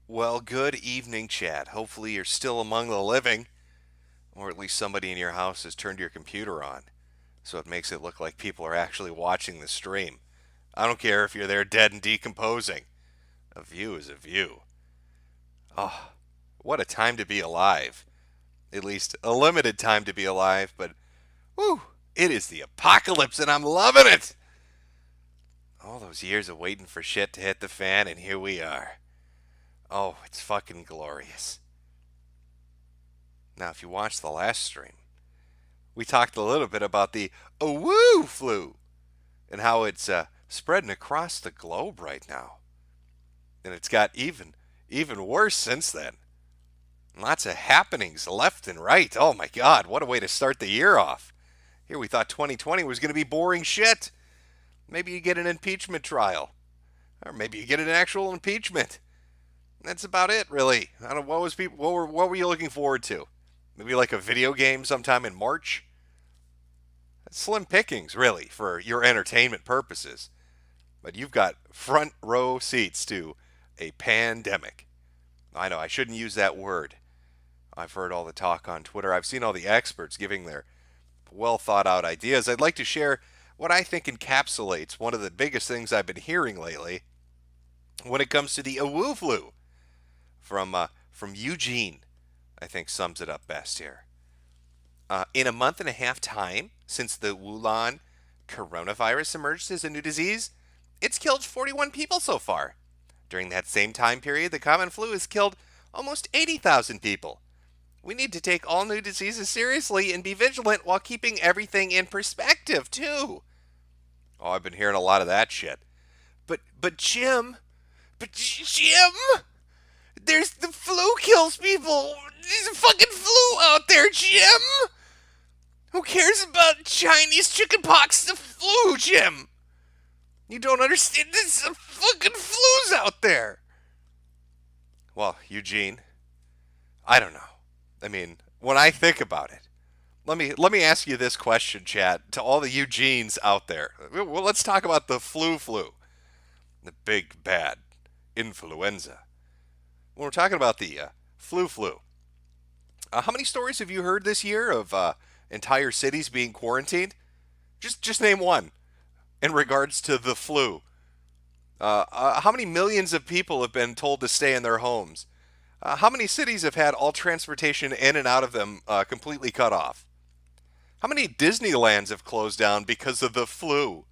Well, good evening, Chad. Hopefully, you're still among the living, or at least somebody in your house has turned your computer on, so it makes it look like people are actually watching the stream. I don't care if you're there dead and decomposing. A view is a view. Oh, what a time to be alive. At least a limited time to be alive, but whew, it is the apocalypse and I'm loving it. All those years of waiting for shit to hit the fan, and here we are. Oh, it's fucking glorious. Now, if you watched the last stream, we talked a little bit about the woo flu and how it's spreading across the globe right now. And it's got even worse since then. Lots of happenings left and right. Oh my God, what a way to start the year off. Here we thought 2020 was going to be boring shit. Maybe you get an impeachment trial. Or maybe you get an actual impeachment. That's about it, really. I don't know, what were you looking forward to? Maybe like a video game sometime in March? That's slim pickings, really, for your entertainment purposes. But you've got front row seats to a pandemic. I know, I shouldn't use that word. I've heard all the talk on Twitter. I've seen all the experts giving their well thought out ideas. I'd like to share what I think encapsulates one of the biggest things I've been hearing lately when it comes to the awoo flu from Eugene. I think sums it up best here. In a month and a half time since the Wuhan coronavirus emerged as a new disease, it's killed 41 people so far. During that same time period, the common flu has killed almost 80,000 people. We need to take all new diseases seriously and be vigilant while keeping everything in perspective, too. Oh, I've been hearing a lot of that shit. But Jim, there's the flu kills people. There's a fucking flu out there, Jim. Who cares about Chinese chickenpox? The flu, Jim. You don't understand. There's a fucking flu's out there. Well, Eugene, I don't know. I mean, when I think about it, let me ask you this question, Chad, to all the Eugenes out there. Well, let's talk about the flu, the big bad influenza. When we're talking about the flu, how many stories have you heard this year of entire cities being quarantined? Just name one in regards to the flu. How many millions of people have been told to stay in their homes? How many cities have had all transportation in and out of them completely cut off? How many Disneylands have closed down because of the flu?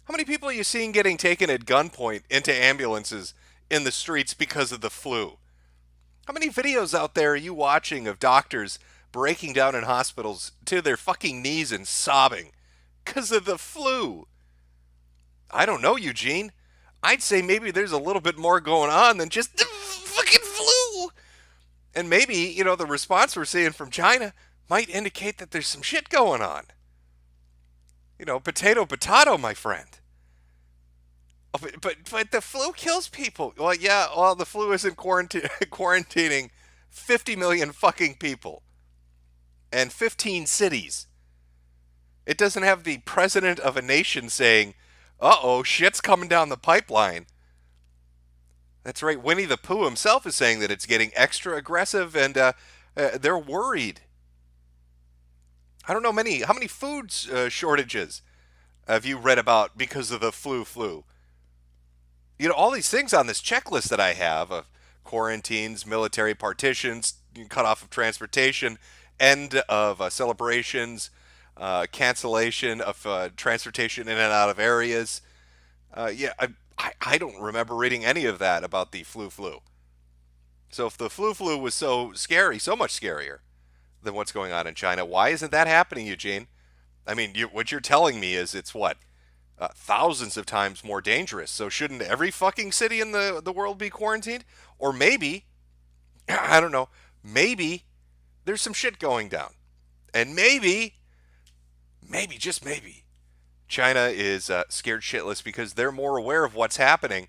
How many people are you seeing getting taken at gunpoint into ambulances in the streets because of the flu? How many videos out there are you watching of doctors breaking down in hospitals to their fucking knees and sobbing because of the flu? I don't know, Eugene. I'd say maybe there's a little bit more going on than just the fucking flu. And maybe, the response we're seeing from China might indicate that there's some shit going on. Potato, my friend. Oh, but the flu kills people. Well, yeah, the flu isn't quarantining 50 million fucking people and 15 cities. It doesn't have the president of a nation saying, uh-oh, shit's coming down the pipeline. That's right, Winnie the Pooh himself is saying that it's getting extra aggressive and they're worried. I don't know how many food shortages have you read about because of the flu? All these things on this checklist that I have of quarantines, military partitions, cut off of transportation, end of celebrations, cancellation of transportation in and out of areas. I don't remember reading any of that about the flu. So if the flu was so scary, so much scarier than what's going on in China, why isn't that happening, Eugene? I mean, what you're telling me is it's what? Thousands of times more dangerous. So shouldn't every fucking city in the world be quarantined? Or maybe, I don't know, maybe there's some shit going down. And maybe, just maybe, China is scared shitless because they're more aware of what's happening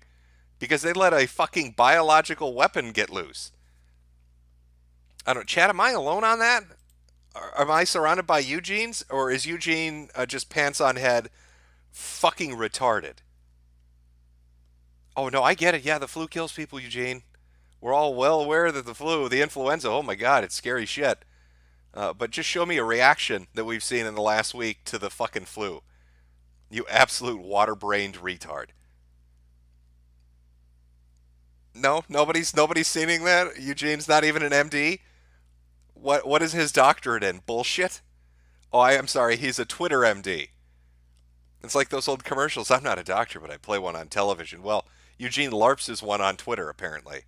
because they let a fucking biological weapon get loose. I don't know, Chad, am I alone on that? Am I surrounded by Eugenes? Or is Eugene just pants on head fucking retarded? Oh, no, I get it. Yeah, the flu kills people, Eugene. We're all well aware that the flu, the influenza, oh my God, it's scary shit. But just show me a reaction that we've seen in the last week to the fucking flu. You absolute water-brained retard. No, nobody's seeing that. Eugene's not even an MD. What is his doctorate in? Bullshit. Oh, I am sorry. He's a Twitter MD. It's like those old commercials. I'm not a doctor, but I play one on television. Well, Eugene LARPs is one on Twitter, apparently.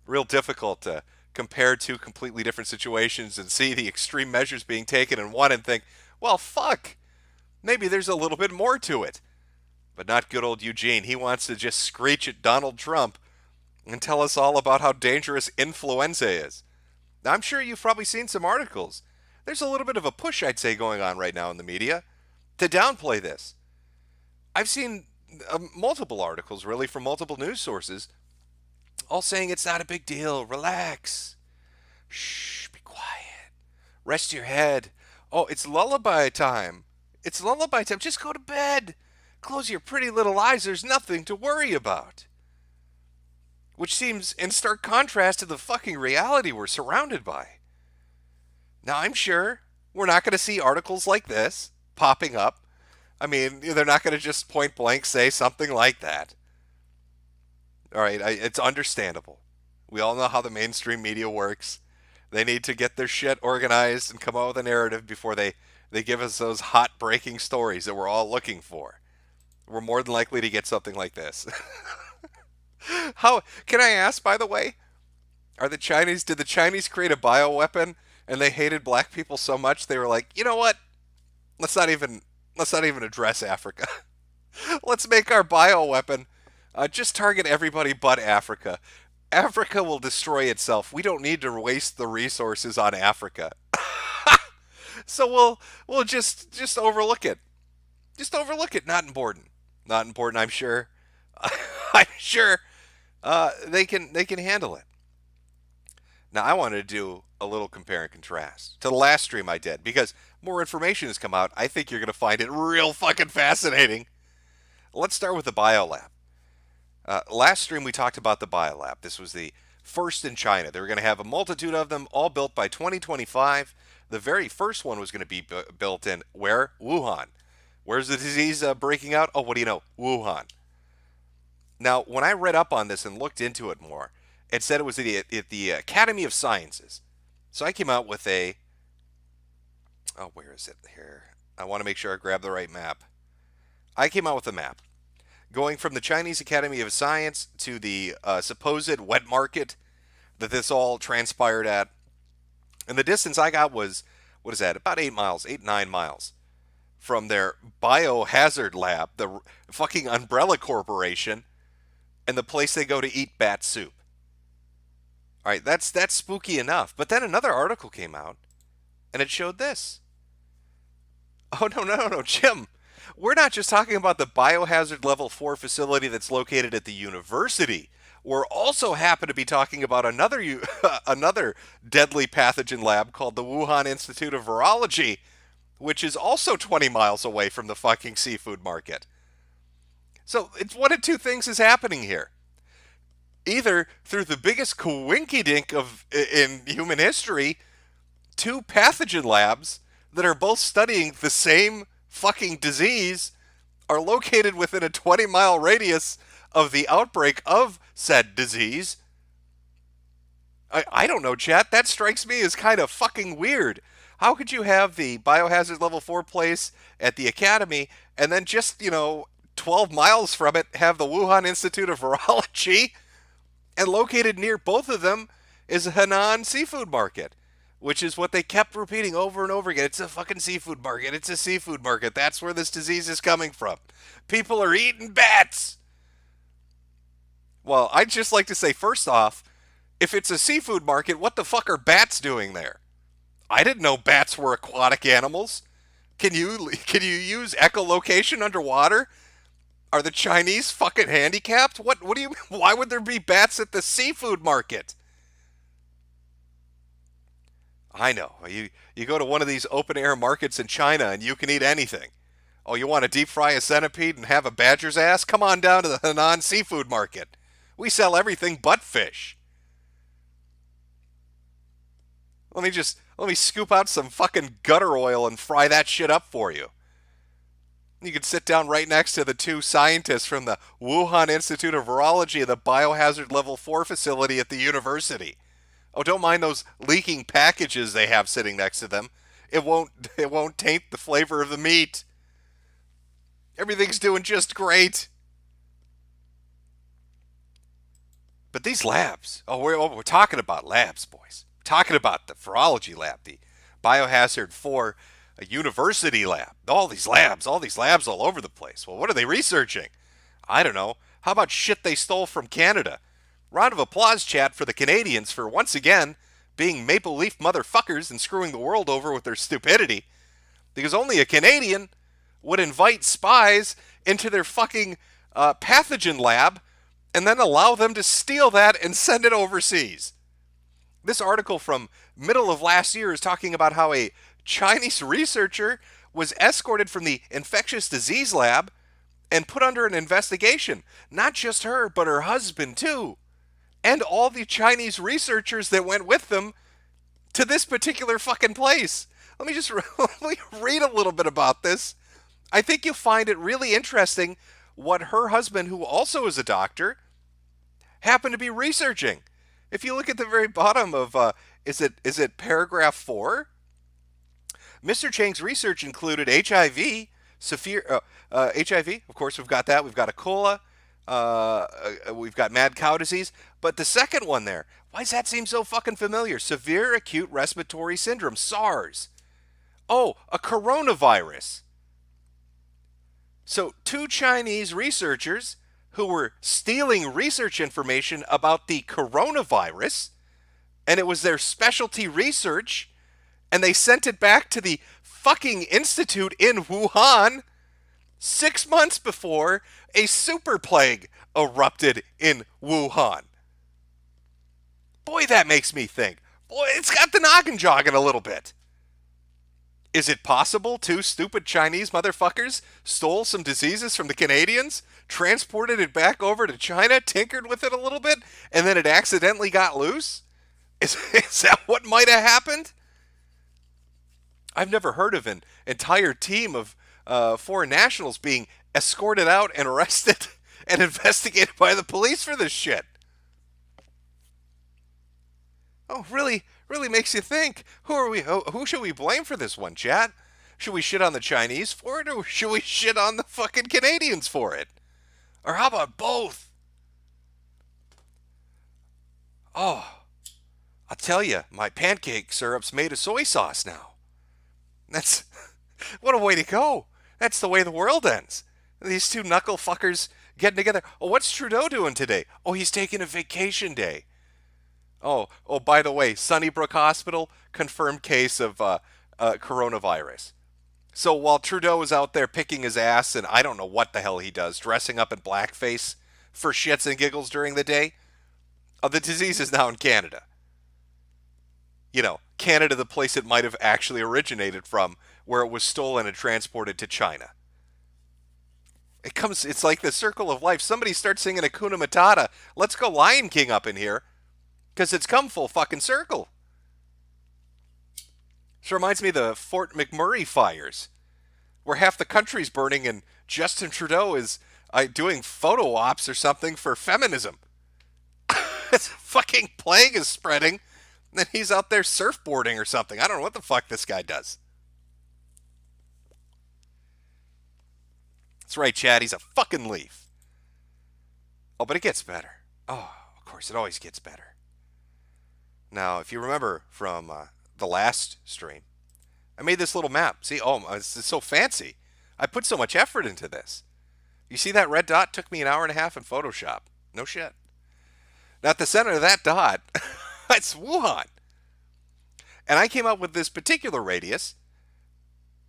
Real difficult to compare two completely different situations and see the extreme measures being taken in one and think, well, fuck, maybe there's a little bit more to it. But not good old Eugene. He wants to just screech at Donald Trump and tell us all about how dangerous influenza is. Now, I'm sure you've probably seen some articles. There's a little bit of a push, I'd say, going on right now in the media to downplay this. I've seen multiple articles, really, from multiple news sources, all saying it's not a big deal. Relax. Shh, be quiet. Rest your head. Oh, it's lullaby time. It's lullaby time. Just go to bed. Close your pretty little eyes. There's nothing to worry about. Which seems in stark contrast to the fucking reality we're surrounded by. Now, I'm sure we're not going to see articles like this popping up. I mean, they're not going to just point blank say something like that. All right, it's understandable. We all know how the mainstream media works. They need to get their shit organized and come out with a narrative before they give us those hot breaking stories that we're all looking for. We're more than likely to get something like this. How can I ask, by the way, did the Chinese create a bioweapon and they hated black people so much they were like, you know what? Let's not even address Africa. Let's make our bioweapon just target everybody but Africa. Africa will destroy itself. We don't need to waste the resources on Africa. So we'll just overlook it. Just overlook it. Not important. Not important, I'm sure. I'm sure they can handle it. Now, I wanted to do a little compare and contrast to the last stream I did because more information has come out. I think you're going to find it real fucking fascinating. Let's start with the biolab. Last stream we talked about the biolab. This was the first in China. They were going to have a multitude of them, all built by 2025. The very first one was going to be built in where? Wuhan. Where's the disease breaking out? Oh, what do you know? Wuhan. Now, when I read up on this and looked into it more, it said it was at the Academy of Sciences. So I came out with where is it here? I want to make sure I grab the right map. I came out with a map going from the Chinese Academy of Science to the supposed wet market that this all transpired at. And the distance I got was, what is that, about 9 miles from their biohazard lab, the fucking umbrella corporation, and the place they go to eat bat soup. All right, that's spooky enough. But then another article came out, and it showed this. Oh, no, Jim. We're not just talking about the biohazard level 4 facility that's located at the university. We're also happen to be talking about another deadly pathogen lab called the Wuhan Institute of Virology, which is also 20 miles away from the fucking seafood market. So it's one of two things is happening here. Either through the biggest coinkydink in human history, two pathogen labs that are both studying the same fucking disease are located within a 20-mile radius of the outbreak of said disease. I don't know, chat. That strikes me as kind of fucking weird. How could you have the biohazard level 4 place at the academy and then just, 12 miles from it have the Wuhan Institute of Virology, and located near both of them is a Henan seafood market, which is what they kept repeating over and over again. It's a fucking seafood market. It's a seafood market. That's where this disease is coming from. People are eating bats. Well, I'd just like to say, first off, if it's a seafood market, what the fuck are bats doing there? I didn't know bats were aquatic animals. Can you use echolocation underwater? Are the Chinese fucking handicapped? What do you? Why would there be bats at the seafood market? I know. You go to one of these open air markets in China and you can eat anything. Oh, you want to deep fry a centipede and have a badger's ass? Come on down to the Henan seafood market. We sell everything but fish. let me scoop out some fucking gutter oil and fry that shit up for you. You could sit down right next to the two scientists from the Wuhan Institute of Virology and the Biohazard Level 4 facility at the university. Oh, don't mind those leaking packages they have sitting next to them. It won't taint the flavor of the meat. Everything's doing just great. But these labs, we're talking about labs, boys. We're talking about the virology lab, the Biohazard 4 a university lab. All these labs all over the place. Well, what are they researching? I don't know. How about shit they stole from Canada? Round of applause, chat, for the Canadians for once again being maple leaf motherfuckers and screwing the world over with their stupidity. Because only a Canadian would invite spies into their fucking pathogen lab and then allow them to steal that and send it overseas. This article from middle of last year is talking about how a Chinese researcher was escorted from the infectious disease lab and put under an investigation. Not just her, but her husband too. And all the Chinese researchers that went with them to this particular fucking place. Let me read a little bit about this. I think you'll find it really interesting what her husband, who also is a doctor, happened to be researching. If you look at the very bottom of, is it paragraph 4? Mr. Chang's research included HIV, HIV, of course we've got that. We've got Ebola, we've got mad cow disease. But the second one there, why does that seem so fucking familiar? Severe acute respiratory syndrome, SARS. Oh, a coronavirus. So 2 Chinese researchers who were stealing research information about the coronavirus, and it was their specialty research, and they sent it back to the fucking institute in Wuhan 6 months before a super plague erupted in Wuhan. Boy, that makes me think. Boy, it's got the noggin jogging a little bit. Is it possible 2 stupid Chinese motherfuckers stole some diseases from the Canadians, transported it back over to China, tinkered with it a little bit, and then it accidentally got loose? Is that what might have happened? I've never heard of an entire team of foreign nationals being escorted out and arrested and investigated by the police for this shit. Oh, really makes you think. Who should we blame for this one, chat? Should we shit on the Chinese for it, or should we shit on the fucking Canadians for it? Or how about both? Oh, I'll tell you, my pancake syrup's made of soy sauce now. That's, what a way to go. That's the way the world ends. These 2 knuckle fuckers getting together. Oh, what's Trudeau doing today? Oh, he's taking a vacation day. Oh, by the way, Sunnybrook Hospital, confirmed case of coronavirus. So while Trudeau is out there picking his ass, and I don't know what the hell he does, dressing up in blackface for shits and giggles during the day, the disease is now in Canada. You know, Canada, the place it might have actually originated from, where it was stolen and transported to China. It's like the circle of life. Somebody starts singing Hakuna Matata. Let's go Lion King up in here, because it's come full fucking circle. This reminds me of the Fort McMurray fires, where half the country's burning and Justin Trudeau is doing photo ops or something for feminism. This fucking plague is spreading. And then he's out there surfboarding or something. I don't know what the fuck this guy does. That's right, Chad. He's a fucking leaf. Oh, but it gets better. Oh, of course, it always gets better. Now, if you remember from the last stream, I made this little map. See, it's so fancy. I put so much effort into this. You see that red dot? Took me an hour and a half in Photoshop. No shit. Now, at the center of that dot, it's Wuhan. And I came up with this particular radius.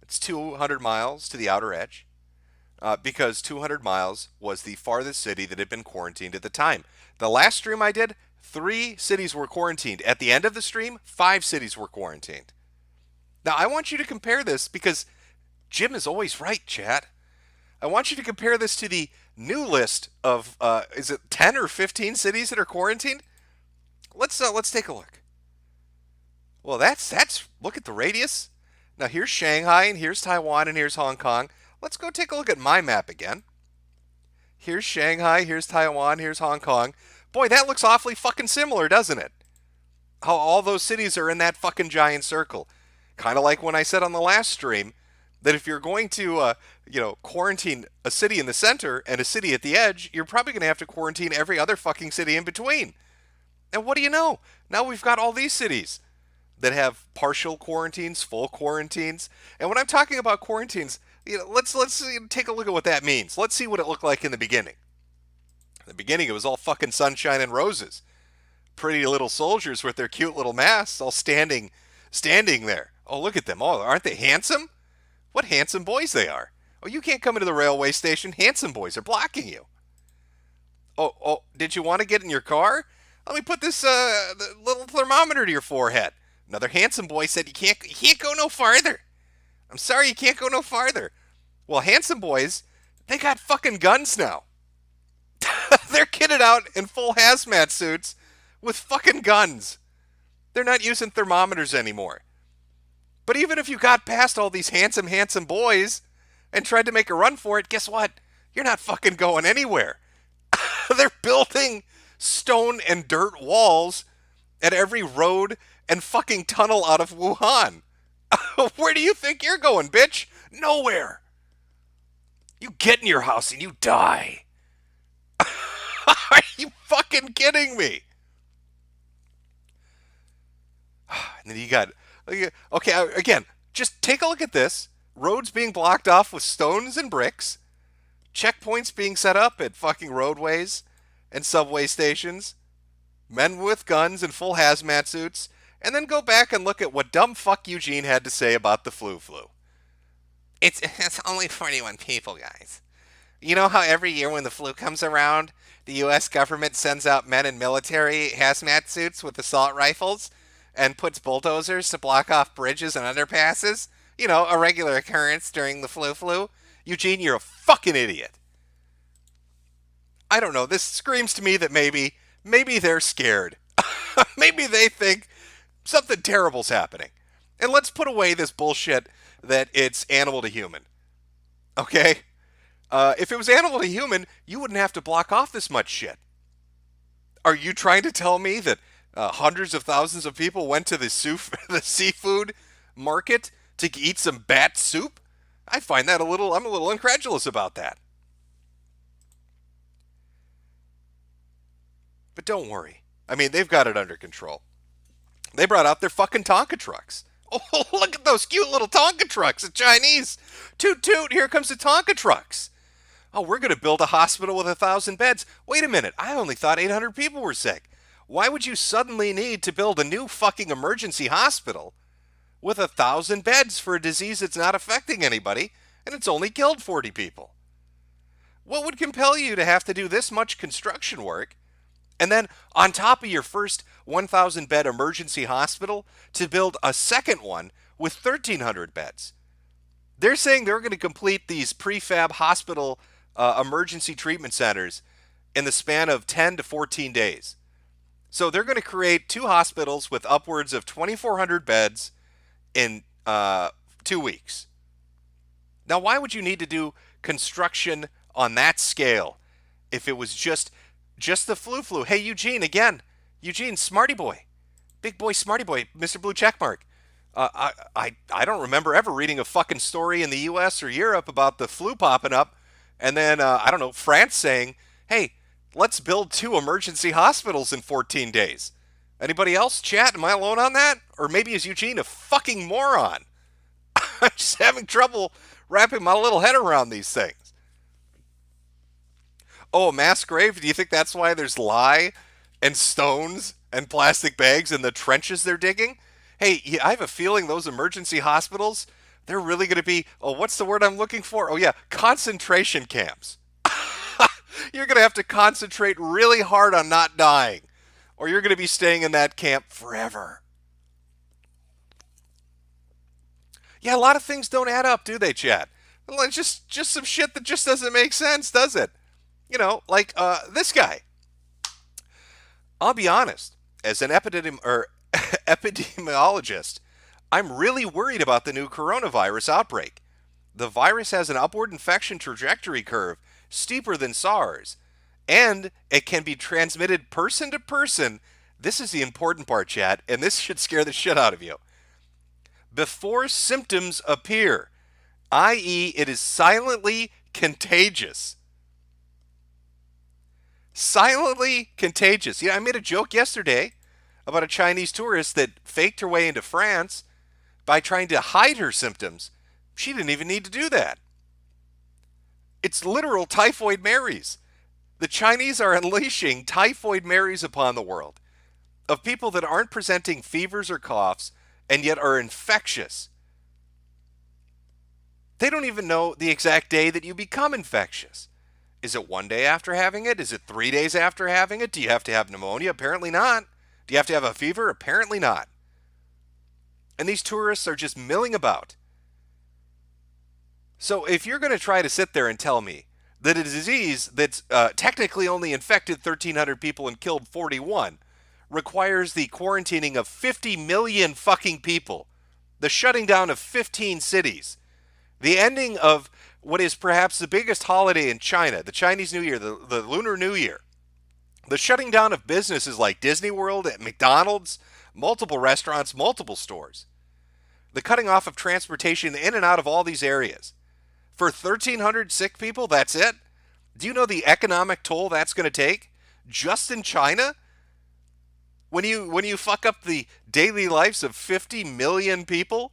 It's 200 miles to the outer edge, because 200 miles was the farthest city that had been quarantined at the time. The last stream I did, 3 cities were quarantined. At the end of the stream, 5 cities were quarantined. Now, I want you to compare this, because Jim is always right, chat. I want you to compare this to the new list of, is it 10 or 15 cities that are quarantined? Let's take a look. Well, that's look at the radius. Now here's Shanghai and here's Taiwan and here's Hong Kong. Let's go take a look at my map again. Here's Shanghai, here's Taiwan, here's Hong Kong. Boy, that looks awfully fucking similar, doesn't it? How all those cities are in that fucking giant circle. Kind of like when I said on the last stream that if you're going to, quarantine a city in the center and a city at the edge, you're probably going to have to quarantine every other fucking city in between. And what do you know? Now we've got all these cities that have partial quarantines, full quarantines. And when I'm talking about quarantines, let's take a look at what that means. Let's see what it looked like in the beginning. In the beginning, it was all fucking sunshine and roses. Pretty little soldiers with their cute little masks, all standing there. Oh, look at them! Oh, aren't they handsome? What handsome boys they are! Oh, you can't come into the railway station. Handsome boys are blocking you. Oh, did you want to get in your car? Let me put this little thermometer to your forehead. Another handsome boy said you can't go no farther. I'm sorry, you can't go no farther. Well, handsome boys, they got fucking guns now. They're kitted out in full hazmat suits with fucking guns. They're not using thermometers anymore. But even if you got past all these handsome boys and tried to make a run for it, guess what? You're not fucking going anywhere. They're building stone and dirt walls at every road and fucking tunnel out of Wuhan. Where do you think you're going, bitch? Nowhere. You get in your house and you die. Are you fucking kidding me? And then you got, okay, again, just take a look at this. Roads being blocked off with stones and bricks. Checkpoints being set up at fucking roadways and subway stations. Men with guns and full hazmat suits. And then go back and look at what dumb fuck Eugene had to say about the flu. It's only 41 people, guys. You know how every year when the flu comes around, the U.S. government sends out men in military hazmat suits with assault rifles and puts bulldozers to block off bridges and underpasses? You know, a regular occurrence during the flu. Eugene, you're a fucking idiot. I don't know. This screams to me that maybe they're scared. Maybe they think something terrible's happening. And let's put away this bullshit that it's animal to human. Okay? If it was animal to human, you wouldn't have to block off this much shit. Are you trying to tell me that hundreds of thousands of people went to the seafood market to eat some bat soup? I find that I'm a little incredulous about that. But don't worry. I mean, they've got it under control. They brought out their fucking Tonka trucks. Oh, look at those cute little Tonka trucks. The Chinese. Toot toot, here comes the Tonka trucks. Oh, we're going to build a hospital with 1,000 beds. Wait a minute, I only thought 800 people were sick. Why would you suddenly need to build a new fucking emergency hospital with 1,000 beds for a disease that's not affecting anybody and it's only killed 40 people? What would compel you to have to do this much construction work and then on top of your first 1,000 bed emergency hospital to build a second one with 1,300 beds? They're saying they're going to complete these prefab hospital emergency treatment centers in the span of 10 to 14 days. So they're going to create two hospitals with upwards of 2,400 beds in 2 weeks. Now, why would you need to do construction on that scale if it was just the flu? Hey, Eugene, again. Eugene, smarty boy. Big boy, smarty boy, Mr. Blue Checkmark. I don't remember ever reading a fucking story in the U.S. or Europe about the flu popping up, and then, I don't know, France saying, hey, let's build 2 emergency hospitals in 14 days. Anybody else? Chat, am I alone on that? Or maybe is Eugene a fucking moron? I'm just having trouble wrapping my little head around these things. Oh, a mass grave? Do you think that's why there's lye and stones and plastic bags in the trenches they're digging? Hey, I have a feeling those emergency hospitals, they're really going to be, oh, what's the word I'm looking for? Oh, yeah, concentration camps. You're going to have to concentrate really hard on not dying, or you're going to be staying in that camp forever. Yeah, a lot of things don't add up, do they, Chad? Just some shit that just doesn't make sense, does it? You know, like this guy. I'll be honest, as an Epidemiologist, I'm really worried about the new coronavirus outbreak. The virus has an upward infection trajectory curve steeper than SARS, and it can be transmitted person to person. This is the important part, Chad, and this should scare the shit out of you. Before symptoms appear, i.e., it is silently contagious. Silently contagious. I made a joke yesterday about a Chinese tourist that faked her way into France by trying to hide her symptoms. She didn't even need to do that. It's literal typhoid Marys. The Chinese are unleashing typhoid Marys upon the world of people that aren't presenting fevers or coughs and yet are infectious. They don't even know the exact day that you become infectious. Is it 1 day after having it? Is it 3 days after having it? Do you have to have pneumonia? Apparently not. Do you have to have a fever? Apparently not. And these tourists are just milling about. So if you're going to try to sit there and tell me that a disease that's technically only infected 1,300 people and killed 41 requires the quarantining of 50 million fucking people, the shutting down of 15 cities, the ending of what is perhaps the biggest holiday in China, the Chinese New Year, the Lunar New Year, the shutting down of businesses like Disney World, McDonald's, multiple restaurants, multiple stores, the cutting off of transportation in and out of all these areas. For 1,300 sick people, that's it? Do you know the economic toll that's going to take just in China? When you fuck up the daily lives of 50 million people,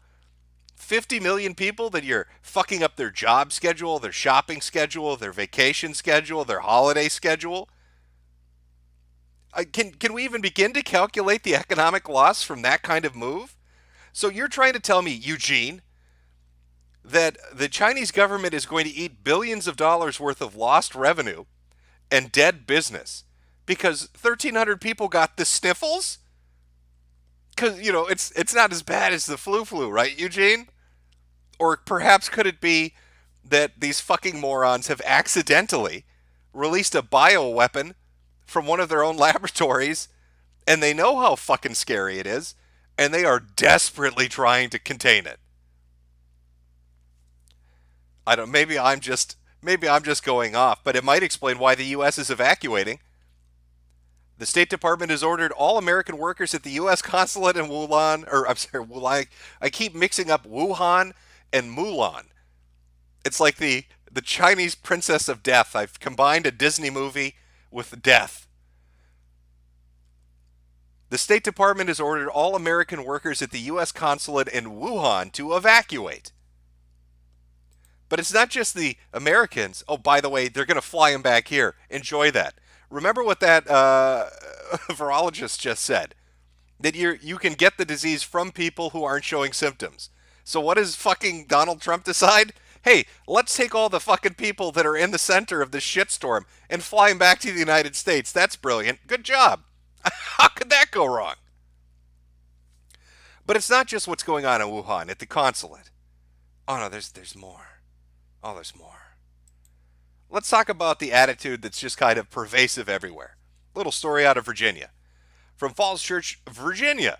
50 million people that you're fucking up their job schedule, their shopping schedule, their vacation schedule, their holiday schedule. Can we even begin to calculate the economic loss from that kind of move? So you're trying to tell me, Eugene, that the Chinese government is going to eat billions of dollars worth of lost revenue and dead business because 1,300 people got the sniffles? Because, it's not as bad as the flu, right, Eugene? Or perhaps could it be that these fucking morons have accidentally released a bioweapon from one of their own laboratories and they know how fucking scary it is and they are desperately trying to contain it? I don't. Maybe I'm just going off, but it might explain why the U.S. is evacuating. The State Department has ordered all American workers at the U.S. consulate in Wuhan, or I'm sorry, Wuhan. I keep mixing up Wuhan and Mulan. It's like the Chinese Princess of Death. I've combined a Disney movie with death. The State Department has ordered all American workers at the U.S. consulate in Wuhan to evacuate. But it's not just the Americans. Oh, by the way, they're going to fly them back here. Enjoy that. Remember what that virologist just said, that you can get the disease from people who aren't showing symptoms. So what does fucking Donald Trump decide? Hey, let's take all the fucking people that are in the center of this shitstorm and fly them back to the United States. That's brilliant. Good job. How could that go wrong? But it's not just what's going on in Wuhan at the consulate. Oh no, there's more. Oh, there's more. Let's talk about the attitude that's just kind of pervasive everywhere. Little story out of Virginia. From Falls Church, Virginia.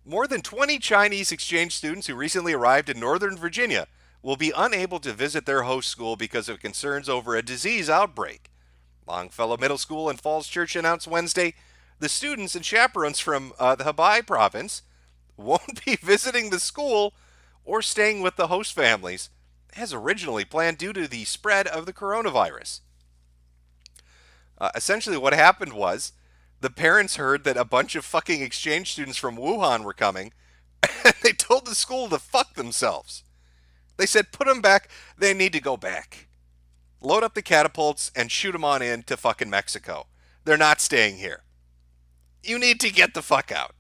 More than 20 Chinese exchange students who recently arrived in Northern Virginia will be unable to visit their host school because of concerns over a disease outbreak. Longfellow Middle School in Falls Church announced Wednesday the students and chaperones from the Hebei province won't be visiting the school or staying with the host families as originally planned due to the spread of the coronavirus. Essentially what happened was the parents heard that a bunch of fucking exchange students from Wuhan were coming and they told the school to fuck themselves. They said put them back, they need to go back. Load up the catapults and shoot them on in to fucking Mexico. They're not staying here. You need to get the fuck out.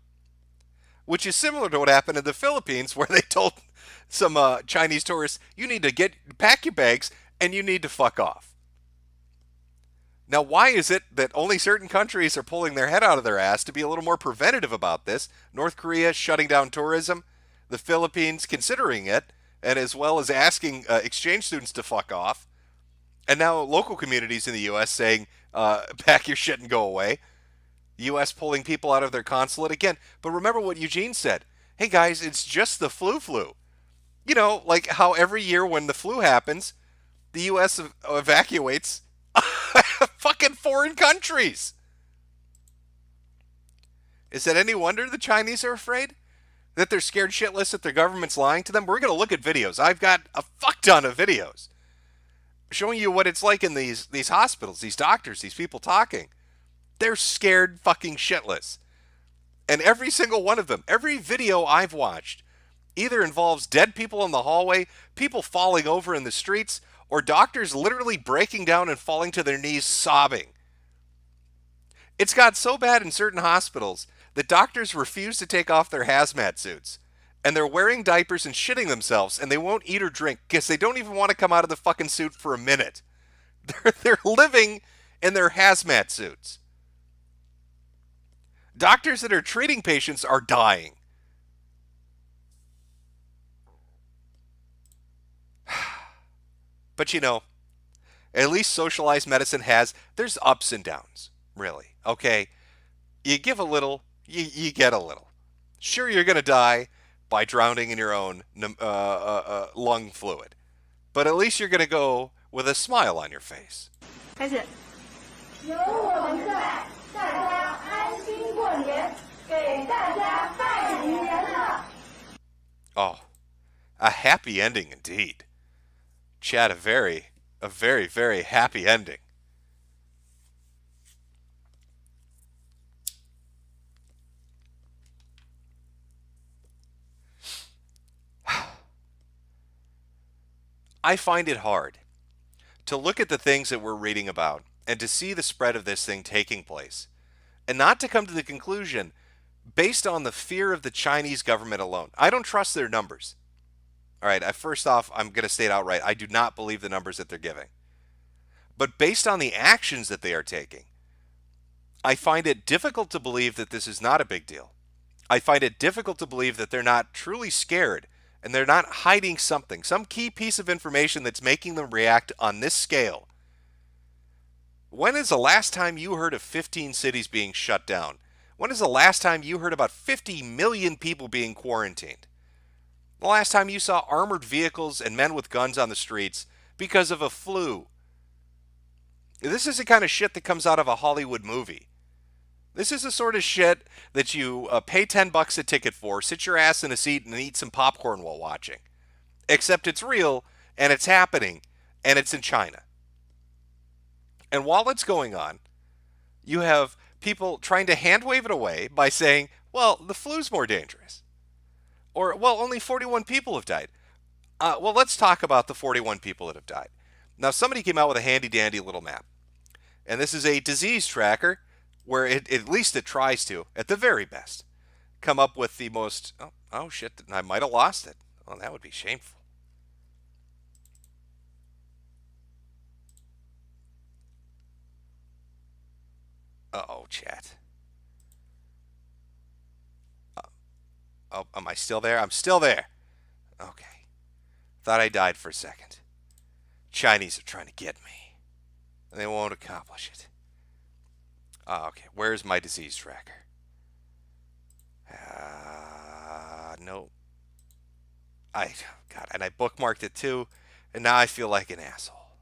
Which is similar to what happened in the Philippines where they told some Chinese tourists, you need to pack your bags and you need to fuck off. Now, why is it that only certain countries are pulling their head out of their ass to be a little more preventative about this? North Korea shutting down tourism, the Philippines considering it, and as well as asking exchange students to fuck off, and now local communities in the U.S. saying, pack your shit and go away. U.S. pulling people out of their consulate again. But remember what Eugene said. Hey guys, it's just the flu. You know, like how every year when the flu happens, the U.S. evacuates fucking foreign countries. Is that any wonder the Chinese are afraid? That they're scared shitless that their government's lying to them? We're going to look at videos. I've got a fuck ton of videos showing you what it's like in these hospitals, these doctors, these people talking. They're scared fucking shitless. And every single one of them, every video I've watched, either involves dead people in the hallway, people falling over in the streets, or doctors literally breaking down and falling to their knees sobbing. It's got so bad in certain hospitals that doctors refuse to take off their hazmat suits. And they're wearing diapers and shitting themselves, and they won't eat or drink because they don't even want to come out of the fucking suit for a minute. They're living in their hazmat suits. Doctors that are treating patients are dying. But you know, at least socialized medicine there's ups and downs, really. Okay? You give a little, you get a little. Sure, you're going to die by drowning in your own lung fluid. But at least you're going to go with a smile on your face. 开始。有我们在，大家安心过年，给大家拜年了。 Oh, a happy ending indeed. Chad, a very, very happy ending. I find it hard to look at the things that we're reading about and to see the spread of this thing taking place, and not to come to the conclusion based on the fear of the Chinese government alone. I don't trust their numbers. All right, first off, I'm going to state outright, I do not believe the numbers that they're giving. But based on the actions that they are taking, I find it difficult to believe that this is not a big deal. I find it difficult to believe that they're not truly scared and they're not hiding something, some key piece of information that's making them react on this scale. When is the last time you heard of 15 cities being shut down? When is the last time you heard about 50 million people being quarantined? The last time you saw armored vehicles and men with guns on the streets because of a flu? This is the kind of shit that comes out of a Hollywood movie. This is the sort of shit that you pay $10 a ticket for, sit your ass in a seat and eat some popcorn while watching. Except it's real, and it's happening, and it's in China. And while it's going on, you have people trying to hand wave it away by saying, well, the flu's more dangerous. Or, well, only 41 people have died. Well, let's talk about the 41 people that have died. Now, somebody came out with a handy-dandy little map. And this is a disease tracker where at least it tries to, at the very best, come up with the most... Oh shit, I might have lost it. Well, that would be shameful. Uh-oh, chat. Oh, am I still there? I'm still there. Okay. Thought I died for a second. Chinese are trying to get me. And they won't accomplish it. Okay, where's my disease tracker? No. God, and I bookmarked it too, and now I feel like an asshole.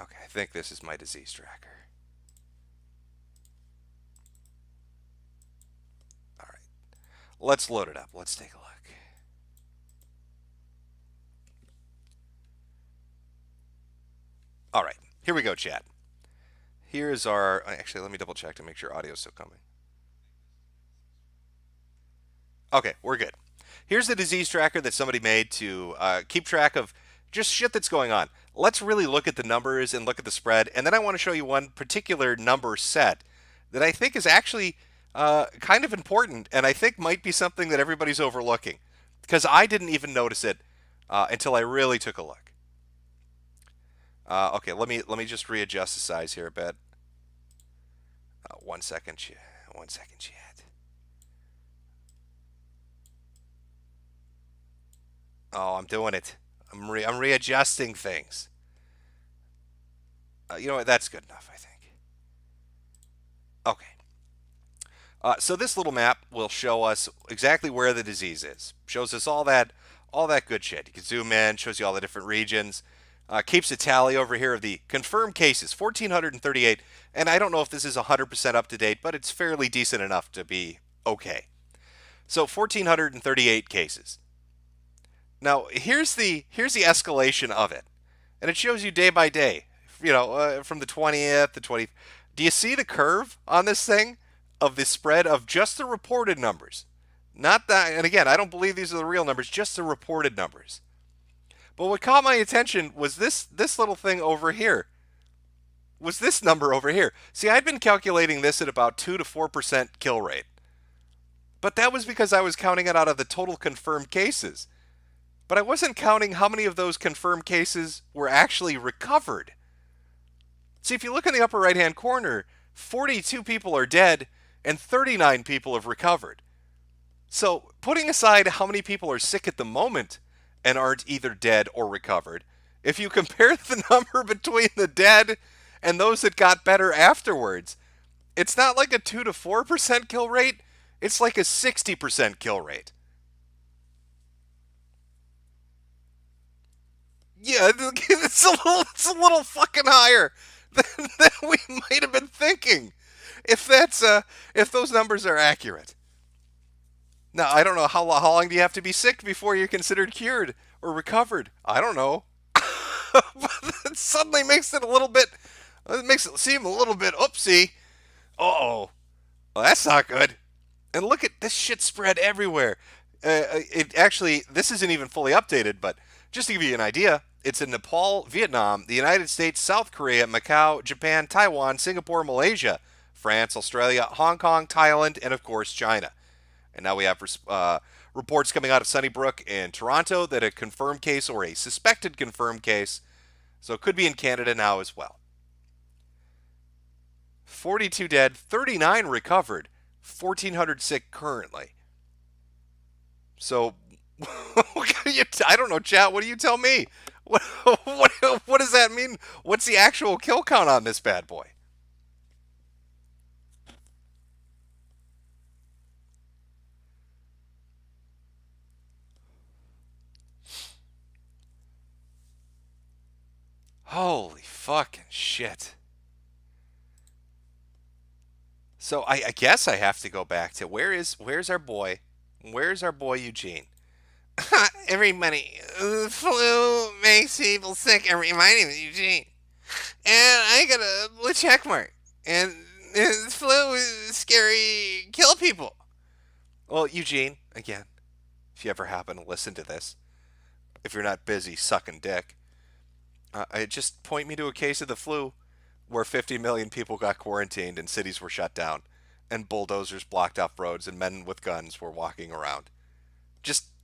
Okay, I think this is my disease tracker. All right, let's load it up. Let's take a look. All right, here we go, chat. Here's our... Actually, let me double check to make sure audio's still coming. Okay, we're good. Here's the disease tracker that somebody made to keep track of just shit that's going on. Let's really look at the numbers and look at the spread, and then I want to show you one particular number set that I think is actually kind of important, and I think might be something that everybody's overlooking, because I didn't even notice it until I really took a look. Okay, let me just readjust the size here a bit. 1 second, chat. 1 second, chat. Oh, I'm doing it. I'm readjusting things. You know what? That's good enough, I think. Okay. So this little map will show us exactly where the disease is. Shows us all that good shit. You can zoom in, shows you all the different regions. Keeps a tally over here of the confirmed cases, 1,438. And I don't know if this is 100% up to date, but it's fairly decent enough to be okay. So 1,438 cases. Now here's the escalation of it, and it shows you day by day. From the 20th, the 20th. Do you see the curve on this thing of the spread of just the reported numbers? Not that, and again, I don't believe these are the real numbers, just the reported numbers. But what caught my attention was this little thing over here. Was this number over here? See, I'd been calculating this at about 2 to 4% kill rate. But that was because I was counting it out of the total confirmed cases. But I wasn't counting how many of those confirmed cases were actually recovered. See, if you look in the upper right-hand corner, 42 people are dead and 39 people have recovered. So, putting aside how many people are sick at the moment and aren't either dead or recovered, if you compare the number between the dead and those that got better afterwards, it's not like a 2 to 4% kill rate, it's like a 60% kill rate. Yeah, it's a little fucking higher than we might have been thinking, if those numbers are accurate. Now, I don't know how long do you have to be sick before you're considered cured or recovered. I don't know. But it suddenly makes it a little bit. It makes it seem a little bit oopsie. Uh-oh. Well, that's not good. And look at this shit spread everywhere. It actually, this isn't even fully updated, but just to give you an idea, it's in Nepal, Vietnam, the United States, South Korea, Macau, Japan, Taiwan, Singapore, Malaysia, France, Australia, Hong Kong, Thailand, and of course China. And now we have reports coming out of Sunnybrook in Toronto that a confirmed case or a suspected confirmed case, so it could be in Canada now as well. 42 dead, 39 recovered, 1,400 sick currently. So, I don't know, chat. What do you tell me? What does that mean? What's the actual kill count on this bad boy? Holy fucking shit. So I guess I have to go back to where's our boy? Where's our boy Eugene? Everybody, the flu makes people sick. And my name is Eugene, and I got a blue check mark. And the flu is scary, kill people. Well, Eugene, again, if you ever happen to listen to this, if you're not busy sucking dick, just point me to a case of the flu where 50 million people got quarantined and cities were shut down, and bulldozers blocked off roads and men with guns were walking around.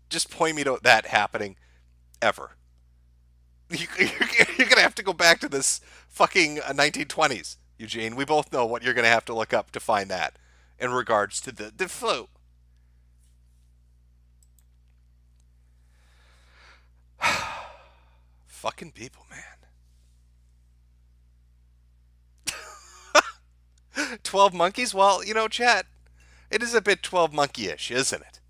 Just point me to that happening ever. You're gonna have to go back to this fucking 1920s, Eugene. We both know what you're gonna have to look up to find that in regards to the flu. Fucking people, man. 12 monkeys? Well, chat, it is a bit 12 monkey-ish, isn't it?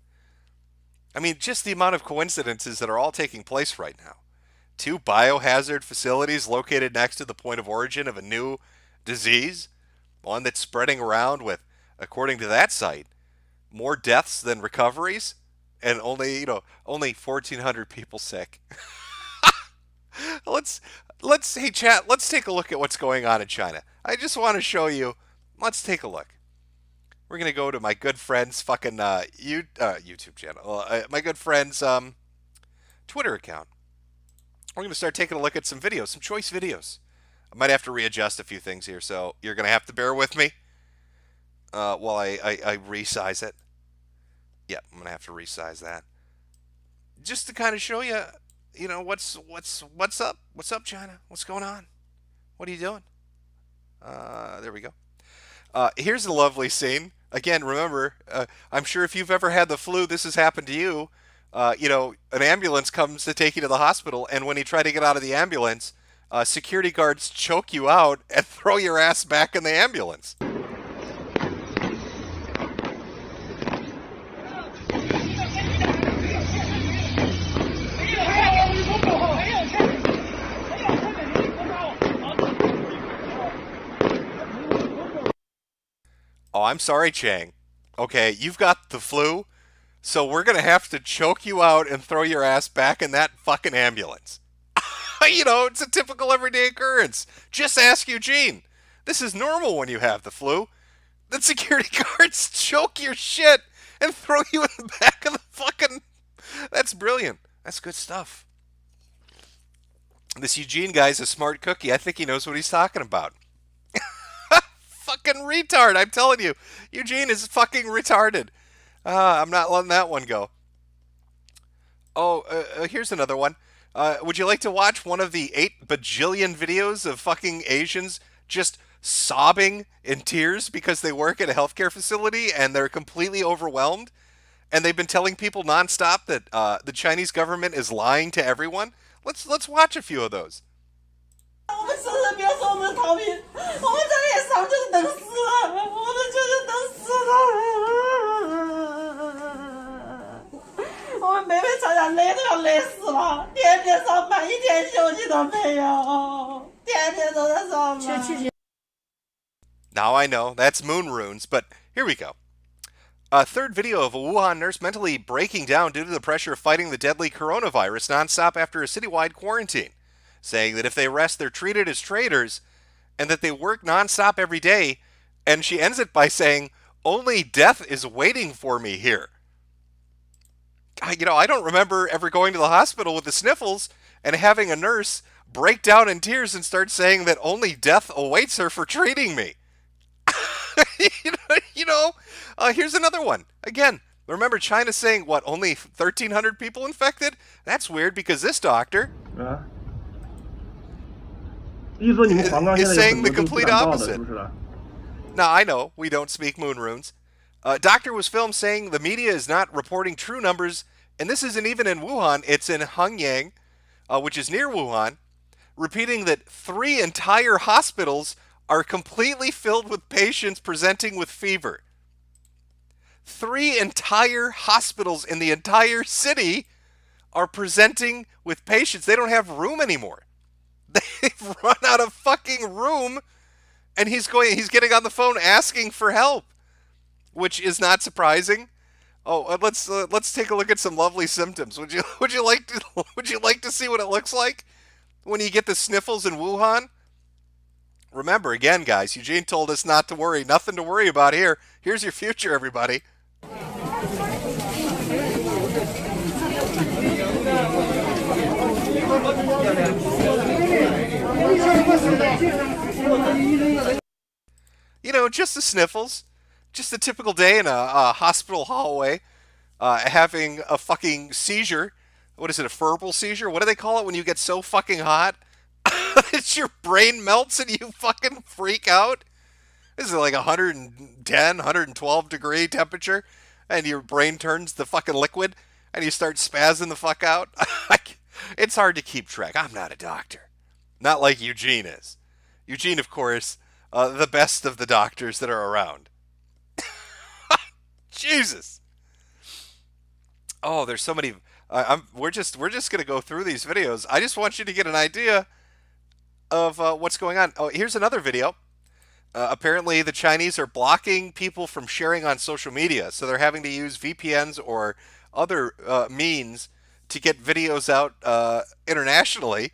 I mean, just the amount of coincidences that are all taking place right now. 2 biohazard facilities located next to the point of origin of a new disease, one that's spreading around with, according to that site, more deaths than recoveries, and only 1,400 people sick. let's hey chat, let's take a look at what's going on in China. I just want to show you. Let's take a look. We're gonna go to my good friend's fucking YouTube channel, my good friend's Twitter account. We're gonna start taking a look at some videos, some choice videos. I might have to readjust a few things here, so you're gonna have to bear with me while I resize it. Yeah, I'm gonna have to resize that just to kind of show you, what's up, China, what's going on, what are you doing? There we go. Here's a lovely scene. Again, remember, I'm sure if you've ever had the flu, this has happened to you. An ambulance comes to take you to the hospital, and when you try to get out of the ambulance, security guards choke you out and throw your ass back in the ambulance. Oh, I'm sorry, Chang. Okay, you've got the flu, so we're gonna have to choke you out and throw your ass back in that fucking ambulance. It's a typical everyday occurrence. Just ask Eugene. This is normal when you have the flu. The security guards choke your shit and throw you in the back of the fucking. That's brilliant. That's good stuff. This Eugene guy's a smart cookie. I think he knows what he's talking about. Fucking retard, I'm telling you. Eugene is fucking retarded. I'm not letting that one go. Oh, here's another one. Would you like to watch one of the 8 bajillion videos of fucking Asians just sobbing in tears because they work at a healthcare facility and they're completely overwhelmed? And they've been telling people nonstop that the Chinese government is lying to everyone? Let's watch a few of those. 我们生人不要说我们逃命，我们这里也早就是等死了，我们就是等死了。我们每每常常累都要累死了，天天上班，一天休息都没有，天天都在上班。Now I know, that's moon runes, but here we go. A third video of a Wuhan nurse mentally breaking down due to the pressure of fighting the deadly coronavirus nonstop after a citywide quarantine, saying that if they rest, they're treated as traitors, and that they work nonstop every day, and she ends it by saying, only death is waiting for me here. I don't remember ever going to the hospital with the sniffles and having a nurse break down in tears and start saying that only death awaits her for treating me. Here's another one. Again, remember China saying, what, only 1,300 people infected? That's weird because this doctor is saying the complete opposite. Now, I know we don't speak moon runes. Doctor was filmed saying the media is not reporting true numbers, and this isn't even in Wuhan, it's in Hengyang, which is near Wuhan, repeating that 3 entire hospitals are completely filled with patients presenting with fever. 3 entire hospitals in the entire city are presenting with patients. They don't have room anymore. They've run out of fucking room, and he's getting on the phone asking for help, which is not surprising. Oh, let's take a look at some lovely symptoms. Would you like to see what it looks like when you get the sniffles in Wuhan? Remember, again, guys, Eugene told us not to worry. Nothing to worry about here. Here's your future, everybody. Just the sniffles. Just a typical day in a hospital hallway, having a fucking seizure. What is it, a febrile seizure? What do they call it when you get so fucking hot that your brain melts and you fucking freak out? This is like 110, 112 degree temperature, and your brain turns to fucking liquid, and you start spazzing the fuck out. It's hard to keep track. I'm not a doctor. Not like Eugene is. Eugene, of course, the best of the doctors that are around. Jesus. Oh, there's so many. We're just gonna go through these videos. I just want you to get an idea of what's going on. Oh, here's another video. Apparently, the Chinese are blocking people from sharing on social media, so they're having to use VPNs or other means to get videos out internationally,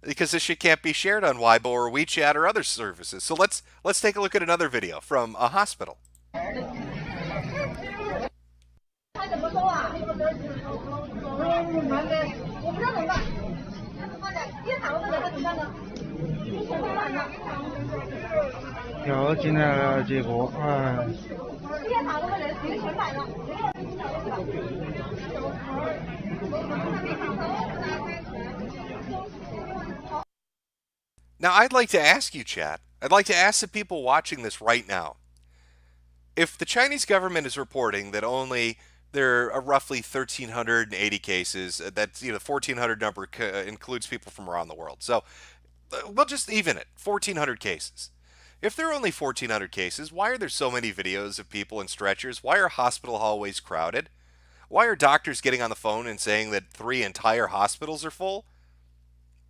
because this shit can't be shared on Weibo or WeChat or other services. So let's take a look at another video from a hospital. Now, I'd like to ask you, chat. I'd like to ask the people watching this right now. If the Chinese government is reporting that only there are roughly 1,380 cases, that's, the 1,400 number includes people from around the world. So we'll just even it, 1,400 cases. If there are only 1,400 cases, why are there so many videos of people in stretchers? Why are hospital hallways crowded? Why are doctors getting on the phone and saying that 3 entire hospitals are full?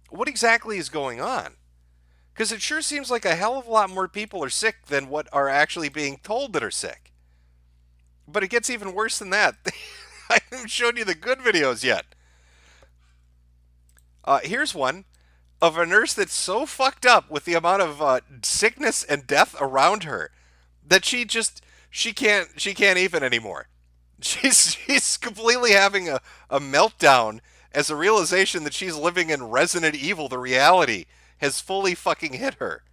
What exactly is going on? Because it sure seems like a hell of a lot more people are sick than what are actually being told that are sick. But it gets even worse than that. I haven't shown you the good videos yet. Here's one of a nurse that's so fucked up with the amount of sickness and death around her that she can't even anymore. She's completely having a meltdown as a realization that she's living in Resident Evil. The reality has fully fucking hit her.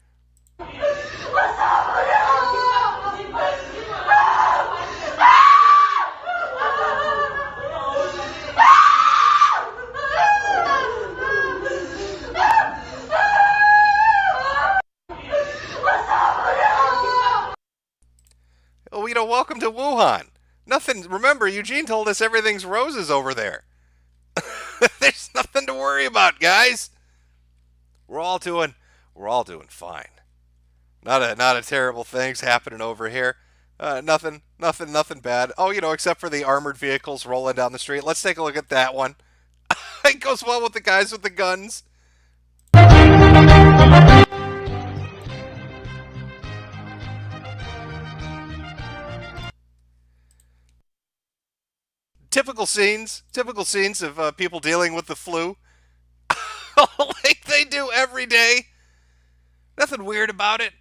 Oh, welcome to Wuhan. Nothing. Remember, Eugene told us everything's roses over there. There's nothing to worry about, guys. We're all doing fine. Not a terrible things happening over here. Nothing bad. Oh, except for the armored vehicles rolling down the street. Let's take a look at that one. It goes well with the guys with the guns. Typical scenes of people dealing with the flu, like they do every day. Nothing weird about it.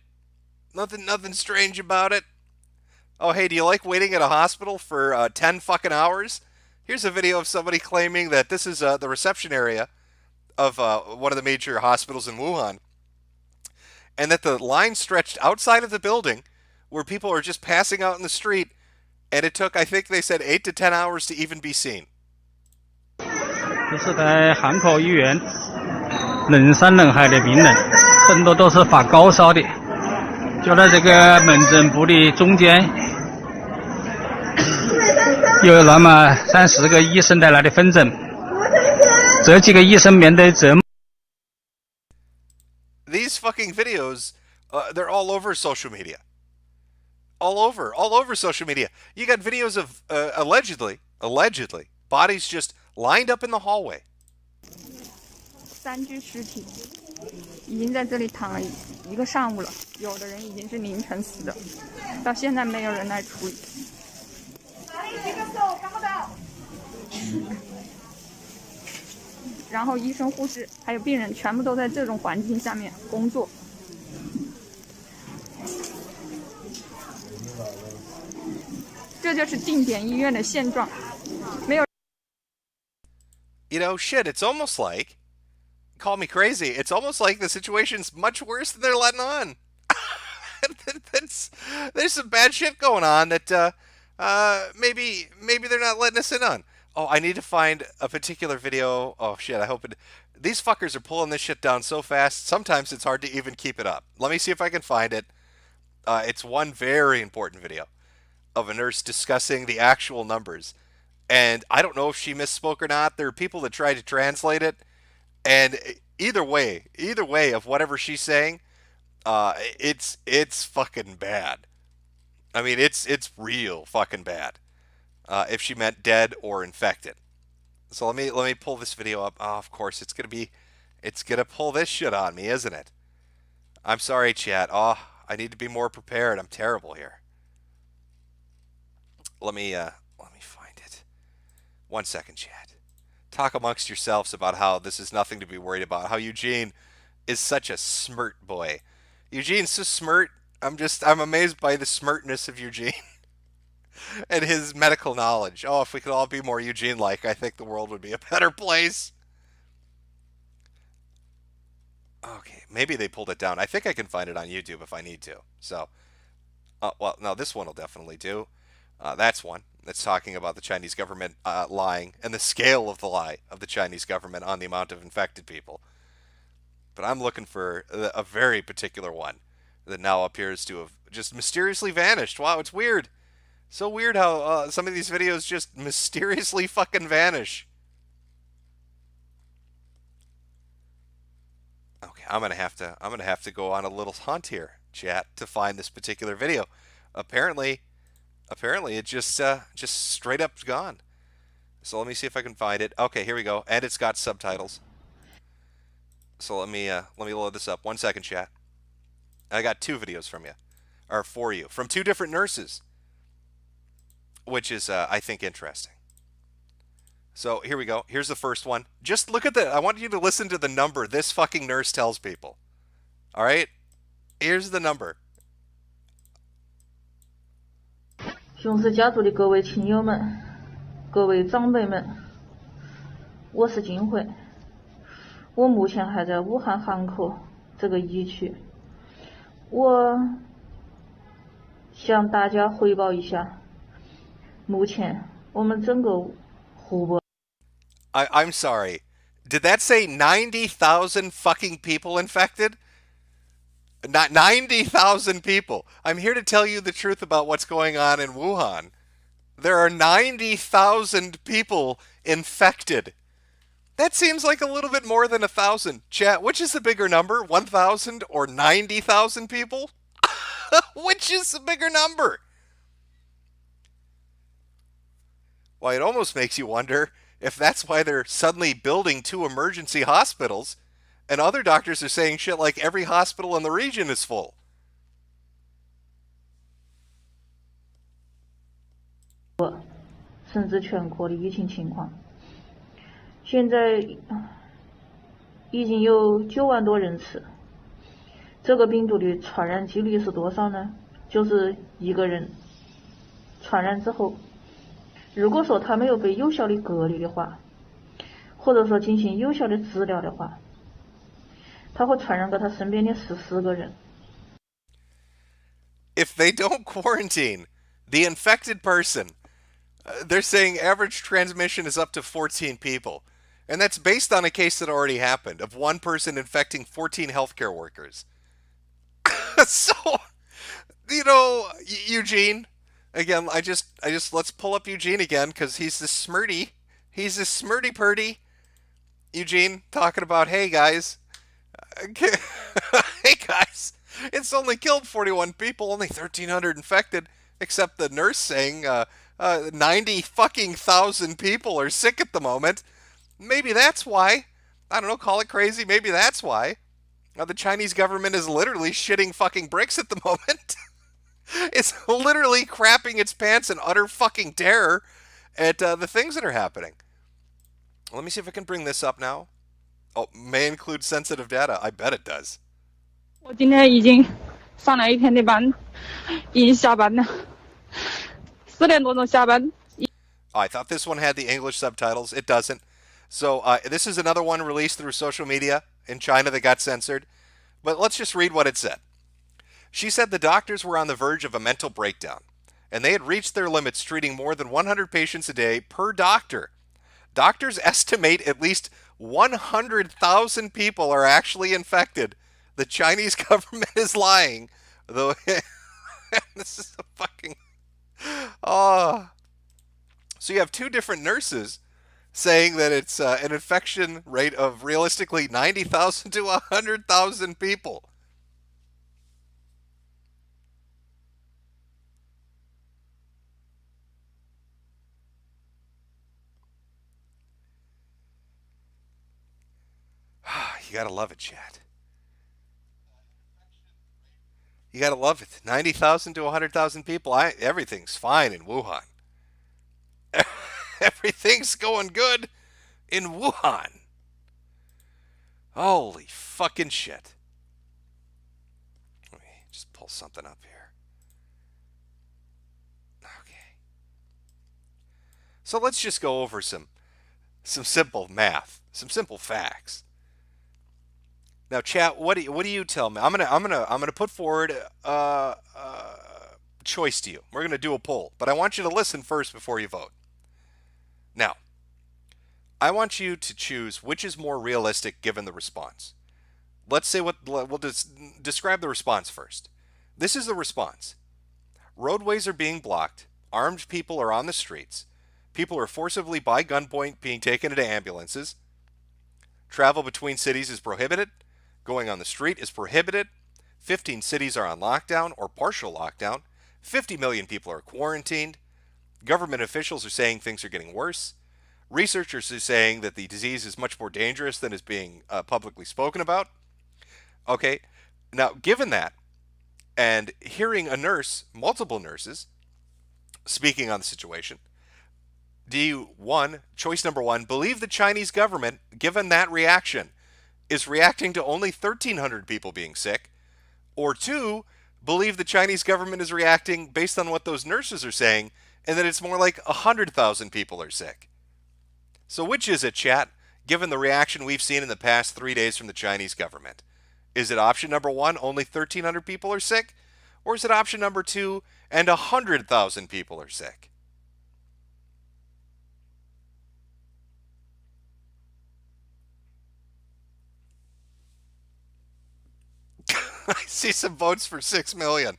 Nothing strange about it. Oh, hey, do you like waiting at a hospital for 10 fucking hours? Here's a video of somebody claiming that this is the reception area of one of the major hospitals in Wuhan, and that the line stretched outside of the building where people are just passing out in the street. And it took, I think they said, 8 to 10 hours to even be seen. 这是在汉口医院，人山人海的病人，很多都是发高烧的，就在这个门诊部的中间，有那么3-4个医生在那里分诊，这几个医生面对这。These fucking videos, they're all over social media. All over social media. You got videos of allegedly bodies just lined up in the hallway. 3具尸体已经在这里躺了一个上午了，有的人已经是凌晨死的，到现在没有人来处理。哪里这个手看不到？然后医生、护士还有病人全部都在这种环境下面工作。这就是定点医院的现状，没有。Shit, it's almost like, call me crazy, it's almost like the situation's much worse than they're letting on. There's some bad shit going on that maybe they're not letting us in on. Oh, I need to find a particular video. Oh shit, I hope it. These fuckers are pulling this shit down so fast, sometimes it's hard to even keep it up. Let me see if I can find it. It's one very important video of a nurse discussing the actual numbers. And I don't know if she misspoke or not. There are people that try to translate it. And either way of whatever she's saying, it's fucking bad. I mean, it's real fucking bad. If she meant dead or infected. So let me pull this video up. Oh, of course, it's gonna pull this shit on me, isn't it? I'm sorry, chat. Oh, I need to be more prepared. I'm terrible here. Let me find it. 1 second, chat. Talk amongst yourselves about how this is nothing to be worried about. How Eugene is such a smirt boy. Eugene's so smirt. I'm amazed by the smirtness of Eugene and his medical knowledge. Oh, if we could all be more Eugene-like, I think the world would be a better place. Okay, maybe they pulled it down. I think I can find it on YouTube if I need to. So, well, no, this one will definitely do. That's one that's talking about the Chinese government lying and the scale of the lie of the Chinese government on the amount of infected people. But I'm looking for a very particular one that now appears to have just mysteriously vanished. Wow, it's weird. So weird how some of these videos just mysteriously fucking vanish. Okay, I'm gonna have to go on a little hunt here, chat, to find this particular video. Apparently it just straight up gone. So let me see if I can find it. Okay, here we go. And it's got subtitles. So let me load this up. 1 second, chat. I got 2 videos from you, or for you, from 2 different nurses, which is I think interesting. So here we go. Here's the first one. Just look at I want you to listen to the number this fucking nurse tells people. All right? Here's the number. 熊氏家族的各位亲友们，各位长辈们，我是金慧，我目前还在武汉汉口这个疫区，我向大家汇报一下，目前我们整个湖北。 I'm sorry. Did that say 90,000 fucking people infected? Not 90,000 people. I'm here to tell you the truth about what's going on in Wuhan. There are 90,000 people infected. That seems like a little bit more than 1,000. Chat, which is the bigger number? 1,000 or 90,000 people? Which is the bigger number? Well, it almost makes you wonder if that's why they're suddenly building 2 emergency hospitals, and other doctors are saying shit like every hospital in the region is full. 甚至全国的疫情情况，现在已经有9万多人次。这个病毒的传染几率是多少呢？就是一个人传染之后，如果说他没有被有效的隔离的话，或者说进行有效的治疗的话，他会传染给他身边的14个人。 If they don't quarantine the infected person, they're saying average transmission is up to 14 people. And that's based on a case that already happened of 1 person infecting 14 healthcare workers. So, you know, Eugene, again, I just let's pull up Eugene again because he's this smirty. He's this smirty purdy. Eugene talking about, hey guys, hey guys, it's only killed 41 people, only 1,300 infected, except the nurse saying 90 fucking thousand people are sick at the moment. Maybe that's why. I don't know, call it crazy. Maybe that's why. The Chinese government is literally shitting fucking bricks at the moment. It's literally crapping its pants in utter fucking terror at the things that are happening. Let me see if I can bring this up now. Oh, may include sensitive data. I bet it does. 我今天已经上了1天的班，已经下班了，4点多钟下班。Oh, I thought this one had the English subtitles. It doesn't. So this is another one released through social media in China that got censored. But let's just read what it said. She said the doctors were on the verge of a mental breakdown, and they had reached their limits treating more than 100 patients a day per doctor. Doctors estimate at least 100,000 people are actually infected. The Chinese government is lying. Though this is a fucking... Oh. So you have 2 different nurses saying that it's an infection rate of realistically 90,000 to 100,000 people. You gotta love it, chat. You gotta love it. 90,000 to 100,000 people. Everything's fine in Wuhan. Everything's going good in Wuhan. Holy fucking shit. Let me just pull something up here. Okay. So let's just go over some simple math, some simple facts. Now, chat, what do you tell me? I'm gonna put forward a choice to you. We're gonna do a poll, but I want you to listen first before you vote. Now, I want you to choose which is more realistic given the response. Let's say we'll describe the response first. This is the response. Roadways are being blocked. Armed people are on the streets. People are forcibly by gunpoint being taken into ambulances. Travel between cities is prohibited. Going on the street is prohibited. 15 cities are on lockdown or partial lockdown. 50 million people are quarantined. Government officials are saying things are getting worse. Researchers are saying that the disease is much more dangerous than is being publicly spoken about. Okay, now given that, and hearing a nurse, multiple nurses, speaking on the situation, do you, choice number one, believe the Chinese government, given that reaction, is reacting to only 1,300 people being sick? Or two, believe the Chinese government is reacting based on what those nurses are saying, and that it's more like 100,000 people are sick? So which is it, chat, given the reaction we've seen in the past 3 days from the Chinese government? Is it option number one, only 1,300 people are sick? Or is it option number two, and 100,000 people are sick? I see some votes for 6 million.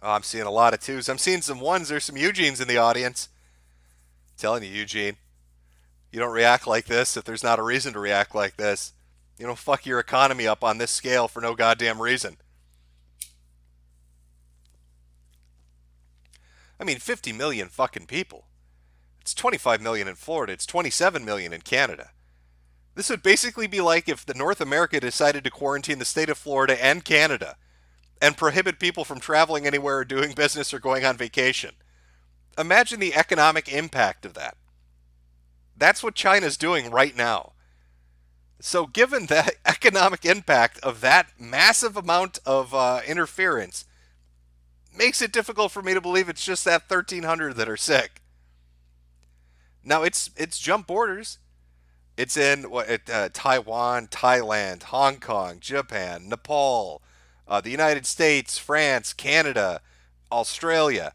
Oh, I'm seeing a lot of twos. I'm seeing some ones. There's some Eugenes in the audience. I'm telling you, Eugene, you don't react like this if there's not a reason to react like this. You don't fuck your economy up on this scale for no goddamn reason. I mean, 50 million fucking people. It's 25 million in Florida. It's 27 million in Canada. This would basically be like if the North America decided to quarantine the state of Florida and Canada and prohibit people from traveling anywhere or doing business or going on vacation. Imagine the economic impact of that. That's what China's doing right now. So given the economic impact of that massive amount of interference, makes it difficult for me to believe it's just that 1,300 that are sick. Now, it's jumped borders. It's in Taiwan, Thailand, Hong Kong, Japan, Nepal, the United States, France, Canada, Australia.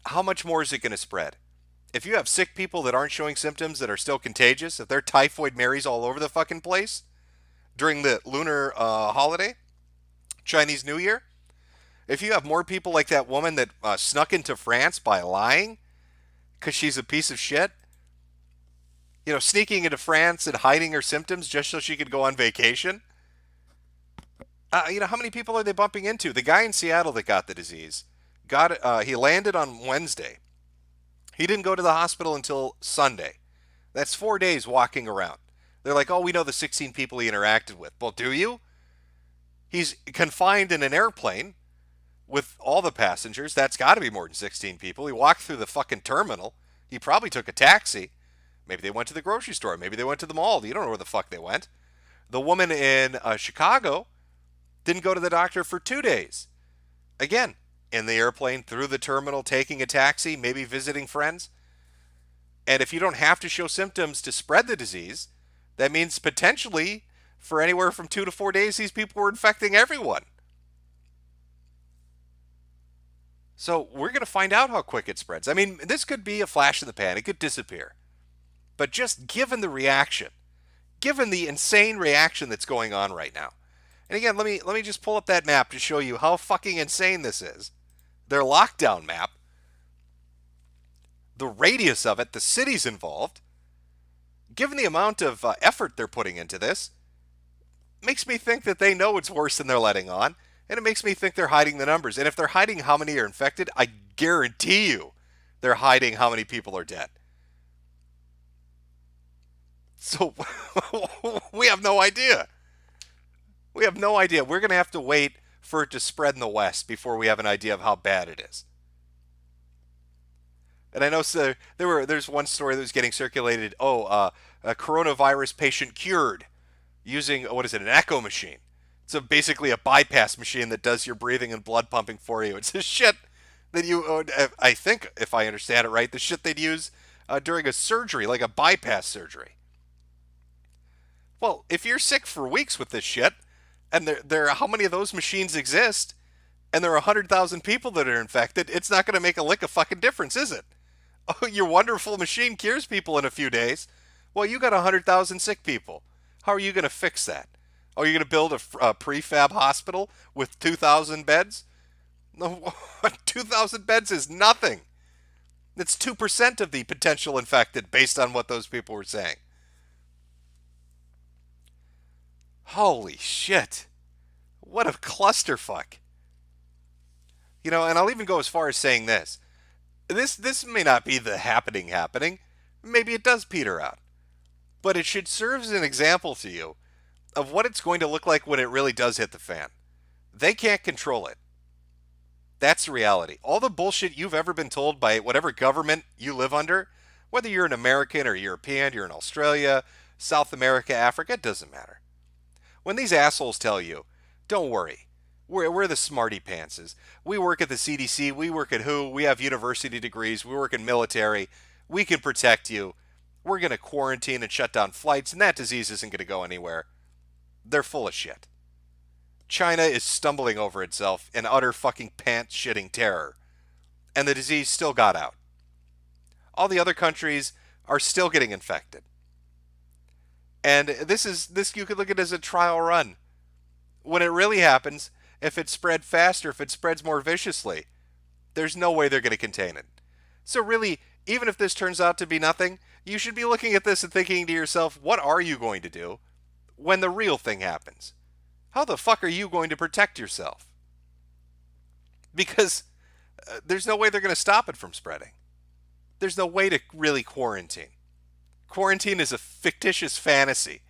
How much more is it going to spread? If you have sick people that aren't showing symptoms that are still contagious, if they're typhoid Marys all over the fucking place during the lunar holiday, Chinese New Year, if you have more people like that woman that snuck into France by lying because she's a piece of shit, sneaking into France and hiding her symptoms just so she could go on vacation, how many people are they bumping into? The guy in Seattle that got the disease, he landed on Wednesday. He didn't go to the hospital until Sunday. That's 4 days walking around. They're like, oh, we know the 16 people he interacted with. Well, do you? He's confined in an airplane with all the passengers. That's got to be more than 16 people. He walked through the fucking terminal. He probably took a taxi. Maybe they went to the grocery store. Maybe they went to the mall. You don't know where the fuck they went. The woman in Chicago didn't go to the doctor for 2 days. Again, in the airplane, through the terminal, taking a taxi, maybe visiting friends. And if you don't have to show symptoms to spread the disease, that means potentially for anywhere from 2 to 4 days, these people were infecting everyone. So we're going to find out how quick it spreads. I mean, this could be a flash in the pan. It could disappear. But just given the reaction, given the insane reaction that's going on right now. And again, let me just pull up that map to show you how fucking insane this is. Their lockdown map, the radius of it, the cities involved, given the amount of effort they're putting into this, makes me think that they know it's worse than they're letting on. And it makes me think they're hiding the numbers. And if they're hiding how many are infected, I guarantee you they're hiding how many people are dead. So we have no idea. We have no idea. We're going to have to wait for it to spread in the West before we have an idea of how bad it is. And I know there's one story that was getting circulated. A coronavirus patient cured using, an echo machine. It's basically a bypass machine that does your breathing and blood pumping for you. It's the shit that I think, if I understand it right, the shit they'd use during a surgery, like a bypass surgery. Well, if you're sick for weeks with this shit, and there are how many of those machines exist, and there are 100,000 people that are infected, it's not going to make a lick of fucking difference, is it? Oh, your wonderful machine cures people in a few days. Well, you got 100,000 sick people. How are you going to fix that? Oh, you're going to build a prefab hospital with 2,000 beds? No, 2,000 beds is nothing. It's 2% of the potential infected based on what those people were saying. Holy shit. What a clusterfuck. You know, and I'll even go as far as saying this. This may not be the happening. Maybe it does peter out. But it should serve as an example to you of what it's going to look like when it really does hit the fan. They can't control it. That's the reality. All the bullshit you've ever been told by whatever government you live under, whether you're an American or European, you're in Australia, South America, Africa, it doesn't matter. When these assholes tell you, don't worry, we're the smarty pantses. We work at the CDC, we work at WHO, we have university degrees, we work in military, we can protect you. We're going to quarantine and shut down flights, and that disease isn't going to go anywhere. They're full of shit. China is stumbling over itself in utter fucking pants-shitting terror. And the disease still got out. All the other countries are still getting infected. And this you could look at as a trial run. When it really happens, if it spread faster, if it spreads more viciously, there's no way they're going to contain it. So really, even if this turns out to be nothing, you should be looking at this and thinking to yourself, what are you going to do when the real thing happens? How the fuck are you going to protect yourself? Because there's no way they're going to stop it from spreading. There's no way to really quarantine. Quarantine is a fictitious fantasy.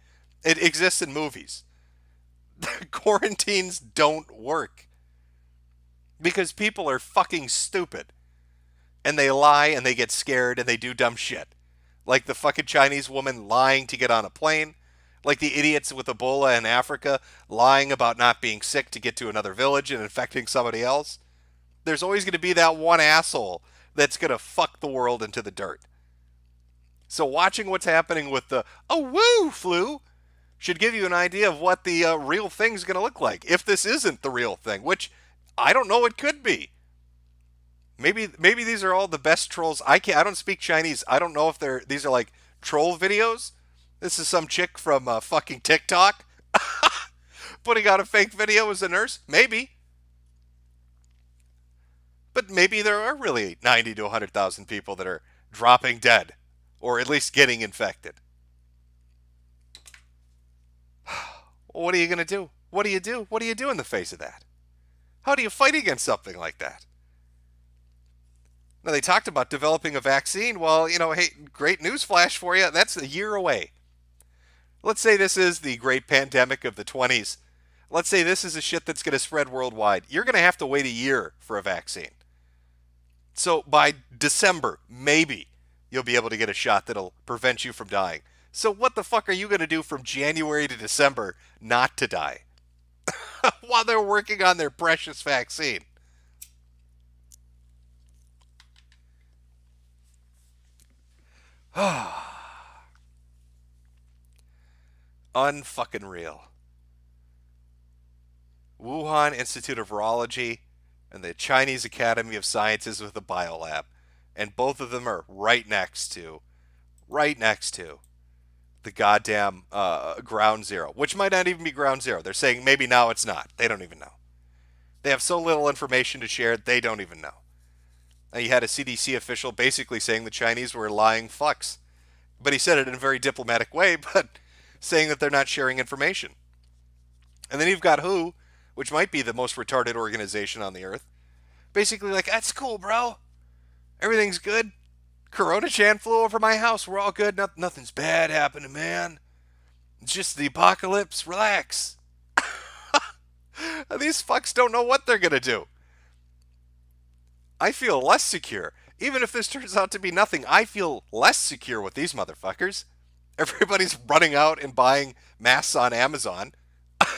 It exists in movies. Quarantines don't work. Because people are fucking stupid. And they lie and they get scared and they do dumb shit. Like the fucking Chinese woman lying to get on a plane. Like the idiots with Ebola in Africa lying about not being sick to get to another village and infecting somebody else. There's always going to be that one asshole that's going to fuck the world into the dirt. So watching what's happening with the woo flu should give you an idea of what the real thing's going to look like. If this isn't the real thing, which I don't know, it could be. Maybe these are all the best trolls. I don't speak Chinese. I don't know if these are like troll videos. This is some chick from fucking TikTok putting out a fake video as a nurse. Maybe. But maybe there are really 90 to 100,000 people that are dropping dead. Or at least getting infected. What are you going to do? What do you do? What do you do in the face of that? How do you fight against something like that? Now, they talked about developing a vaccine. Well, you know, hey, great news flash for you. That's a year away. Let's say this is the great pandemic of the 20s. Let's say this is a shit that's going to spread worldwide. You're going to have to wait a year for a vaccine. So by December, maybe, you'll be able to get a shot that'll prevent you from dying. So what the fuck are you going to do from January to December not to die? While they're working on their precious vaccine. Unfucking real. Wuhan Institute of Virology and the Chinese Academy of Sciences with a biolab. And both of them are right next to the goddamn ground zero, which might not even be ground zero. They're saying maybe now it's not. They don't even know. They have so little information to share, they don't even know. Now, you had a CDC official basically saying the Chinese were lying fucks. But he said it in a very diplomatic way, but saying that they're not sharing information. And then you've got WHO, which might be the most retarded organization on the earth. Basically like, that's cool, bro. Everything's good. Kurono-chan flew over my house. We're all good. Nothing's bad happening, man. It's just the apocalypse. Relax. These fucks don't know what they're going to do. I feel less secure. Even if this turns out to be nothing, I feel less secure with these motherfuckers. Everybody's running out and buying masks on Amazon.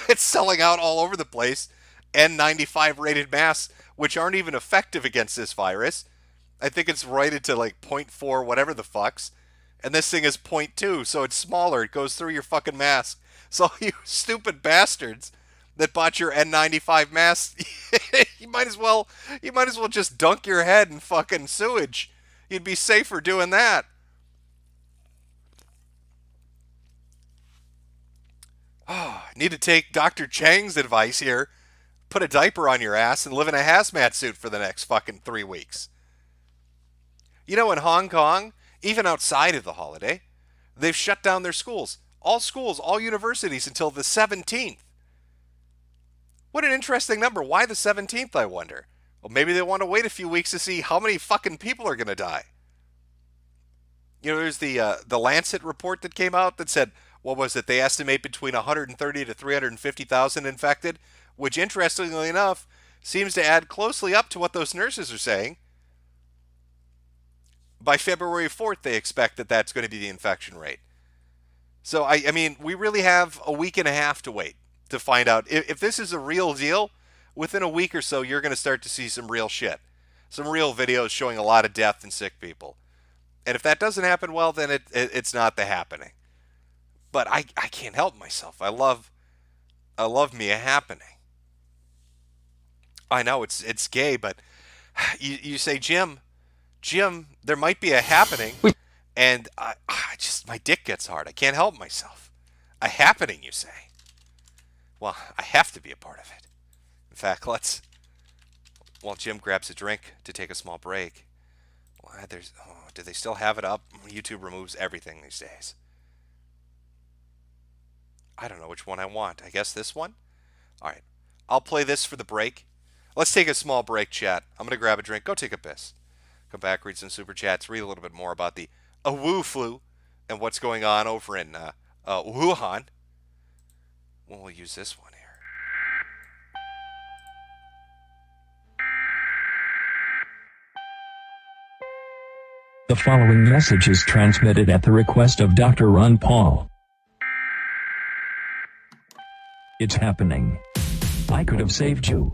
It's selling out all over the place. N95 rated masks, which aren't even effective against this virus. I think it's rated to like 0.4, whatever the fucks. And this thing is 0.2, so it's smaller. It goes through your fucking mask. So you stupid bastards that bought your N95 mask, you might as well just dunk your head in fucking sewage. You'd be safer doing that. Oh, need to take Dr. Chang's advice here. Put a diaper on your ass and live in a hazmat suit for the next fucking 3 weeks. You know, in Hong Kong, even outside of the holiday, they've shut down their schools. All schools, all universities until the 17th. What an interesting number. Why the 17th, I wonder? Well, maybe they want to wait a few weeks to see how many fucking people are going to die. You know, there's the Lancet report that came out that said, what was it? They estimate between 130 to 350,000 infected, which, interestingly enough, seems to add closely up to what those nurses are saying. By February 4th, they expect that that's going to be the infection rate. So, I mean, we really have a week and a half to wait to find out. If this is a real deal, within a week or so, you're going to start to see some real shit. Some real videos showing a lot of death and sick people. And if that doesn't happen, well, then it's not the happening. But I can't help myself. I love me a happening. I know it's gay, but you say, Jim, there might be a happening, and I just, my dick gets hard. I can't help myself. A happening, you say? Well, I have to be a part of it. In fact, while Jim grabs a drink to take a small break. Well, do they still have it up? YouTube removes everything these days. I don't know which one I want. I guess this one? All right. I'll play this for the break. Let's take a small break, chat. I'm going to grab a drink. Go take a piss. Come back, read some super chats, read a little bit more about the Wu flu and what's going on over in Wuhan. Well, we'll use this one here. The following message is transmitted at the request of Dr. Ron Paul. It's happening. I could have saved you.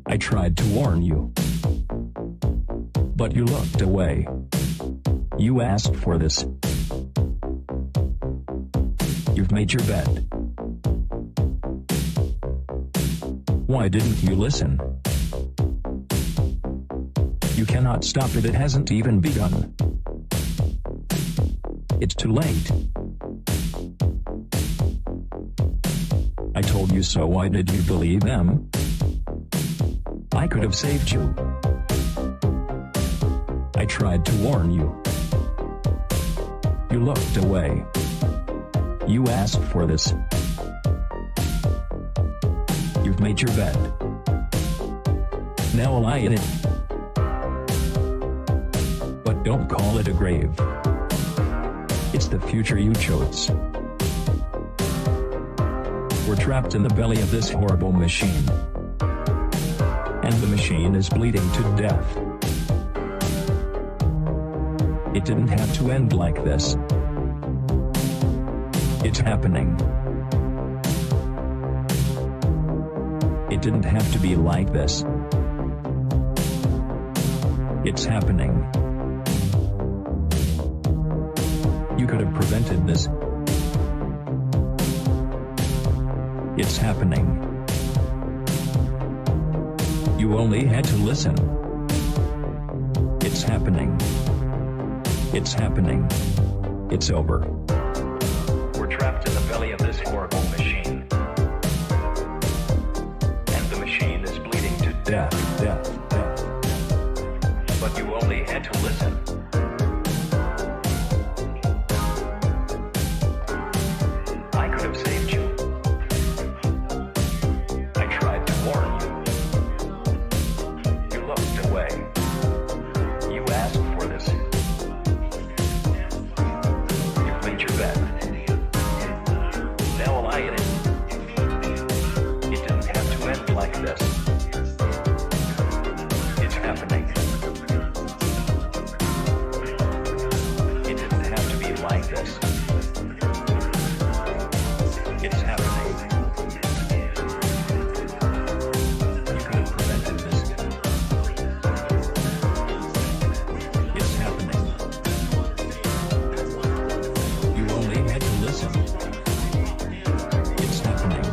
I tried to warn you. But you looked away. You asked for this. You've made your bed. Why didn't you listen? You cannot stop it, it hasn't even begun. It's too late. I told you so, why did you believe them? I could have saved you. I tried to warn you. You looked away. You asked for this. You've made your bed. Now lie in it. But don't call it a grave. It's the future you chose. We're trapped in the belly of this horrible machine. And the machine is bleeding to death. It didn't have to end like this. It's happening. It didn't have to be like this. It's happening. You could have prevented this. It's happening. You only had to listen. It's happening. It's happening. It's over. We're trapped in the belly of this horrible machine. And the machine is bleeding to death, death, death. But you only had to listen. I could have saved you. I tried to warn you. You looked away. You asked for this. You've made your bed. Now lie in it. It didn't have to end like this. It's happening. It didn't have to be like this. It's happening. You could have prevented this. It's happening. You only had to listen. It's happening.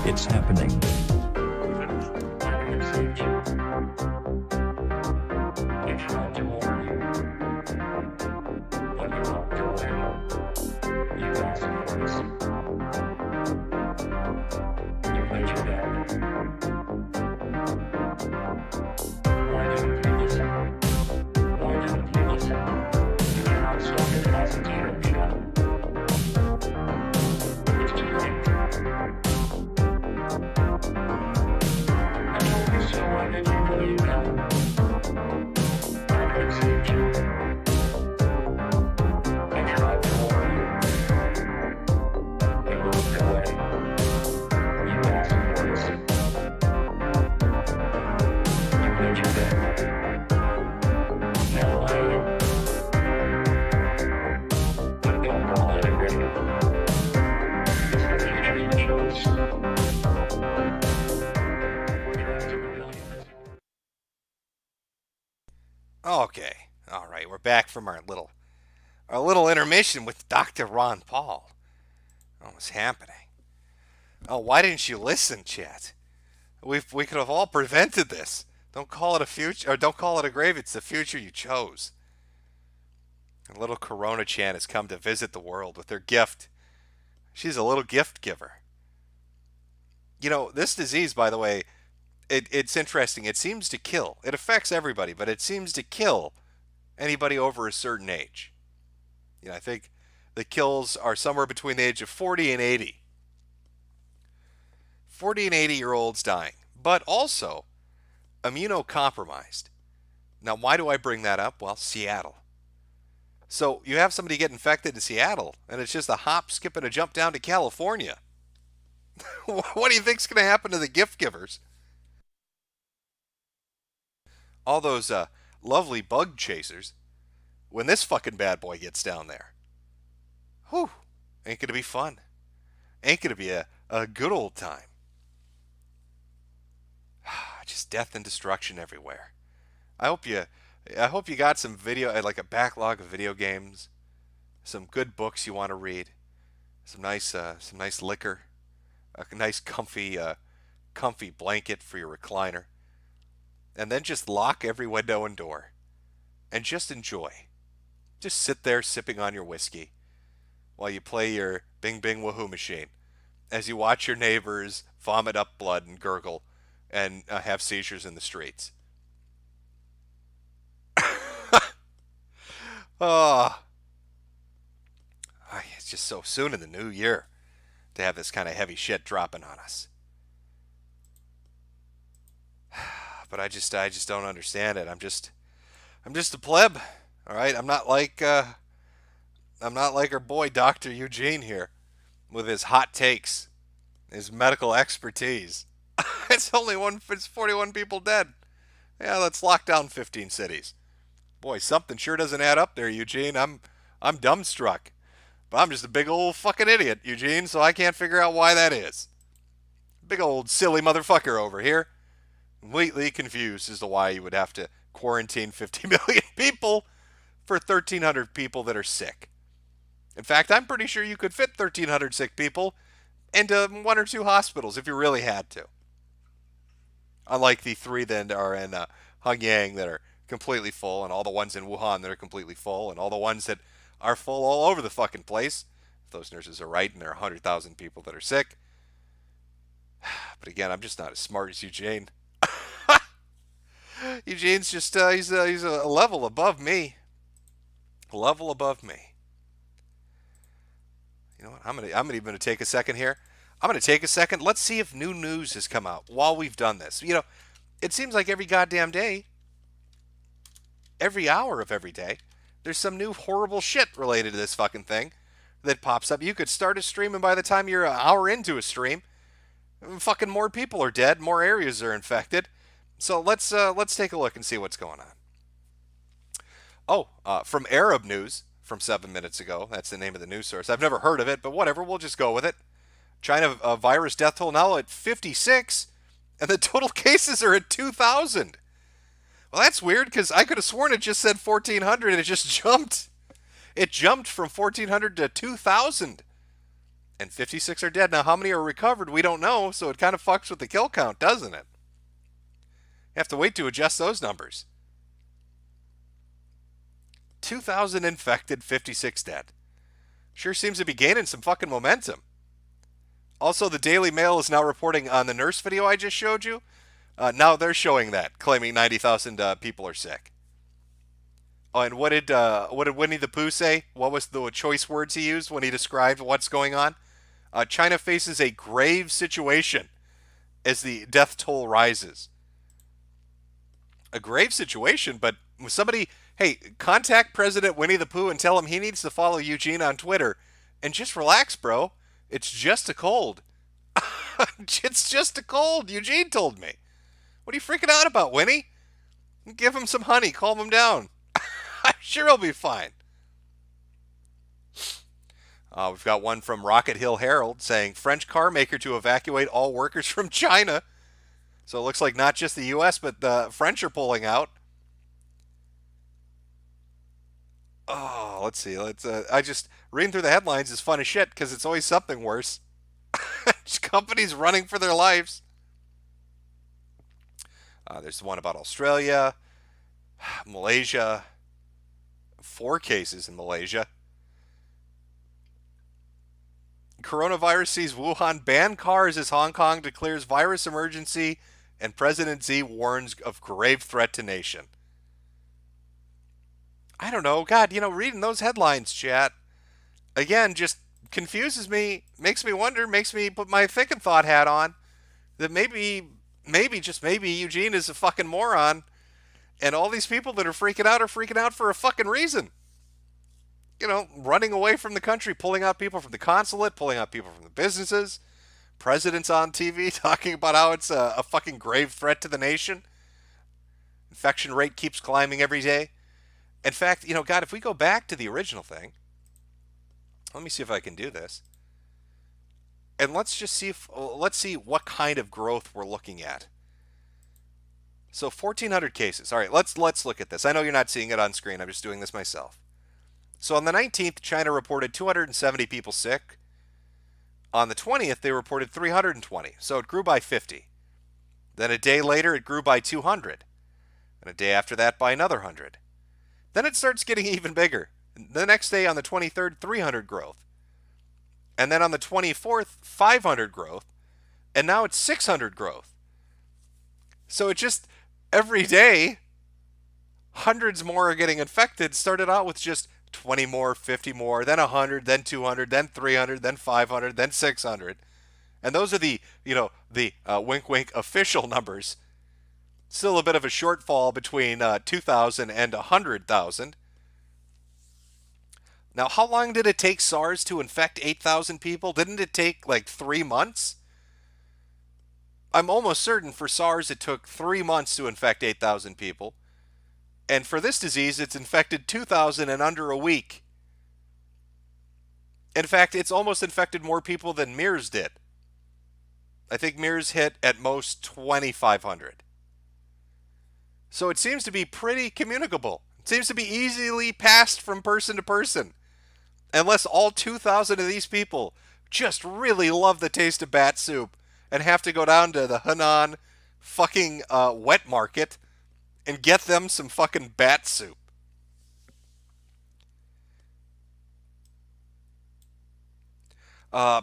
It's happening. I tried to warn you. But you walked away. You asked for this. You made your bed. Why didn't you listen? Why didn't you listen? You cannot stop it, it hasn't even begun. It's too late. back from our little intermission with Dr. Ron Paul. What was happening? Oh, why didn't you listen, chat? We could have all prevented this. Don't call it a future, or don't call it a grave. It's the future you chose. A little Kurono Chan has come to visit the world with her gift. She's a little gift giver. You know, this disease, by the way, it's interesting. It seems to kill. It affects everybody, but it seems to kill anybody over a certain age. You know, I think the kills are somewhere between the age of 40 and 80. 40 and 80-year-olds dying, but also immunocompromised. Now, why do I bring that up? Well, Seattle. So you have somebody get infected in Seattle, and it's just a hop, skip, and a jump down to California. What do you think's going to happen to the gift givers? All those lovely bug chasers, when this fucking bad boy gets down there. Whew, ain't going to be fun. Ain't going to be a good old time. Just death and destruction everywhere. I hope you got some video, like a backlog of video games, some good books you want to read, some nice liquor, a nice comfy blanket for your recliner, and then just lock every window and door, and just enjoy. Just sit there sipping on your whiskey while you play your Bing Bing Woohoo machine, as you watch your neighbors vomit up blood and gurgle and have seizures in the streets. Oh, it's just so soon in the new year to have this kind of heavy shit dropping on us. But I just don't understand it. I'm just a pleb, all right? I'm not like our boy Dr. Eugene here with his hot takes, his medical expertise. It's 41 people dead. Yeah, let's lock down 15 cities. Boy, something sure doesn't add up there, Eugene. I'm dumbstruck. But I'm just a big old fucking idiot, Eugene, so I can't figure out why that is. Big old silly motherfucker over here. Completely confused as to why you would have to quarantine 50 million people for 1,300 people that are sick. In fact, I'm pretty sure you could fit 1,300 sick people into 1 or 2 hospitals if you really had to. Unlike the 3 that are in Hanyang that are completely full, and all the ones in Wuhan that are completely full, and all the ones that are full all over the fucking place. If those nurses are right, and there are 100,000 people that are sick. But again, I'm just not as smart as Eugene. Eugene's just he's a level above me. A level above me. You know what? I'm even gonna take a second here. I'm gonna take a second. Let's see if new news has come out while we've done this. You know, it seems like every goddamn day, every hour of every day, there's some new horrible shit related to this fucking thing that pops up. You could start a stream, and by the time you're an hour into a stream, fucking more people are dead, more areas are infected. So let's take a look and see what's going on. Oh, from Arab News from 7 minutes ago. That's the name of the news source. I've never heard of it, but whatever. We'll just go with it. China virus death toll now at 56, and the total cases are at 2,000. Well, that's weird, because I could have sworn it just said 1,400, and it just jumped. It jumped from 1,400 to 2,000. And 56 are dead. Now, how many are recovered, we don't know, so it kind of fucks with the kill count, doesn't it? You have to wait to adjust those numbers. 2,000 infected, 56 dead. Sure seems to be gaining some fucking momentum. Also, the Daily Mail is now reporting on the nurse video I just showed you. Now they're showing that, claiming 90,000 people are sick. Oh, and what did Winnie the Pooh say? What was the choice words he used when he described what's going on? China faces a grave situation as the death toll rises. A grave situation, but somebody, hey, contact President Winnie the Pooh and tell him he needs to follow Eugene on Twitter and just relax, bro. It's just a cold. It's just a cold, Eugene told me. What are you freaking out about, Winnie? Give him some honey, calm him down. I'm sure he'll be fine. We've got one from Rocket Hill Herald saying French car maker to evacuate all workers from China. So it looks like not just the U.S., but the French are pulling out. Oh, let's see. I just reading through the headlines is fun as shit because it's always something worse. Just companies running for their lives. There's one about Australia, Malaysia. 4 cases in Malaysia. Coronavirus sees Wuhan ban cars as Hong Kong declares virus emergency, and President Xi warns of grave threat to nation. I don't know. God, reading those headlines, chat, again, just confuses me, makes me wonder, makes me put my thinking thought hat on that maybe, just maybe, Eugene is a fucking moron, and all these people that are freaking out for a fucking reason. Running away from the country, pulling out people from the consulate, pulling out people from the businesses. Presidents on TV talking about how it's a fucking grave threat to the nation. Infection rate keeps climbing every day. In fact, God, if we go back to the original thing, let me see if I can do this. And let's see what kind of growth we're looking at. So 1,400 cases. All right, let's look at this. I know you're not seeing it on screen. I'm just doing this myself. So on the 19th, China reported 270 people sick. On the 20th, they reported 320. So it grew by 50. Then a day later, it grew by 200. And a day after that, by another 100. Then it starts getting even bigger. The next day, on the 23rd, 300 growth. And then on the 24th, 500 growth. And now it's 600 growth. So it just, every day, hundreds more are getting infected. Started out with just 20 more, 50 more, then 100, then 200, then 300, then 500, then 600. And those are the wink wink official numbers. Still a bit of a shortfall between 2,000 and 100,000. Now, how long did it take SARS to infect 8,000 people? Didn't it take like 3 months? I'm almost certain for SARS it took 3 months to infect 8,000 people. And for this disease, it's infected 2,000 in under a week. In fact, it's almost infected more people than MERS did. I think MERS hit at most 2,500. So it seems to be pretty communicable. It seems to be easily passed from person to person. Unless all 2,000 of these people just really love the taste of bat soup and have to go down to the Henan fucking wet market and get them some fucking bat soup.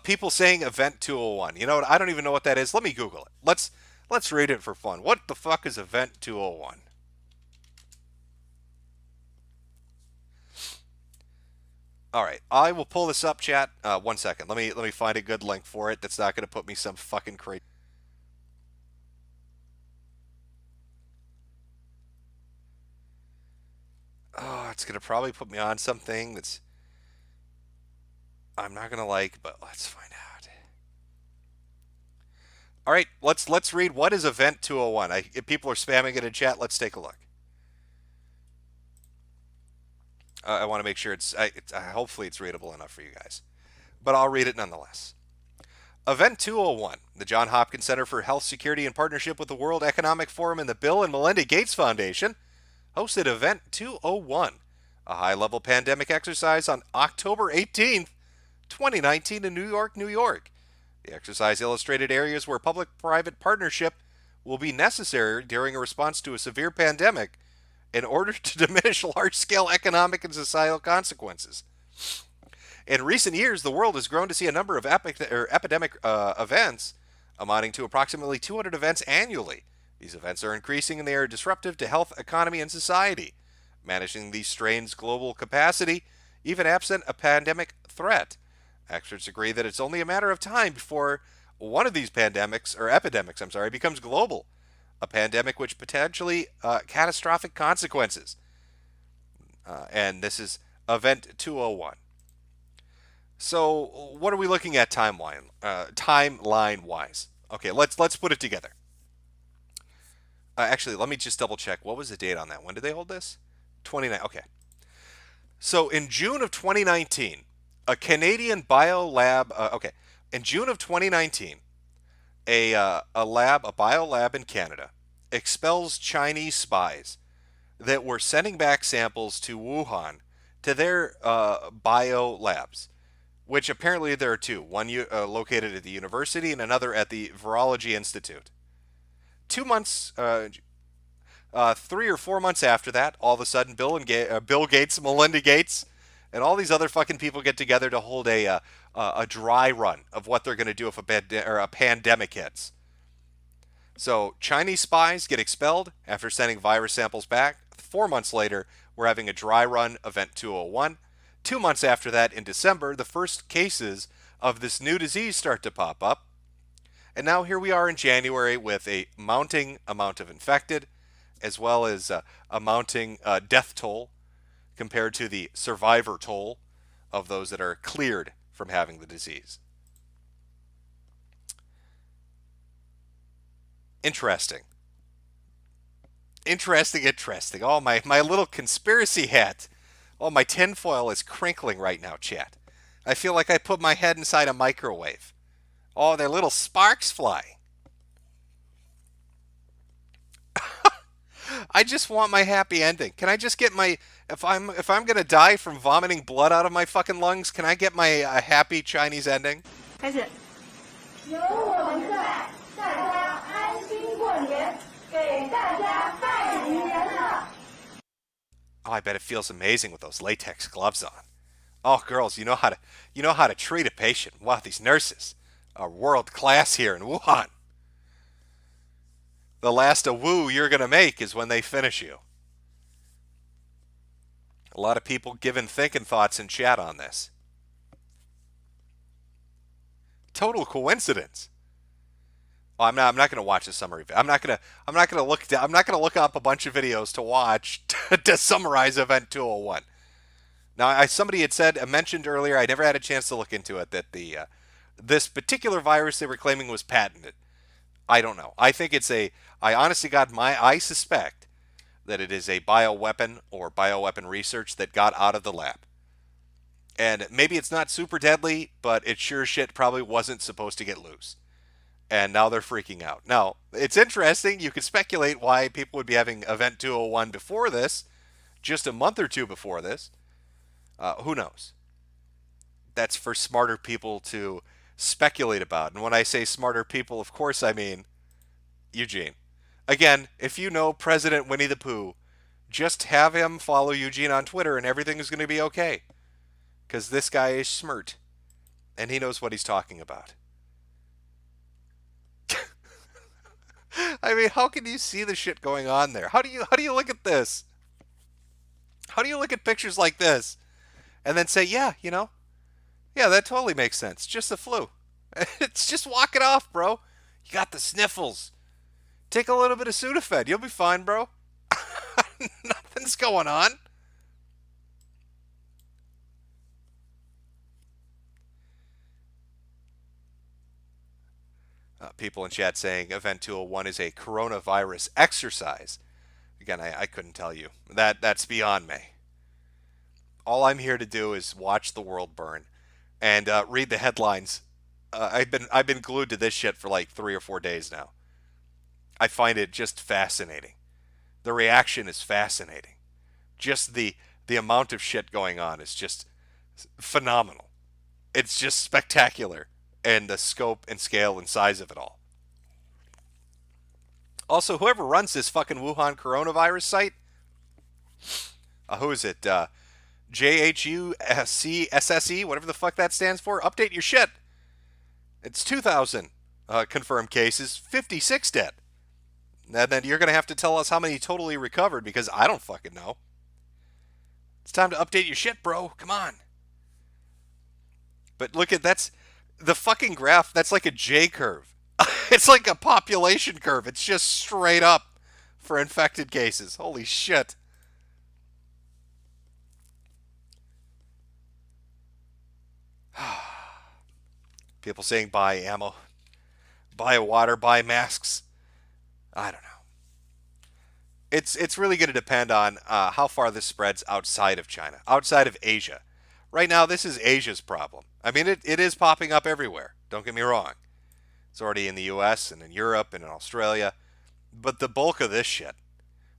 People saying Event 201. You know what? I don't even know what that is. Let me Google it. Let's read it for fun. What the fuck is Event 201? All right, I will pull this up, chat. 1 second. Let me find a good link for it. That's not going to put me some fucking crazy. Oh, it's going to probably put me on something that's I'm not going to like, but let's find out. All right, let's read what is Event 201. If people are spamming it in chat, let's take a look. I want to make sure hopefully it's readable enough for you guys. But I'll read it nonetheless. Event 201, the Johns Hopkins Center for Health Security in partnership with the World Economic Forum and the Bill and Melinda Gates Foundation, hosted Event 201, a high-level pandemic exercise on October 18th, 2019 in New York, New York. The exercise illustrated areas where public-private partnership will be necessary during a response to a severe pandemic in order to diminish large-scale economic and societal consequences. In recent years, the world has grown to see a number of epidemic events amounting to approximately 200 events annually. These events are increasing and they are disruptive to health, economy, and society. Managing these strains global capacity, even absent a pandemic threat. Experts agree that it's only a matter of time before one of these epidemics becomes global. A pandemic which potentially catastrophic consequences. And this is Event 201. So what are we looking at timeline-wise? Okay, let's put it together. Actually, let me just double check. What was the date on that? When did they hold this? 29. Okay. So in June of 2019, a Canadian biolab. In June of 2019, a biolab in Canada expels Chinese spies that were sending back samples to Wuhan to their bio labs, which apparently there are two, one located at the university and another at the Virology Institute. 2 months, 3 or 4 months after that, all of a sudden, Bill Gates, Melinda Gates, and all these other fucking people get together to hold a dry run of what they're going to do if a pandemic hits. So Chinese spies get expelled after sending virus samples back. 4 months later, we're having a dry run, Event 201. 2 months after that, in December, the first cases of this new disease start to pop up. And now here we are in January with a mounting amount of infected, as well as a mounting death toll compared to the survivor toll of those that are cleared from having the disease. Interesting. Oh, my little conspiracy hat. Oh, my tinfoil is crinkling right now, chat. I feel like I put my head inside a microwave. Oh, they're little sparks flying. I just want my happy ending. Can I just get my... If I'm gonna die from vomiting blood out of my fucking lungs, can I get my happy Chinese ending? 开始。有我们在，大家安心过年，给大家拜年了。 Oh, I bet it feels amazing with those latex gloves on. Oh, girls, you know how to treat a patient. Wow, these nurses are world class here in Wuhan. The last woo you're gonna make is when they finish you. A lot of people giving thinking thoughts in chat on this. Total coincidence. Oh, I'm not going to watch the summary. I'm not going to look up a bunch of videos to watch to summarize Event 201. Now, somebody had mentioned earlier, I never had a chance to look into it, that this particular virus they were claiming was patented. I don't know. I think I suspect that it is a bioweapon or bioweapon research that got out of the lab. And maybe it's not super deadly, but it sure shit probably wasn't supposed to get loose. And now they're freaking out. Now, it's interesting. You could speculate why people would be having Event 201 before this, just a month or two before this. Who knows? That's for smarter people to speculate about. And when I say smarter people, of course I mean Eugene. Again, if you know President Winnie the Pooh, just have him follow Eugene on Twitter and everything is going to be okay. Because this guy is smart. And he knows what he's talking about. I mean, how can you see the shit going on there? How do you look at this? How do you look at pictures like this and then say, yeah, that totally makes sense. Just the flu. It's just walk it off, bro. You got the sniffles. Take a little bit of Sudafed. You'll be fine, bro. Nothing's going on. People in chat saying Event 201 is a coronavirus exercise. Again, I couldn't tell you. That's beyond me. All I'm here to do is watch the world burn and read the headlines. I've been glued to this shit for like 3 or 4 days now. I find it just fascinating. The reaction is fascinating. Just the amount of shit going on is just phenomenal. It's just spectacular. And the scope and scale and size of it all. Also, whoever runs this fucking Wuhan coronavirus site, who is it? JHUSCSSE, whatever the fuck that stands for. Update your shit. It's 2,000 confirmed cases, 56 dead. And then you're going to have to tell us how many totally recovered because I don't fucking know. It's time to update your shit, bro. Come on. But look at that's the fucking graph. That's like a J curve. It's like a population curve. It's just straight up for infected cases. Holy shit. People saying buy ammo, buy water, buy masks. I don't know. It's really going to depend on how far this spreads outside of China, outside of Asia. Right now, this is Asia's problem. I mean, it is popping up everywhere. Don't get me wrong. It's already in the U.S. and in Europe and in Australia. But the bulk of this shit,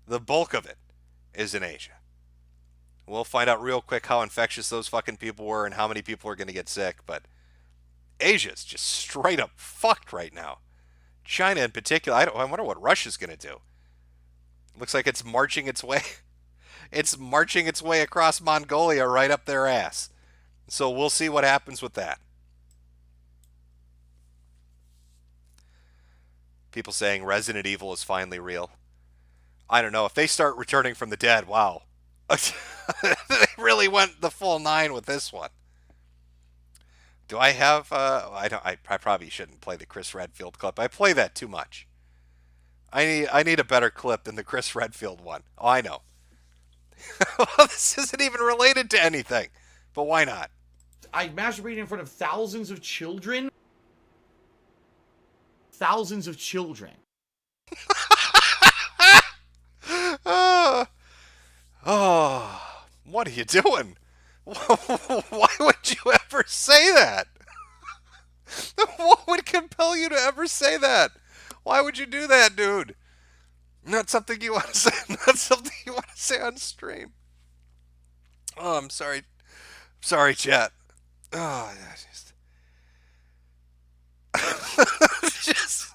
the bulk of it, is in Asia. We'll find out real quick how infectious those fucking people were and how many people are going to get sick. But Asia's just straight up fucked right now. China in particular. I wonder what Russia's going to do. Looks like it's marching its way. It's marching its way across Mongolia right up their ass. So we'll see what happens with that. People saying Resident Evil is finally real. I don't know. If they start returning from the dead, wow. They really went the full 9 with this one. Do I have... I probably shouldn't play the Chris Redfield clip. I play that too much. I need a better clip than the Chris Redfield one. Oh, I know. This isn't even related to anything. But why not? I masturbated in front of thousands of children. Thousands of children. What are you doing? Why would you ever say that? What would compel you to ever say that? Why would you do that, dude? Not something you want to say. Not something you want to say on stream. Oh, I'm sorry. Sorry, chat. Oh, just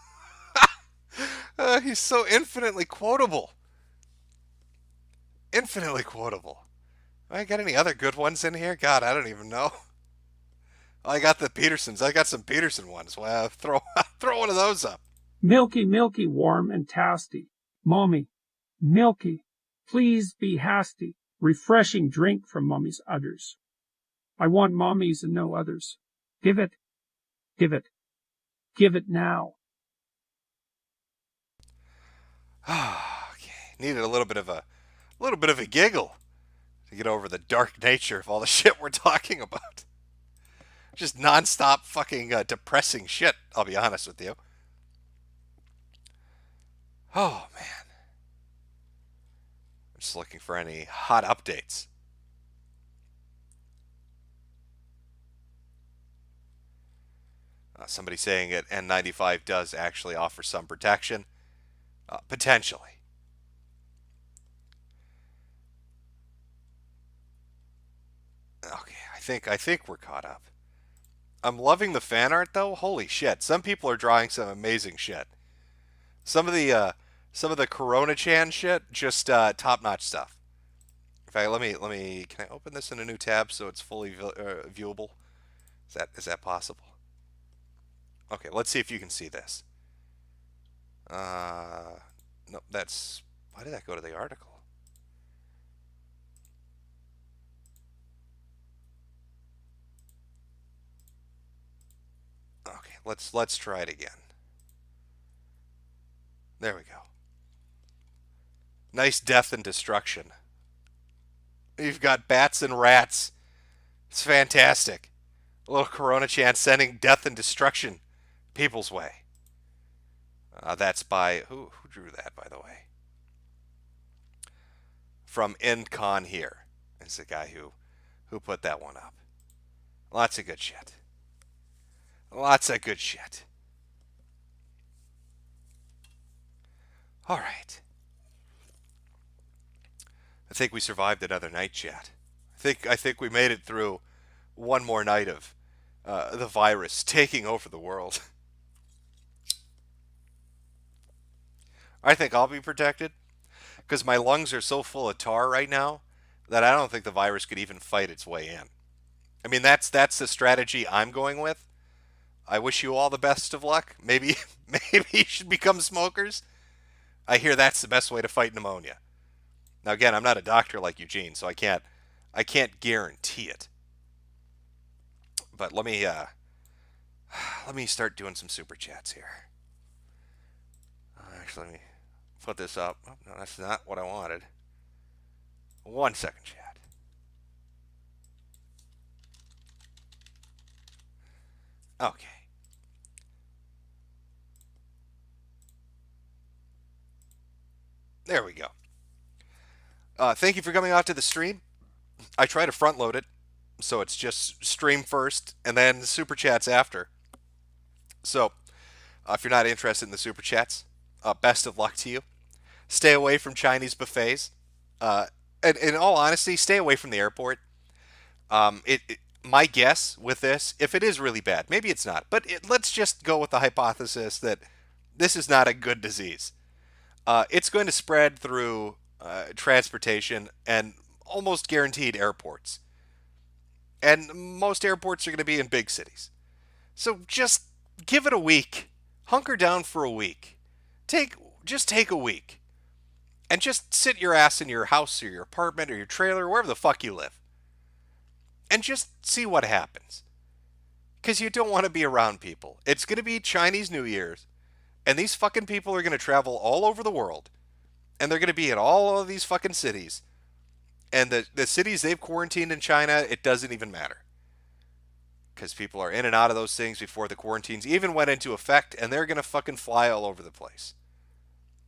he's so infinitely quotable. Infinitely quotable. I got any other good ones in here? God, I don't even know. I got the Petersons. I got some Peterson ones. Well, throw one of those up. Milky, milky, warm and tasty. Mommy, milky, please be hasty. Refreshing drink from Mommy's udders. I want Mommy's and no others. Give it, give it, give it now. Okay, needed a little bit of a giggle to get over the dark nature of all the shit we're talking about. Just nonstop fucking depressing shit, I'll be honest with you. Oh, man. I'm just looking for any hot updates. Somebody saying that N95 does actually offer some protection. Potentially. Okay, I think we're caught up. I'm loving the fan art though. Holy shit! Some people are drawing some amazing shit. Some of the Kurono-chan shit, just top-notch stuff. In fact, let me. Can I open this in a new tab so it's fully viewable? Is that possible? Okay, let's see if you can see this. No, that's... Why did that go to the article? Okay, let's try it again. There we go. Nice death and destruction. You've got bats and rats. It's fantastic. A little Kurono-chan sending death and destruction people's way. That's by... Who drew that, by the way? From Incon here. It's the guy who put that one up. Lots of good shit. Lots of good shit. All right. I think we survived another night, chat. I think we made it through one more night of the virus taking over the world. I think I'll be protected because my lungs are so full of tar right now that I don't think the virus could even fight its way in. I mean, that's the strategy I'm going with. I wish you all the best of luck. Maybe you should become smokers. I hear that's the best way to fight pneumonia. Now again, I'm not a doctor like Eugene, so I can't guarantee it. But let me start doing some super chats here. Actually, let me put this up. Oh, no, that's not what I wanted. 1 second, chat. Okay. There we go. Thank you for coming out to the stream. I try to front load it, so it's just stream first and then super chats after. So, if you're not interested in the super chats, best of luck to you. Stay away from Chinese buffets. and in all honesty, stay away from the airport. My guess with this, if it is really bad, maybe it's not, but let's just go with the hypothesis that this is not a good disease. It's going to spread through transportation and almost guaranteed airports. And most airports are going to be in big cities. So just give it a week. Hunker down for a week. Just take a week. And just sit your ass in your house or your apartment or your trailer, wherever the fuck you live. And just see what happens. Because you don't want to be around people. It's going to be Chinese New Year's. And these fucking people are going to travel all over the world. And they're going to be in all of these fucking cities. And the cities they've quarantined in China, it doesn't even matter. Because people are in and out of those things before the quarantines even went into effect. And they're going to fucking fly all over the place.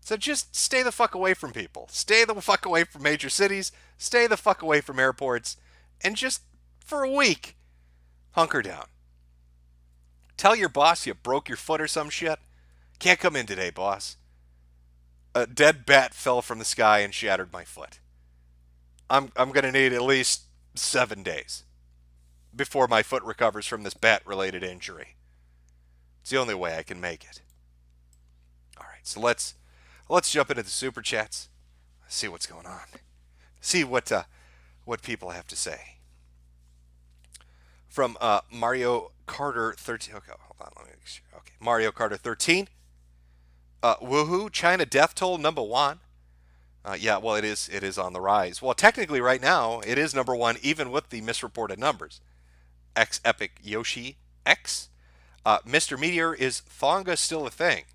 So just stay the fuck away from people. Stay the fuck away from major cities. Stay the fuck away from airports. And just, for a week, hunker down. Tell your boss you broke your foot or some shit. Can't come in today, boss. A dead bat fell from the sky and shattered my foot. I'm going to need at least 7 days before my foot recovers from this bat-related injury. It's the only way I can make it. All right, so let's jump into the super chats. See what's going on. See what people have to say. From Mario Carter 13. Okay, hold on. Let me make sure. Okay, Mario Carter 13. Woohoo! China death toll #1. Yeah, well, it is on the rise. Well, technically, right now, it is #1, even with the misreported numbers. X Epic Yoshi X. Mr. Meteor, is Thonga still a thing?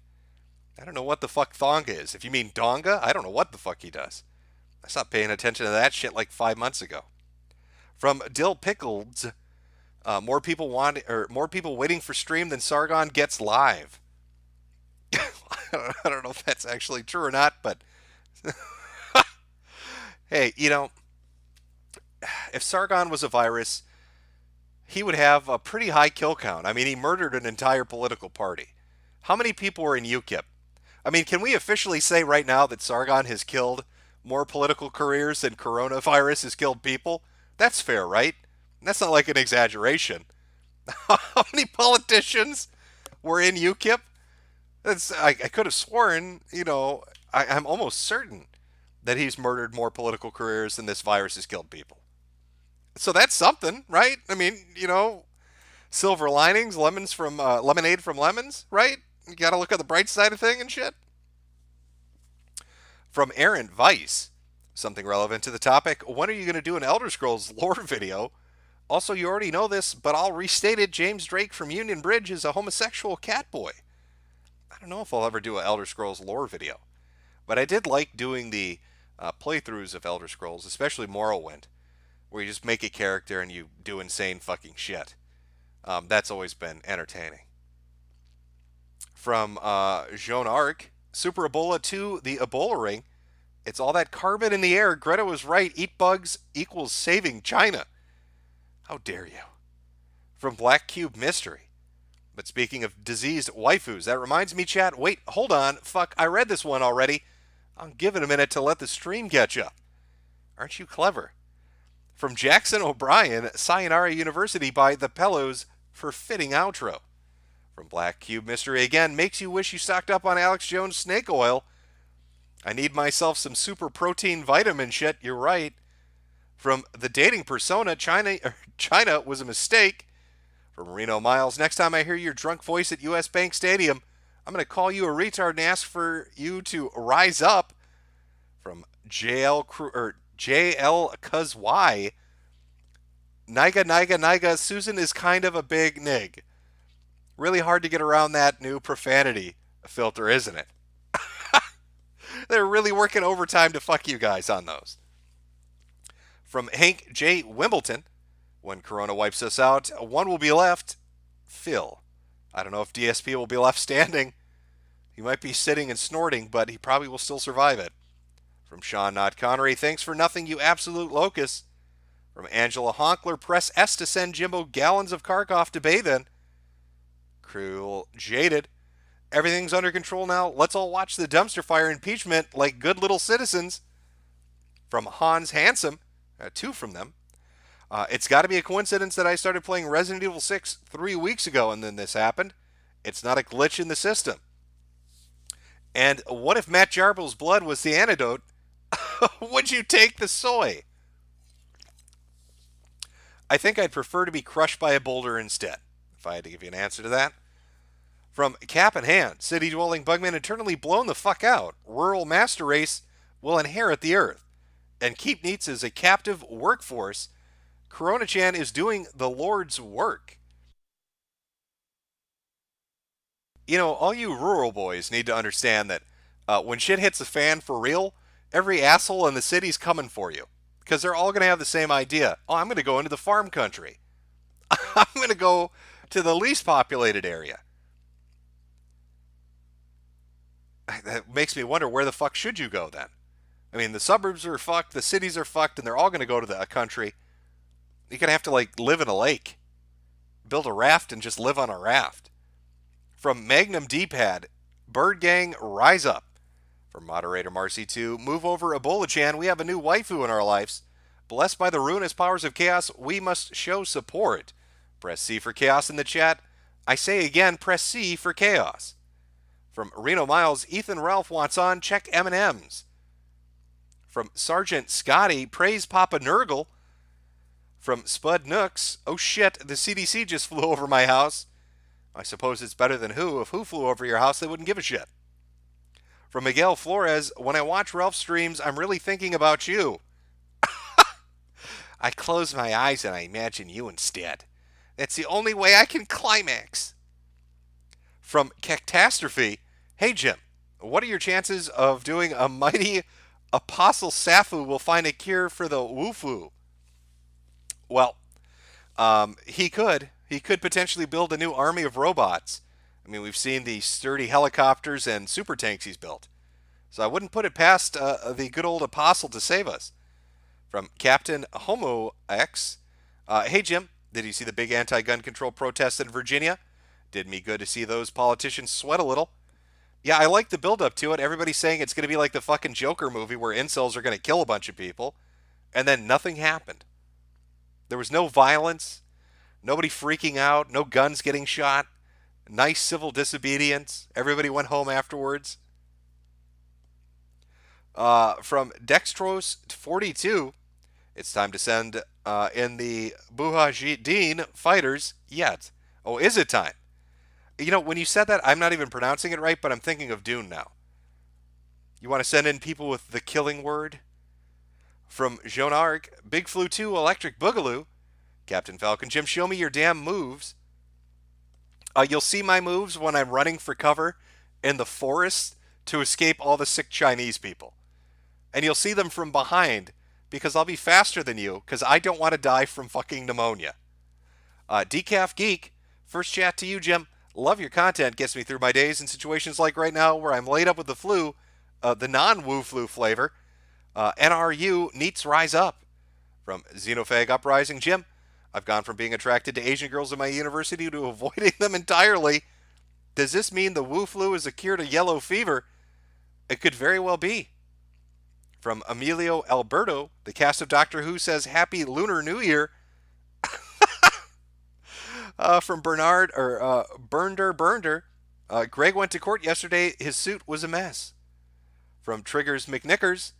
I don't know what the fuck Thonga is. If you mean Donga, I don't know what the fuck he does. I stopped paying attention to that shit like 5 months ago. From Dill Pickled, more people waiting for stream than Sargon gets live. I don't know if that's actually true or not, but hey, if Sargon was a virus, he would have a pretty high kill count. I mean, he murdered an entire political party. How many people were in UKIP? I mean, can we officially say right now that Sargon has killed more political careers than coronavirus has killed people? That's fair, right? That's not like an exaggeration. How many politicians were in UKIP? I could have sworn, I'm almost certain that he's murdered more political careers than this virus has killed people. So that's something, right? I mean, silver linings, lemonade from lemons, right? You got to look at the bright side of thing and shit. From Aaron Weiss, something relevant to the topic. When are you going to do an Elder Scrolls lore video? Also, you already know this, but I'll restate it. James Drake from Union Bridge is a homosexual cat boy. I don't know if I'll ever do an Elder Scrolls lore video, but I did like doing the playthroughs of Elder Scrolls, especially Morrowind, where you just make a character and you do insane fucking shit. That's always been entertaining. From Joan Arc, Super Ebola 2, the Ebola ring. It's all that carbon in the air. Greta was right. Eat bugs equals saving China. How dare you? From Black Cube Mystery. But speaking of diseased waifus, that reminds me, chat. Wait, hold on. Fuck, I read this one already. I'll give it a minute to let the stream catch up. Aren't you clever? From Jackson O'Brien, Sayonara University by The Pellows for fitting outro. From Black Cube Mystery again, makes you wish you stocked up on Alex Jones snake oil. I need myself some super protein vitamin shit, you're right. From The Dating Persona, China was a mistake. From Reno Miles, next time I hear your drunk voice at US Bank Stadium, I'm going to call you a retard and ask for you to rise up. From JL Cuz Y, Niga, Susan is kind of a big nig. Really hard to get around that new profanity filter, isn't it? They're really working overtime to fuck you guys on those. From Hank J. Wimbledon, when Corona wipes us out, one will be left. Phil. I don't know if DSP will be left standing. He might be sitting and snorting, but he probably will still survive it. From Sean Not Connery, thanks for nothing, you absolute locust. From Angela Honkler, press S to send Jimbo gallons of Kharkov to bathe in. Cruel Jaded. Everything's under control now. Let's all watch the dumpster fire impeachment like good little citizens. From Hans Handsome, 2 from them. It's got to be a coincidence that I started playing Resident Evil 6 3 weeks ago and then this happened. It's not a glitch in the system. And what if Matt Jarbel's blood was the antidote? Would you take the soy? I think I'd prefer to be crushed by a boulder instead, if I had to give you an answer to that. From Cap in Hand, city-dwelling bugman eternally blown the fuck out. Rural master race will inherit the earth and keep Neats as a captive workforce. Kurono-chan is doing the Lord's work. You know, all you rural boys need to understand that when shit hits the fan for real, every asshole in the city's coming for you. Because they're all going to have the same idea. Oh, I'm going to go into the farm country. I'm going to go to the least populated area. That makes me wonder, where the fuck should you go then? I mean, the suburbs are fucked, the cities are fucked, and they're all going to go to the country. You're going to have to, like, live in a lake. Build a raft and just live on a raft. From Magnum D-Pad, Bird Gang, rise up. From moderator Marcy2, move over Ebola-chan, we have a new waifu in our lives. Blessed by the ruinous powers of chaos, we must show support. Press C for chaos in the chat. I say again, press C for chaos. From Reno Miles, Ethan Ralph wants on, check M&Ms. From Sergeant Scotty, praise Papa Nurgle. From Spud Nooks, oh shit, the CDC just flew over my house. I suppose it's better than Who. If Who flew over your house, they wouldn't give a shit. From Miguel Flores, when I watch Ralph's streams, I'm really thinking about you. I close my eyes and I imagine you instead. That's the only way I can climax. From Catastrophe, hey Jim, what are your chances of doing a mighty Apostle Safu will find a cure for the Wufu? Well, he could. He could potentially build a new army of robots. I mean, we've seen the sturdy helicopters and super tanks he's built. So I wouldn't put it past the good old Apostle to save us. From Captain Homo X, hey Jim, did you see the big anti-gun control protests in Virginia? Did me good to see those politicians sweat a little. Yeah, I like the build-up to it. Everybody's saying it's going to be like the fucking Joker movie where incels are going to kill a bunch of people. And then nothing happened. There was no violence, nobody freaking out, no guns getting shot, nice civil disobedience. Everybody went home afterwards. From Dextros42, it's time to send in the Bujahideen fighters yet. Oh, is it time? You know, when you said that, I'm not even pronouncing it right, but I'm thinking of Dune now. You want to send in people with the killing word? From Jean Arc, Big Flu 2, Electric Boogaloo. Captain Falcon, Jim, show me your damn moves. You'll see my moves when I'm running for cover in the forest to escape all the sick Chinese people. And you'll see them from behind, because I'll be faster than you, because I don't want to die from fucking pneumonia. Decaf Geek, first chat to you, Jim. Love your content, gets me through my days in situations like right now where I'm laid up with the flu, the non-Wu flu flavor. NRU, Neats rise up. From Xenophag Uprising, Jim, I've gone from being attracted to Asian girls in my university to avoiding them entirely. Does this mean the Wu flu is a cure to yellow fever? It could very well be. From Emilio Alberto, the cast of Doctor Who says Happy Lunar New Year. From Bernard, or Burnder, Greg went to court yesterday. His suit was a mess. From Triggers McNickers,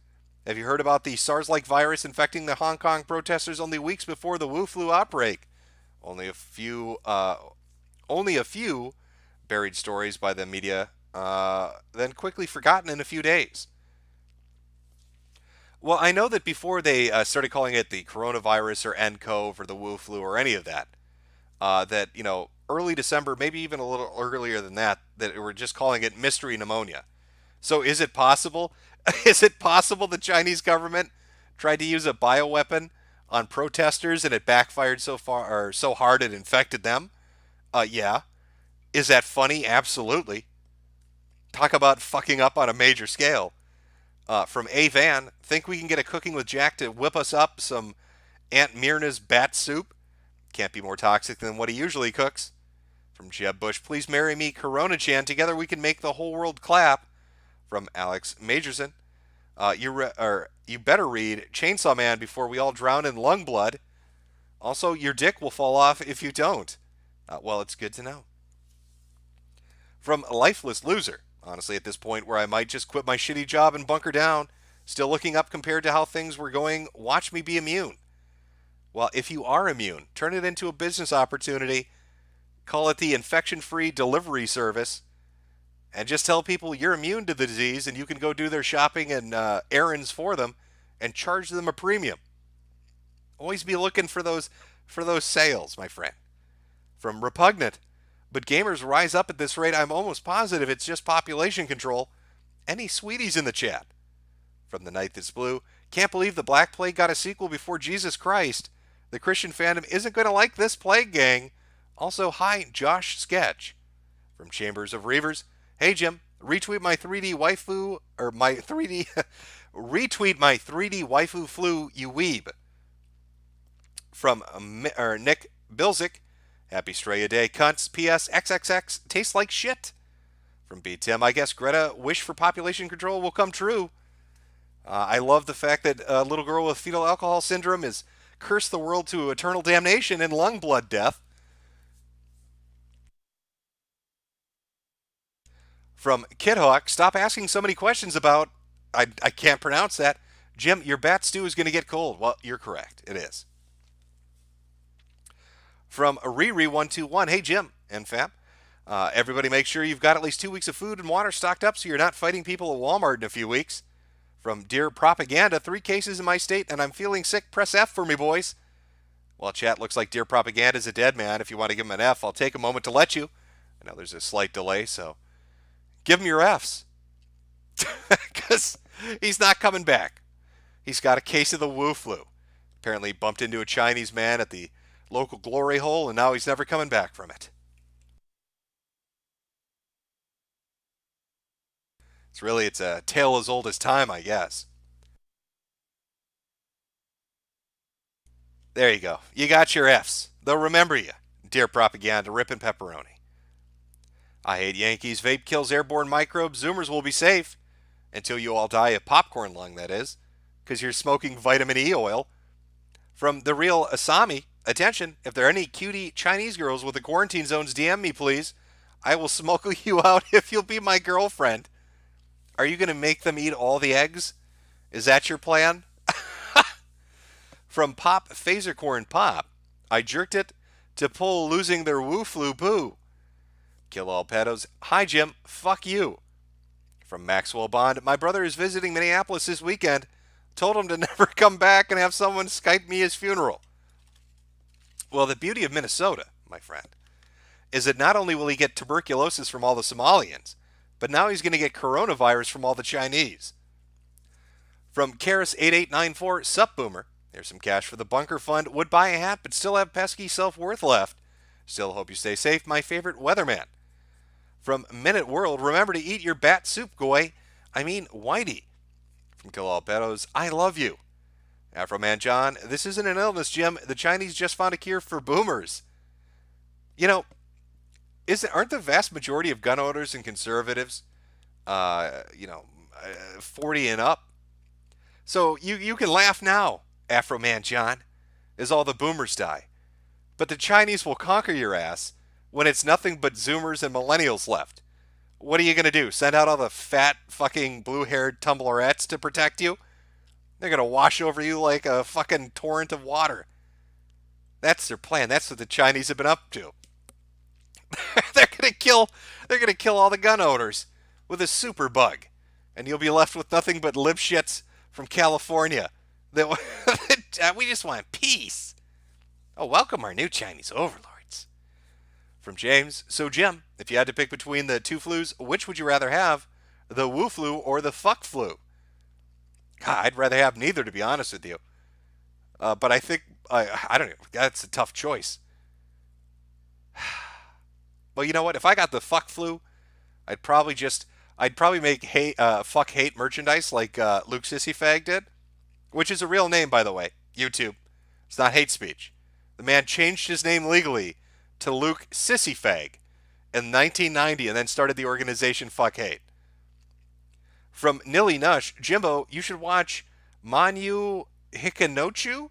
have you heard about the SARS-like virus infecting the Hong Kong protesters only weeks before the Wu flu outbreak? Only a few buried stories by the media, then quickly forgotten in a few days. Well, I know that before they started calling it the coronavirus or nCoV or the Wu flu or any of that, that, you know, early December, maybe even a little earlier than that we're just calling it mystery pneumonia. So is it possible? Is it possible the Chinese government tried to use a bioweapon on protesters and it backfired so hard it infected them? Yeah. Is that funny? Absolutely. Talk about fucking up on a major scale. From A Van, think we can get a Cooking with Jack to whip us up some Aunt Myrna's bat soup? Can't be more toxic than what he usually cooks. From Jeb Bush, please marry me, Kurono-chan. Together we can make the whole world clap. From Alex Majorson, You better read Chainsaw Man before we all drown in lung blood. Also, your dick will fall off if you don't. Well, it's good to know. From a lifeless loser, honestly, at this point where I might just quit my shitty job and bunker down, still looking up compared to how things were going, watch me be immune. Well, if you are immune, turn it into a business opportunity, call it the infection-free delivery service, and just tell people you're immune to the disease and you can go do their shopping and errands for them and charge them a premium. Always be looking for those sales, my friend. From Repugnant, but gamers rise up at this rate. I'm almost positive it's just population control. Any sweeties in the chat? From The Night That's Blue, can't believe the Black Plague got a sequel before Jesus Christ. The Christian fandom isn't going to like this plague, gang. Also, hi, Josh Sketch. From Chambers of Reavers, hey Jim, retweet my 3D waifu, or my 3D, retweet my 3D waifu flu, you weeb. From Nick Bilzik, happy Straya Day, cunts, PS, XXX, tastes like shit. From B. Tim, I guess Greta wish for population control will come true. I love the fact that a little girl with fetal alcohol syndrome is cursed the world to eternal damnation and lung blood death. From Kidhawk, stop asking so many questions about, I can't pronounce that. Jim, your bat stew is going to get cold. Well, you're correct. It is. From Riri121, hey Jim and fam. Everybody make sure you've got at least 2 weeks of food and water stocked up so you're not fighting people at Walmart in a few weeks. From Dear Propaganda, 3 cases in my state and I'm feeling sick. Press F for me, boys. Well, chat, looks like Dear Propaganda is a dead man. If you want to give him an F, I'll take a moment to let you. I know there's a slight delay, so give him your Fs. Because he's not coming back. He's got a case of the Wu flu. Apparently bumped into a Chinese man at the local glory hole, and now he's never coming back from it. It's a tale as old as time, I guess. There you go. You got your Fs. They'll remember you. Dear Propaganda, Rip and Pepperoni. I hate Yankees. Vape kills airborne microbes. Zoomers will be safe. Until you all die of popcorn lung, that is. Because you're smoking vitamin E oil. From The Real Asami, attention, if there are any cutie Chinese girls with the quarantine zones, DM me, please. I will smoke you out if you'll be my girlfriend. Are you going to make them eat all the eggs? Is that your plan? From Pop Phasercorn Pop, I jerked it to pull losing their woo flu poo. Kill all pedos. Hi Jim, fuck you. From Maxwell Bond, my brother is visiting Minneapolis this weekend. Told him to never come back and have someone Skype me his funeral. Well, the beauty of Minnesota, my friend, is that not only will he get tuberculosis from all the Somalians, but now he's going to get coronavirus from all the Chinese. From Karis8894, sup boomer. There's some cash for the bunker fund. Would buy a hat, but still have pesky self-worth left. Still hope you stay safe, my favorite weatherman. From Minute World, remember to eat your bat soup, goy. I mean, Whitey. From Kill All Pedos, I love you. Afroman John, this isn't an illness, Jim. The Chinese just found a cure for boomers. You know, aren't the vast majority of gun owners and conservatives, 40 and up? So you can laugh now, Afroman John, as all the boomers die. But the Chinese will conquer your ass when it's nothing but Zoomers and millennials left. What are you going to do? Send out all the fat fucking blue-haired tumblerettes to protect you? They're going to wash over you like a fucking torrent of water. That's their plan. That's what the Chinese have been up to. They're going to kill all the gun owners with a super bug. And you'll be left with nothing but lipshits from California. We just want peace. Oh, welcome our new Chinese overlords. From James, so Jim, if you had to pick between the two flus, which would you rather have? The woo flu or the fuck flu? I'd rather have neither, to be honest with you. But I think, I don't know, that's a tough choice. Well, you know what? If I got the fuck flu, I'd probably make fuck hate merchandise like Luke Sissyfag did, which is a real name, by the way. YouTube. It's not hate speech. The man changed his name legally to Luke Sissyfag in 1990 and then started the organization Fuck Hate. From Nilly Nush, Jimbo, you should watch Manyu Hikanochu.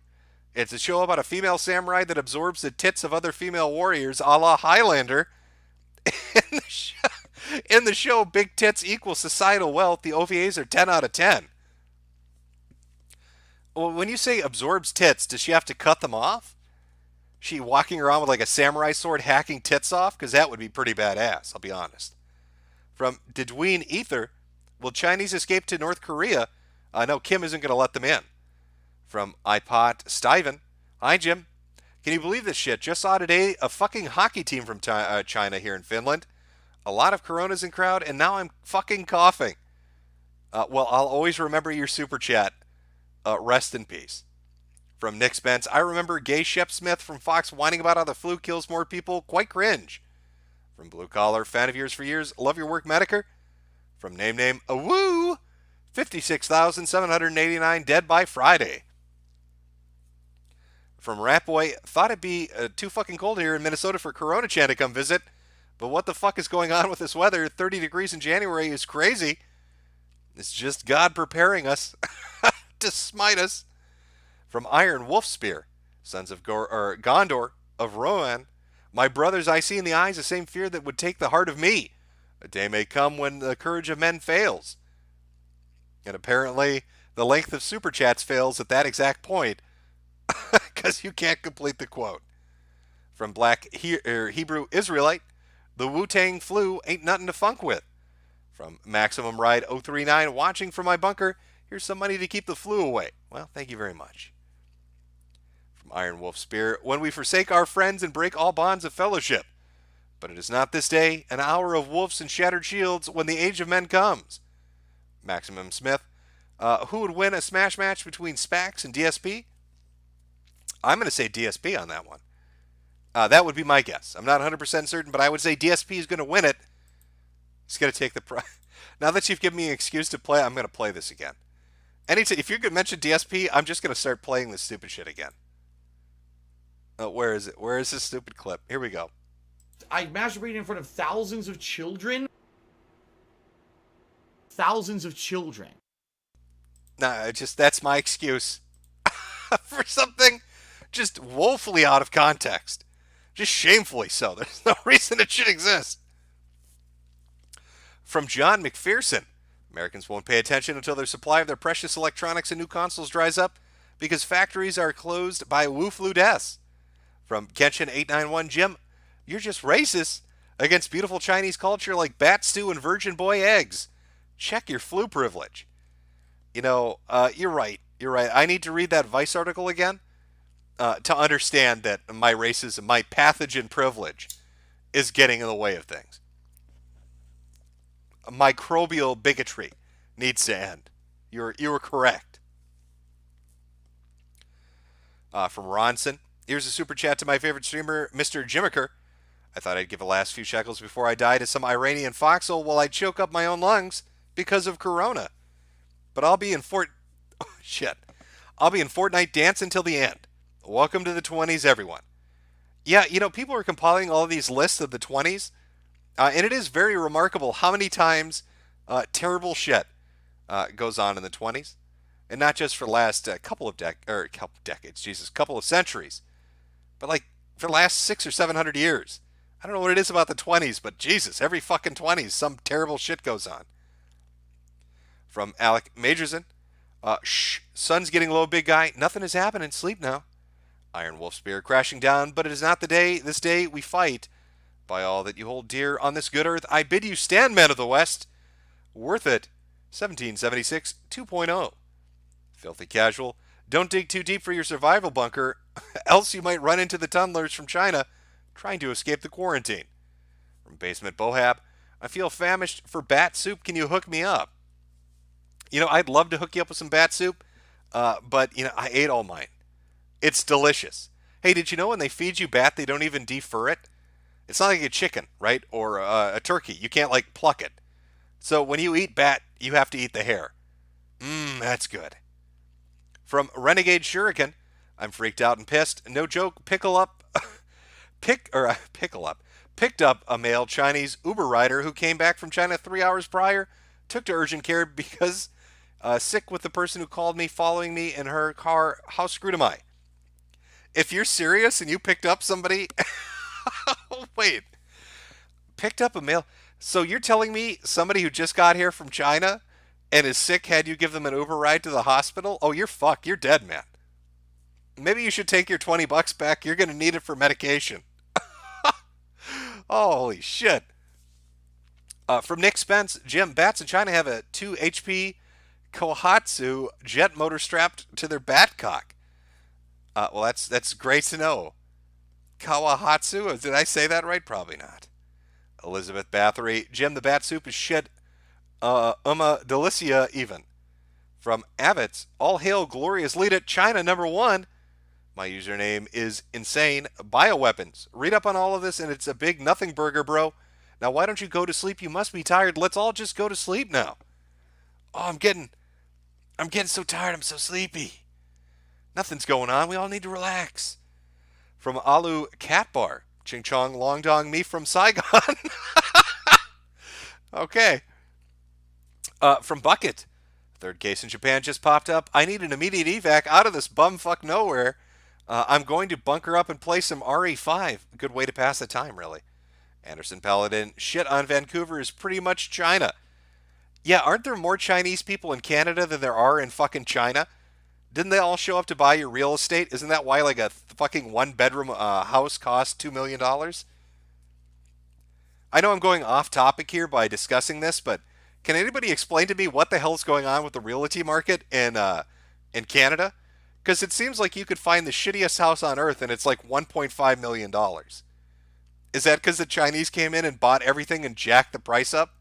It's a show about a female samurai that absorbs the tits of other female warriors, a la Highlander. In the show, big tits equal societal wealth. The OVAs are 10 out of 10. Well, when you say absorbs tits, does she have to cut them off? She walking around with like a samurai sword hacking tits off? Because that would be pretty badass, I'll be honest. From Didween Ether, will Chinese escape to North Korea? No, Kim isn't going to let them in. From iPod Stiven, hi Jim. Can you believe this shit? Just saw today a fucking hockey team from China here in Finland. A lot of Coronas in crowd, and now I'm fucking coughing. Well, I'll always remember your super chat. Rest in peace. From Nick Spence, I remember Gay Shepsmith from Fox whining about how the flu kills more people. Quite cringe. From Blue Collar, fan of yours for years. Love your work, Metokur. From Name, a woo! 56,789 dead by Friday. From Ratboy, thought it'd be too fucking cold here in Minnesota for Corona-chan to come visit. But what the fuck is going on with this weather? 30 degrees in January is crazy. It's just God preparing us to smite us. From Iron Wolf Spear, sons of Gondor of Rohan, my brothers, I see in the eyes the same fear that would take the heart of me. A day may come when the courage of men fails. And apparently, the length of super chats fails at that exact point, because you can't complete the quote. From Black Hebrew Israelite, the Wu-Tang flu ain't nothing to funk with. From Maximum Ride 039, watching from my bunker, here's some money to keep the flu away. Well, thank you very much. From Iron Wolf Spear, when we forsake our friends and break all bonds of fellowship. But it is not this day, an hour of wolves and shattered shields, when the age of men comes. Maximum Smith, who would win a smash match between Spax and DSP? I'm going to say DSP on that one. That would be my guess. I'm not 100% certain, but I would say DSP is going to win it. He's going to take the prize. Now that you've given me an excuse to play, I'm going to play this again. If you're going to mention DSP, I'm just going to start playing this stupid shit again. Where is it? Where is this stupid clip? Here we go. I masturbated in front of thousands of children. Thousands of children. Nah, that's my excuse. For something just woefully out of context. Just shamefully so. There's no reason it should exist. From John McPherson, Americans won't pay attention until their supply of their precious electronics and new consoles dries up because factories are closed by Wu flu deaths. From Kenshin891, Jim, you're just racist against beautiful Chinese culture like bat stew and virgin boy eggs. Check your flu privilege. You're right. You're right. I need to read that Vice article again to understand that my racism, my pathogen privilege, is getting in the way of things. Microbial bigotry needs to end. You were correct. From Ronson, here's a super chat to my favorite streamer, Mr. Jimiker. I thought I'd give the last few shekels before I die to some Iranian foxhole while I choke up my own lungs because of Corona. But I'll be in I'll be in Fortnite dance until the end. Welcome to the 20s, everyone. Yeah, people are compiling all of these lists of the 20s, and it is very remarkable how many times terrible shit goes on in the 20s, and not just for the last couple of centuries, but like for the last 600 or 700 years. I don't know what it is about the 20s, but Jesus, every fucking 20s, some terrible shit goes on. From Alec Majorson, sun's getting low, big guy. Nothing is happening. Sleep now. Iron Wolf Spear crashing down, but it is not this day we fight. By all that you hold dear on this good earth, I bid you stand, men of the West. Worth it. 1776 2.0. Filthy Casual, don't dig too deep for your survival bunker, else you might run into the tunnelers from China trying to escape the quarantine. From Basement Bohab, I feel famished for bat soup. Can you hook me up? I'd love to hook you up with some bat soup, but, I ate all mine. It's delicious. Hey, did you know when they feed you bat, they don't even defur it? It's not like a chicken, right? Or a turkey. You can't, pluck it. So when you eat bat, you have to eat the hair. That's good. From Renegade Shuriken, I'm freaked out and pissed. No joke, picked up a male Chinese Uber rider who came back from China 3 hours prior took to urgent care because sick with the person who called me following me in her car. How screwed am I? If you're serious and you picked up somebody, wait, picked up a mail. So you're telling me somebody who just got here from China and is sick had you give them an Uber ride to the hospital? Oh, you're fucked. You're dead, man. Maybe you should take your $20 back. You're going to need it for medication. Holy shit. From Nick Spence, Jim, bats in China have a 2 HP Kohatsu jet motor strapped to their bat cock. Well, that's great to know. Kawahatsu? Did I say that right? Probably not. Elizabeth Bathory, Jim, the bat soup is shit. Delicia even. From Avitz, all hail glorious leader, China #1. My username is insane. Bioweapons. Read up on all of this and it's a big nothing burger, bro. Now why don't you go to sleep? You must be tired. Let's all just go to sleep now. Oh, I'm getting so tired. I'm so sleepy. Nothing's going on. We all need to relax. From Alu Cat Bar. Ching Chong Long Dong me from Saigon. Okay. From Bucket. Third case in Japan just popped up. I need an immediate evac out of this bumfuck nowhere. I'm going to bunker up and play some RE5. Good way to pass the time, really. Anderson Paladin. Shit on Vancouver is pretty much China. Yeah, aren't there more Chinese people in Canada than there are in fucking China? Didn't they all show up to buy your real estate? Isn't that why like a fucking one-bedroom house costs $2 million? I know I'm going off topic here by discussing this, but can anybody explain to me what the hell's going on with the realty market in Canada? Because it seems like you could find the shittiest house on earth and it's like $1.5 million. Is that because the Chinese came in and bought everything and jacked the price up?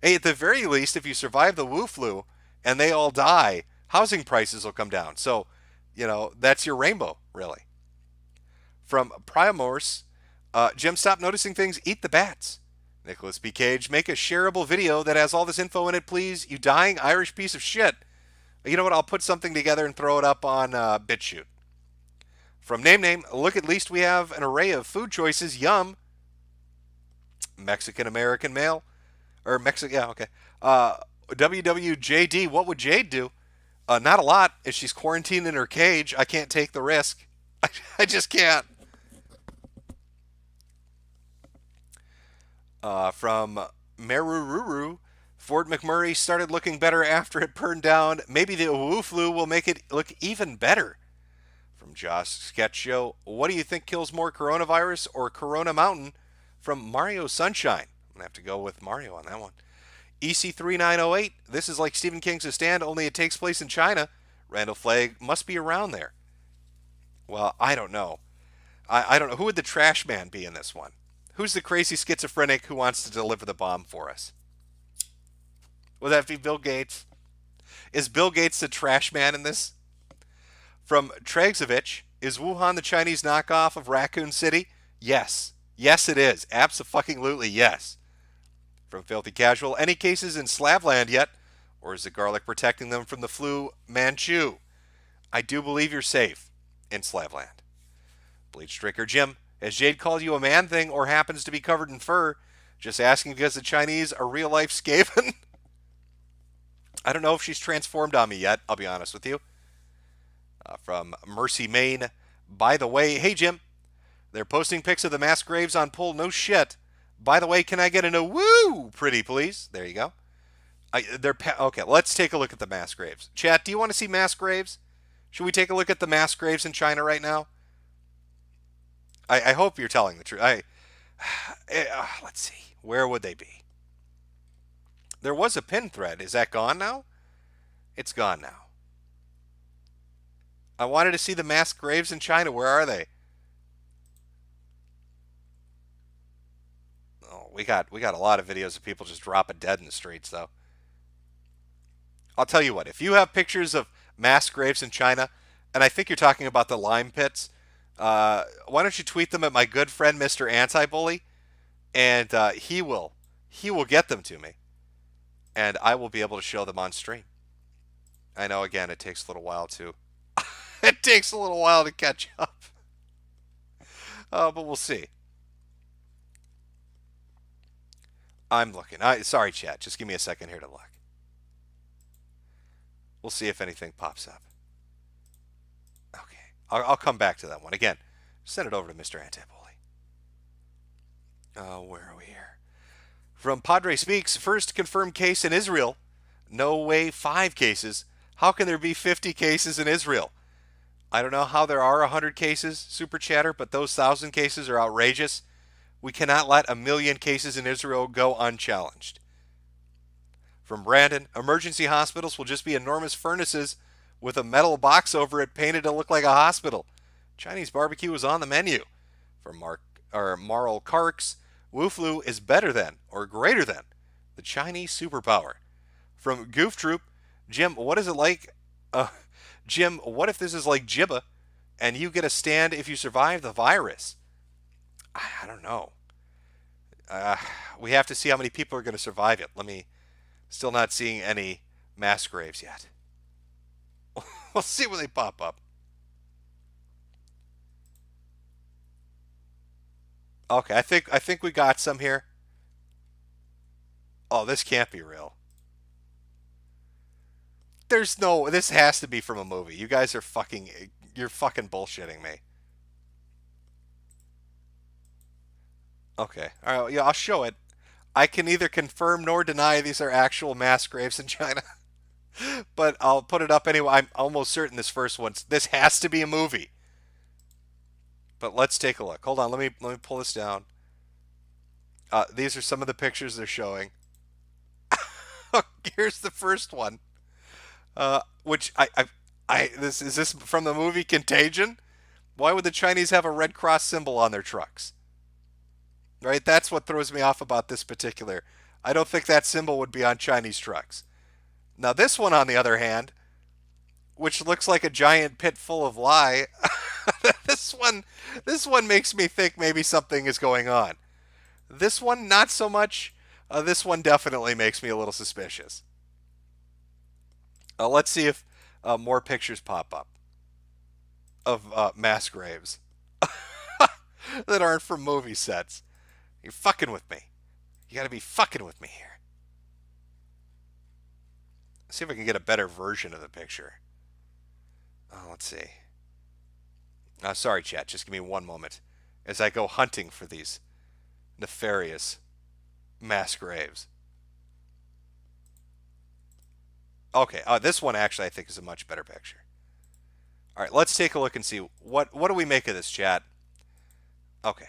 Hey, at the very least, if you survive the Wu flu and they all die, housing prices will come down. So, that's your rainbow, really. From Priamorse, Jim, stop noticing things, eat the bats. Nicholas B. Cage, make a shareable video that has all this info in it, please. You dying Irish piece of shit. You know what? I'll put something together and throw it up on BitChute. From Name, look, at least we have an array of food choices. Yum. Mexican-American male. Or Mexican, yeah, okay. WWJD, what would Jade do? Not a lot. If she's quarantined in her cage, I can't take the risk. I just can't. From Merururu, Fort McMurray started looking better after it burned down. Maybe the Wu flu will make it look even better. From Josh Sketch Show, what do you think kills more, coronavirus or Corona Mountain? From Mario Sunshine. I'm going to have to go with Mario on that one. EC3908, this is like Stephen King's The Stand, only it takes place in China. Randall Flagg must be around there. Well, I don't know. I don't know. Who would the trash man be in this one? Who's the crazy schizophrenic who wants to deliver the bomb for us? Would that be Bill Gates? Is Bill Gates the trash man in this? From Tregsovich, is Wuhan the Chinese knockoff of Raccoon City? Yes. Yes, it is. Abso-fucking-lutely yes. From Filthy Casual, any cases in Slavland yet? Or is the garlic protecting them from the flu Manchu? I do believe you're safe in Slavland. Bleach Drinker Jim, has Jade called you a man thing or happens to be covered in fur? Just asking because the Chinese are real-life Skaven? I don't know if she's transformed on me yet, I'll be honest with you. From Mercy Maine, by the way, hey Jim, they're posting pics of the mass graves on Pull, no shit. By the way, can I get a woo pretty please? There you go. Okay, let's take a look at the mass graves. Chat, do you want to see mass graves? Should we take a look at the mass graves in China right now? I hope you're telling the truth. Let's see. Where would they be? There was a pin thread. Is that gone now? It's gone now. I wanted to see the mass graves in China. Where are they? Oh, we got a lot of videos of people just dropping dead in the streets, though. I'll tell you what. If you have pictures of mass graves in China, and I think you're talking about the lime pits, why don't you tweet them at my good friend Mr. Anti-Bully, and he will get them to me, and I will be able to show them on stream. I know, again, it takes a little while to it takes a little while to catch up, but we'll see. I'm looking. Sorry, chat. Just give me a second here to look. We'll see if anything pops up. Okay. I'll come back to that one. Again, send it over to Mr. Antipoli. Where are we here? From Padre Speaks, first confirmed case in Israel. No way, 5 cases. How can there be 50 cases in Israel? I don't know how there are 100 cases, Super Chatter, but those 1,000 cases are outrageous. We cannot let 1,000,000 cases in Israel go unchallenged. From Brandon, emergency hospitals will just be enormous furnaces with a metal box over it painted to look like a hospital. Chinese barbecue is on the menu. From Marl Karks, Wu-Flu is better than or greater than the Chinese superpower. From Goof Troop, Jim, what is it like? Jim, what if this is like Jibba and you get a stand if you survive the virus? I don't know. We have to see how many people are going to survive it. Still not seeing any mass graves yet. We'll see when they pop up. Okay, I think we got some here. Oh, this can't be real. This has to be from a movie. You guys are you're fucking bullshitting me. Okay, all right, yeah, I'll show it. I can neither confirm nor deny these are actual mass graves in China. But I'll put it up anyway. I'm almost certain this has to be a movie. But let's take a look. Hold on, let me pull this down. These are some of the pictures they're showing. Here's the first one. Which is this from the movie Contagion? Why would the Chinese have a Red Cross symbol on their trucks? Right? That's what throws me off about this particular. I don't think that symbol would be on Chinese trucks. Now this one, on the other hand, which looks like a giant pit full of lye, this one makes me think maybe something is going on. This one, not so much. This one definitely makes me a little suspicious. Let's see if more pictures pop up of mass graves that aren't from movie sets. You're fucking with me. You gotta be fucking with me here. Let's see if I can get a better version of the picture. Let's see. Sorry, chat. Just give me one moment as I go hunting for these nefarious mass graves. Okay, this one actually I think is a much better picture. All right, let's take a look and see what do we make of this, chat. Okay.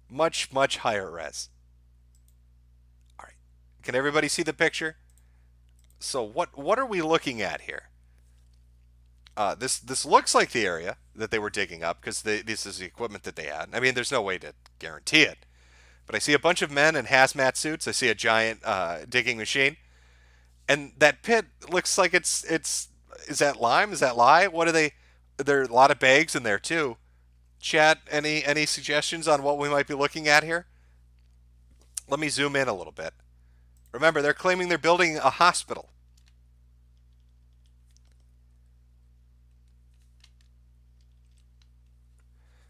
Much higher res. All right. Can everybody see the picture? So what are we looking at here? This looks like the area that they were digging up because this is the equipment that they had. I mean, there's no way to guarantee it. But I see a bunch of men in hazmat suits. I see a giant digging machine. And that pit looks like is that lime? Is that lye? What are they? There are a lot of bags in there too. Chat, any suggestions on what we might be looking at here? Let me zoom in a little bit. Remember, they're claiming they're building a hospital.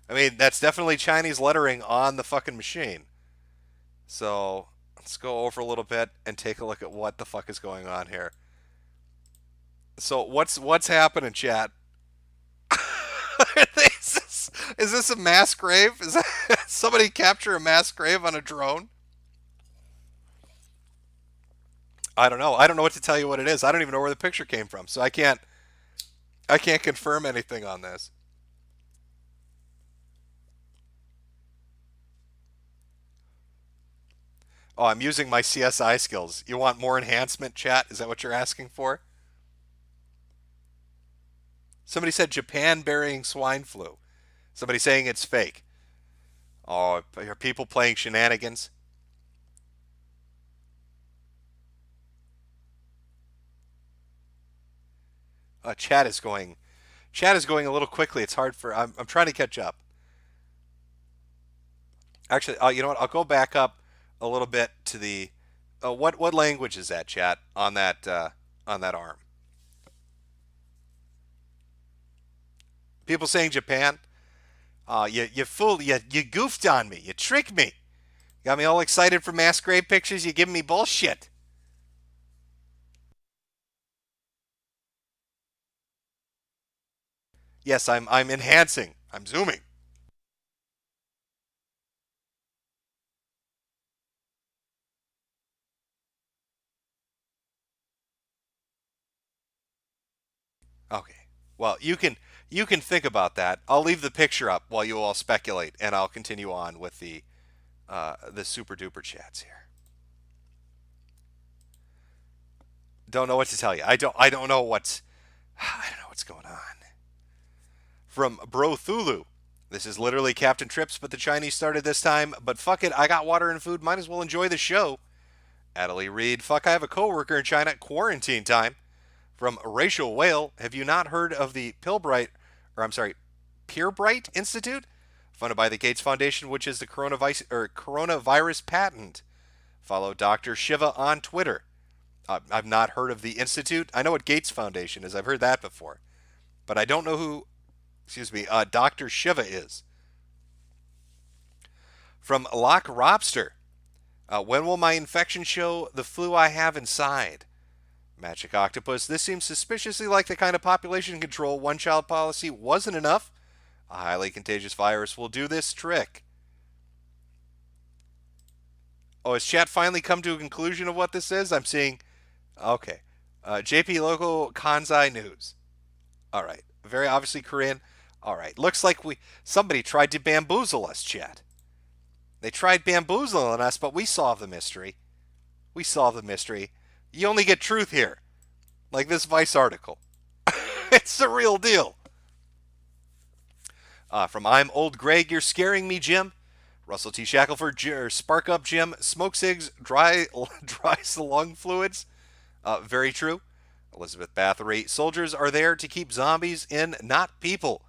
I mean, that's definitely Chinese lettering on the fucking machine. So let's go over a little bit and take a look at what the fuck is going on here. So what's happening, chat? Is this a mass grave? Is that somebody capture a mass grave on a drone? I don't know. I don't know what to tell you what it is. I don't even know where the picture came from, so I can't confirm anything on this. Oh, I'm using my CSI skills. You want more enhancement, chat? Is that what you're asking for? Somebody said Japan burying swine flu. Somebody saying it's fake. Oh, are people playing shenanigans? Chat is going a little quickly. It's hard for I'm trying to catch up. Actually, you know what? I'll go back up a little bit to the what language is that, chat, on that arm? People saying Japan. You fooled, you goofed on me. You tricked me. Got me all excited for mass grave pictures. You giving me bullshit. Yes, I'm enhancing. I'm zooming. Okay. Well, you can think about that. I'll leave the picture up while you all speculate, and I'll continue on with the super duper chats here. Don't know what to tell you. I don't know what's going on. From Bro Thulu. This is literally Captain Trips, but the Chinese started this time. But fuck it, I got water and food. Might as well enjoy the show. Adelie Reed. Fuck, I have a coworker in China. Quarantine time. From Rachel Whale. Have you not heard of the Purebright Institute? Funded by the Gates Foundation, which is the coronavirus patent. Follow Dr. Shiva on Twitter. I've not heard of the Institute. I know what Gates Foundation is. I've heard that before. But I don't know who, Dr. Shiva is. From Lock Robster. When will my infection show the flu I have inside? Magic Octopus. This seems suspiciously like the kind of population control one-child policy wasn't enough. A highly contagious virus will do this trick. Oh, has chat finally come to a conclusion of what this is? I'm seeing... Okay. JP Local Kanzai News. All right. Very obviously Korean. All right. Looks like somebody tried to bamboozle us, chat. They tried bamboozling us, but we solved the mystery. We solved the mystery. You only get truth here. Like this Vice article. It's the real deal. From I'm Old Greg, you're scaring me, Jim. Russell T. Shackelford, Spark Up Jim. Smoke cigs, dries the lung fluids. Very true. Elizabeth Bathory, soldiers are there to keep zombies in, not people.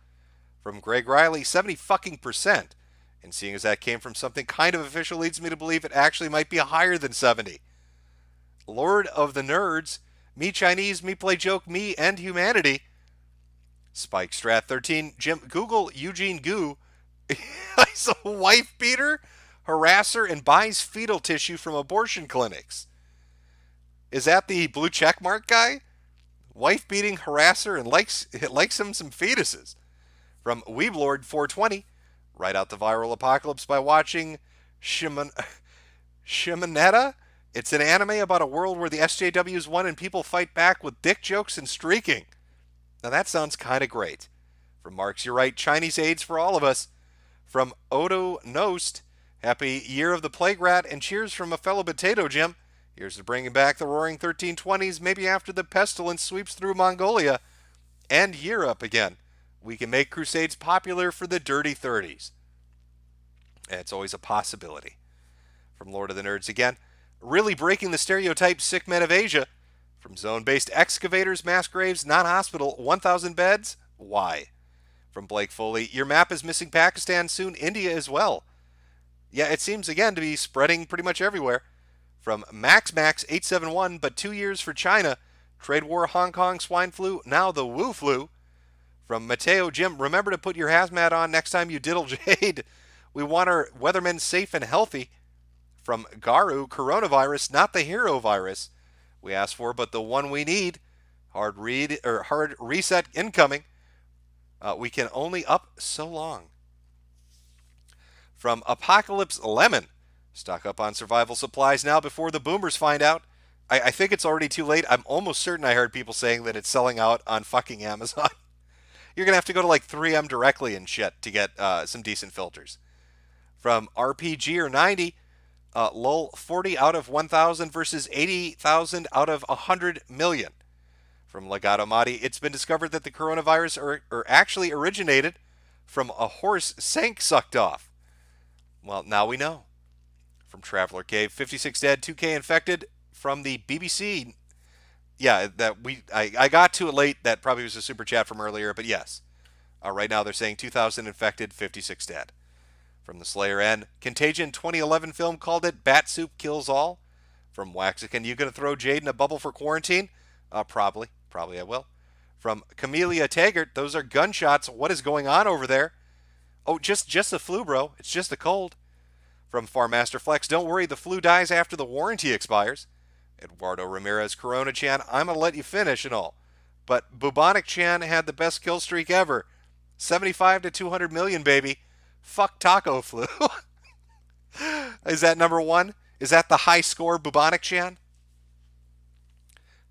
From Greg Riley, 70%. And seeing as that came from something kind of official leads me to believe it actually might be higher than 70. Lord of the Nerds, me Chinese, me play joke, me and humanity. Spike Strat 13, Jim, Google Eugene Gu. He's a wife beater, harasser, and buys fetal tissue from abortion clinics. Is that the blue checkmark guy? Wife beating harasser and likes him some fetuses. From Weeblord 420, write out the viral apocalypse by watching Shimonetta. It's an anime about a world where the SJWs won and people fight back with dick jokes and streaking. Now that sounds kind of great. From Marks, you're right, Chinese AIDS for all of us. From Odo Nost, happy year of the plague rat, and cheers from a fellow potato Jim. Here's to bringing back the roaring 1320s, maybe after the pestilence sweeps through Mongolia and Europe again. We can make crusades popular for the dirty 30s. It's always a possibility. From Lord of the Nerds again, really breaking the stereotype sick men of Asia. From zone-based excavators, mass graves, non-hospital, 1,000 beds? Why? From Blake Foley, your map is missing Pakistan, soon India as well. Yeah, it seems again to be spreading pretty much everywhere. From MaxMax871, but 2 years for China. Trade war, Hong Kong, swine flu, now the Wu flu. From Mateo, Jim, remember to put your hazmat on next time you diddle Jade. We want our weathermen safe and healthy. From Garu, coronavirus, not the hero virus we asked for, but the one we need. Hard reset incoming. We can only up so long. From Apocalypse Lemon, stock up on survival supplies now before the boomers find out. I think it's already too late. I'm almost certain I heard people saying that it's selling out on fucking Amazon. You're going to have to go to like 3M directly and shit to get some decent filters. From RPG or 90, lull 40 out of 1,000 versus 80,000 out of 100 million. From Legato Madi, it's been discovered that the coronavirus actually originated from a horse Sank sucked off. Well, now we know. From Traveler Cave, 56 dead, 2K infected. From the BBC, yeah, I got to it late. That probably was a super chat from earlier, but yes. Right now they're saying 2,000 infected, 56 dead. From the Slayer N, Contagion 2011 film called it Bat Soup Kills All. From Waxican, you gonna throw Jade in a bubble for quarantine? Probably I will. From Camellia Taggart, those are gunshots. What is going on over there? Oh, just the flu, bro. It's just a cold. From Farmaster Flex, don't worry, the flu dies after the warranty expires. Eduardo Ramirez, Corona Chan, I'm going to let you finish and all. But Bubonic Chan had the best kill streak ever. 75 to 200 million, baby. Fuck Taco Flu. Is that number one? Is that the high score, Bubonic Chan?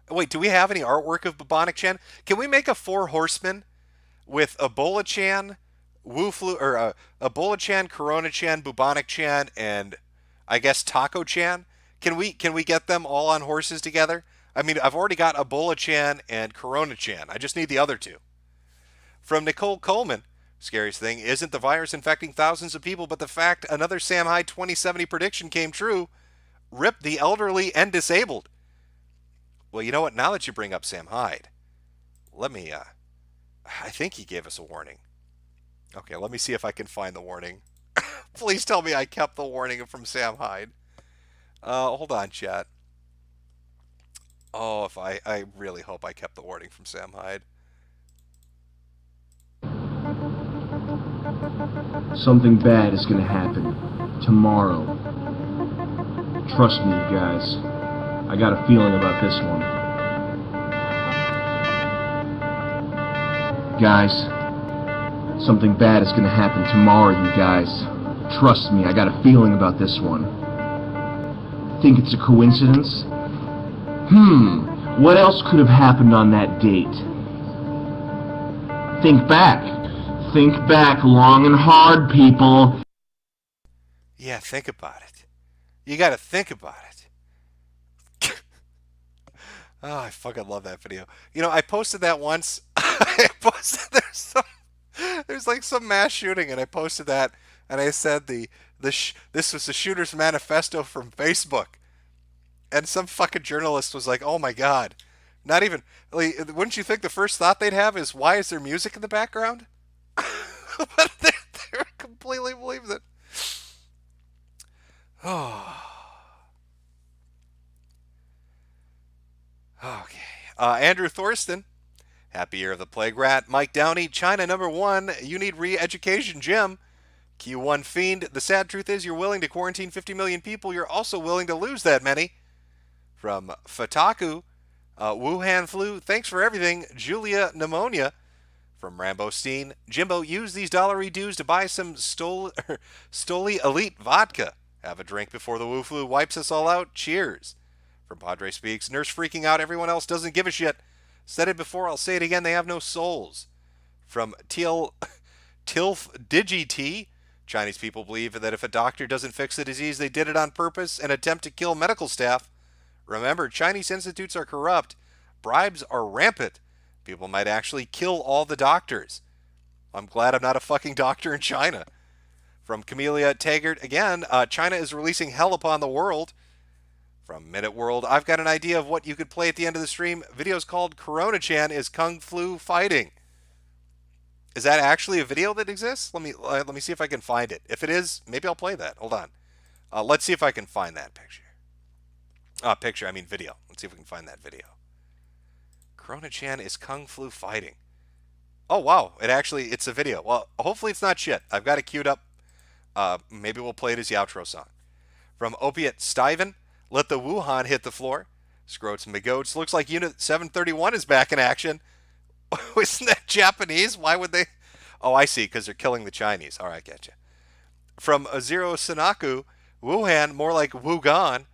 Wait, do we have any artwork of Bubonic Chan? Can we make a Four Horsemen with Ebola Chan, Wu Flu, or Ebola Chan, Corona Chan, Bubonic Chan, and I guess Taco Chan? Can we get them all on horses together? I mean, I've already got Ebola Chan and Corona Chan. I just need the other two. From Nicole Coleman, scariest thing isn't the virus infecting thousands of people, but the fact another Shanghaied 2070 prediction came true. Rip the elderly and disabled. Well, you know what? Now that you bring up Shanghaied, let me, I think he gave us a warning. Okay, let me see if I can find the warning. Please tell me I kept the warning from Shanghaied. Hold on, chat. Oh, if I really hope I kept the warning from Shanghaied. Something bad is gonna happen tomorrow. Trust me, you guys. I got a feeling about this one. Guys, something bad is gonna happen tomorrow, you guys. Trust me, I got a feeling about this one. Think it's a coincidence? What else could have happened on that date? Think back. Think back long and hard, people. Yeah, think about it. You gotta think about it. Oh, I fucking love that video. You know, I posted that once. I posted there's like some mass shooting, and I posted that, and I said this was the shooter's manifesto from Facebook, and some fucking journalist was like, "Oh my god." Not even, like, wouldn't you think the first thought they'd have is, why is there music in the background? But they completely believe it. Oh. Okay. Andrew Thorsten, happy year of the plague rat. Mike Downey, China #1, you need re-education, Jim. Q1 Fiend, the sad truth is you're willing to quarantine 50 million people, you're also willing to lose that many. From Fataku, Wuhan flu, thanks for everything, Julia Pneumonia. From Rambo Steen, Jimbo, use these dollary dues to buy some Stoli Elite vodka. Have a drink before the Wu flu wipes us all out. Cheers. From Padre Speaks, nurse freaking out, everyone else doesn't give a shit. Said it before, I'll say it again, they have no souls. From Tilf DigiT, Chinese people believe that if a doctor doesn't fix the disease, they did it on purpose and attempt to kill medical staff. Remember, Chinese institutes are corrupt. Bribes are rampant. People might actually kill all the doctors. I'm glad I'm not a fucking doctor in China. From Camellia Taggart, again, China is releasing hell upon the world. From Minute World, I've got an idea of what you could play at the end of the stream. Video's called Corona Chan is Kung Flu Fighting. Is that actually a video that exists? Let me see if I can find it. If it is, maybe I'll play that. Hold on. Let's see if I can find that picture. Video. Let's see if we can find that video. Corona Chan is Kung Flu Fighting. Oh, wow. It's a video. Well, hopefully it's not shit. I've got it queued up. Maybe we'll play it as the outro song. From Opiate Stiven, let the Wuhan hit the floor. Scroats and McGoats, looks like Unit 731 is back in action. Isn't that Japanese? Why would they? Oh, I see, because they're killing the Chinese. All right, getcha. From Zero Sanaku, Wuhan, more like Wugan.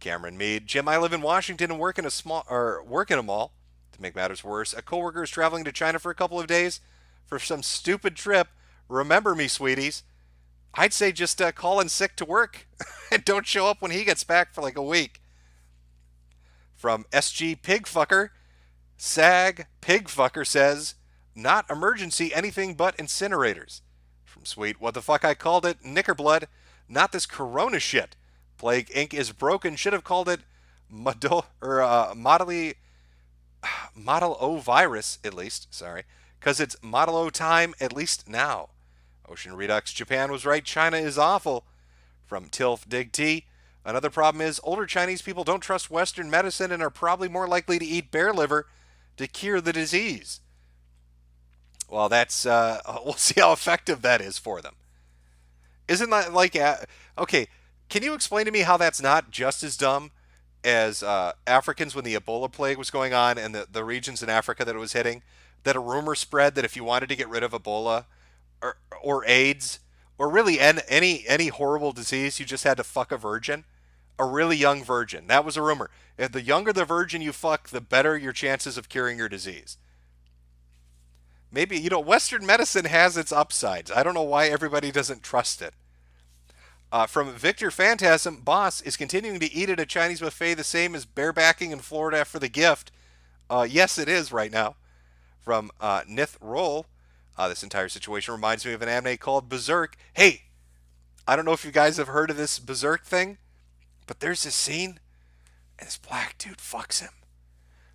Cameron Mead, Jim, I live in Washington and work in a mall. To make matters worse, a coworker is traveling to China for a couple of days for some stupid trip. Remember me, sweeties. I'd say just call in sick to work and don't show up when he gets back for like a week. From SG Pigfucker, SAG Pigfucker says, not emergency, anything but incinerators. From Sweet, what the fuck I called it, Knickerblood, not this Corona shit. Plague Inc. is broken, should have called it Model O virus, at least, sorry, because it's Model O time, at least now. Ocean Redux, Japan was right, China is awful. From Tilf Dig T, another problem is older Chinese people don't trust Western medicine and are probably more likely to eat bear liver to cure the disease. Well, that's, we'll see how effective that is for them. Isn't that like, okay, can you explain to me how that's not just as dumb as Africans when the Ebola plague was going on and the regions in Africa that it was hitting? That a rumor spread that if you wanted to get rid of Ebola or AIDS or really any horrible disease, you just had to fuck a virgin, a really young virgin. That was a rumor. If the younger the virgin you fuck, the better your chances of curing your disease. Maybe, Western medicine has its upsides. I don't know why everybody doesn't trust it. From Victor Phantasm, boss is continuing to eat at a Chinese buffet the same as barebacking in Florida for the gift. Yes, it is right now. From Nith Roll, this entire situation reminds me of an anime called Berserk. Hey, I don't know if you guys have heard of this Berserk thing, but there's this scene, and this black dude fucks him.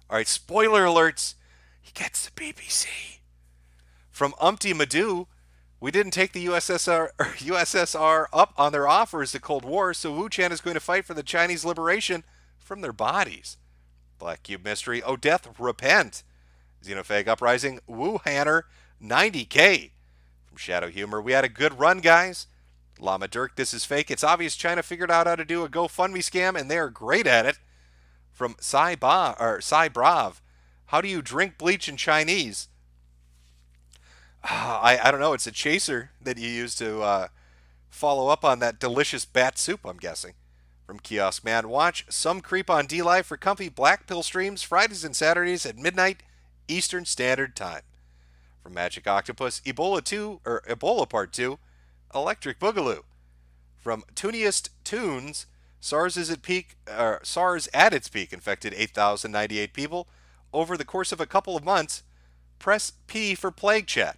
All right, spoiler alerts. He gets the BBC. From Umpty Madu, we didn't take the USSR up on their offer as the Cold War, so Wu Chan is going to fight for the Chinese liberation from their bodies. Black Cube Mystery, Oh Death, Repent. Xenophag Uprising, Wu Hanner, 90K. From Shadow Humor, we had a good run, guys. Llama Dirk, this is fake. It's obvious China figured out how to do a GoFundMe scam, and they are great at it. From Sai Brav, how do you drink bleach in Chinese? I don't know. It's a chaser that you use to follow up on that delicious bat soup, I'm guessing. From Kiosk Man, watch Some Creep on D-Live for comfy black pill streams Fridays and Saturdays at midnight Eastern Standard Time. From Magic Octopus, Ebola Part 2, Electric Boogaloo. From Tooniest Tunes, SARS at its peak infected 8,098 people. Over the course of a couple of months, press P for Plague Chat.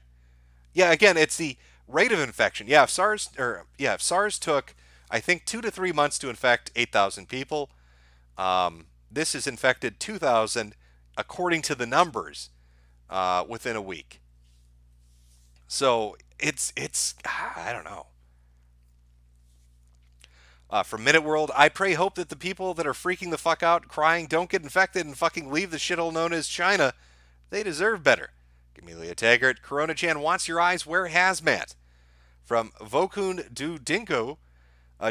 Yeah, again, it's the rate of infection. Yeah, if SARS took, I think, 2 to 3 months to infect 8,000 people, this has infected 2,000, according to the numbers, within a week. So it's I don't know. From Minute World, I pray hope that the people that are freaking the fuck out, crying, don't get infected and fucking leave the shithole known as China. They deserve better. Camellia Taggart, Corona-chan wants your eyes, wear hazmat. From Vokun Du Dinko,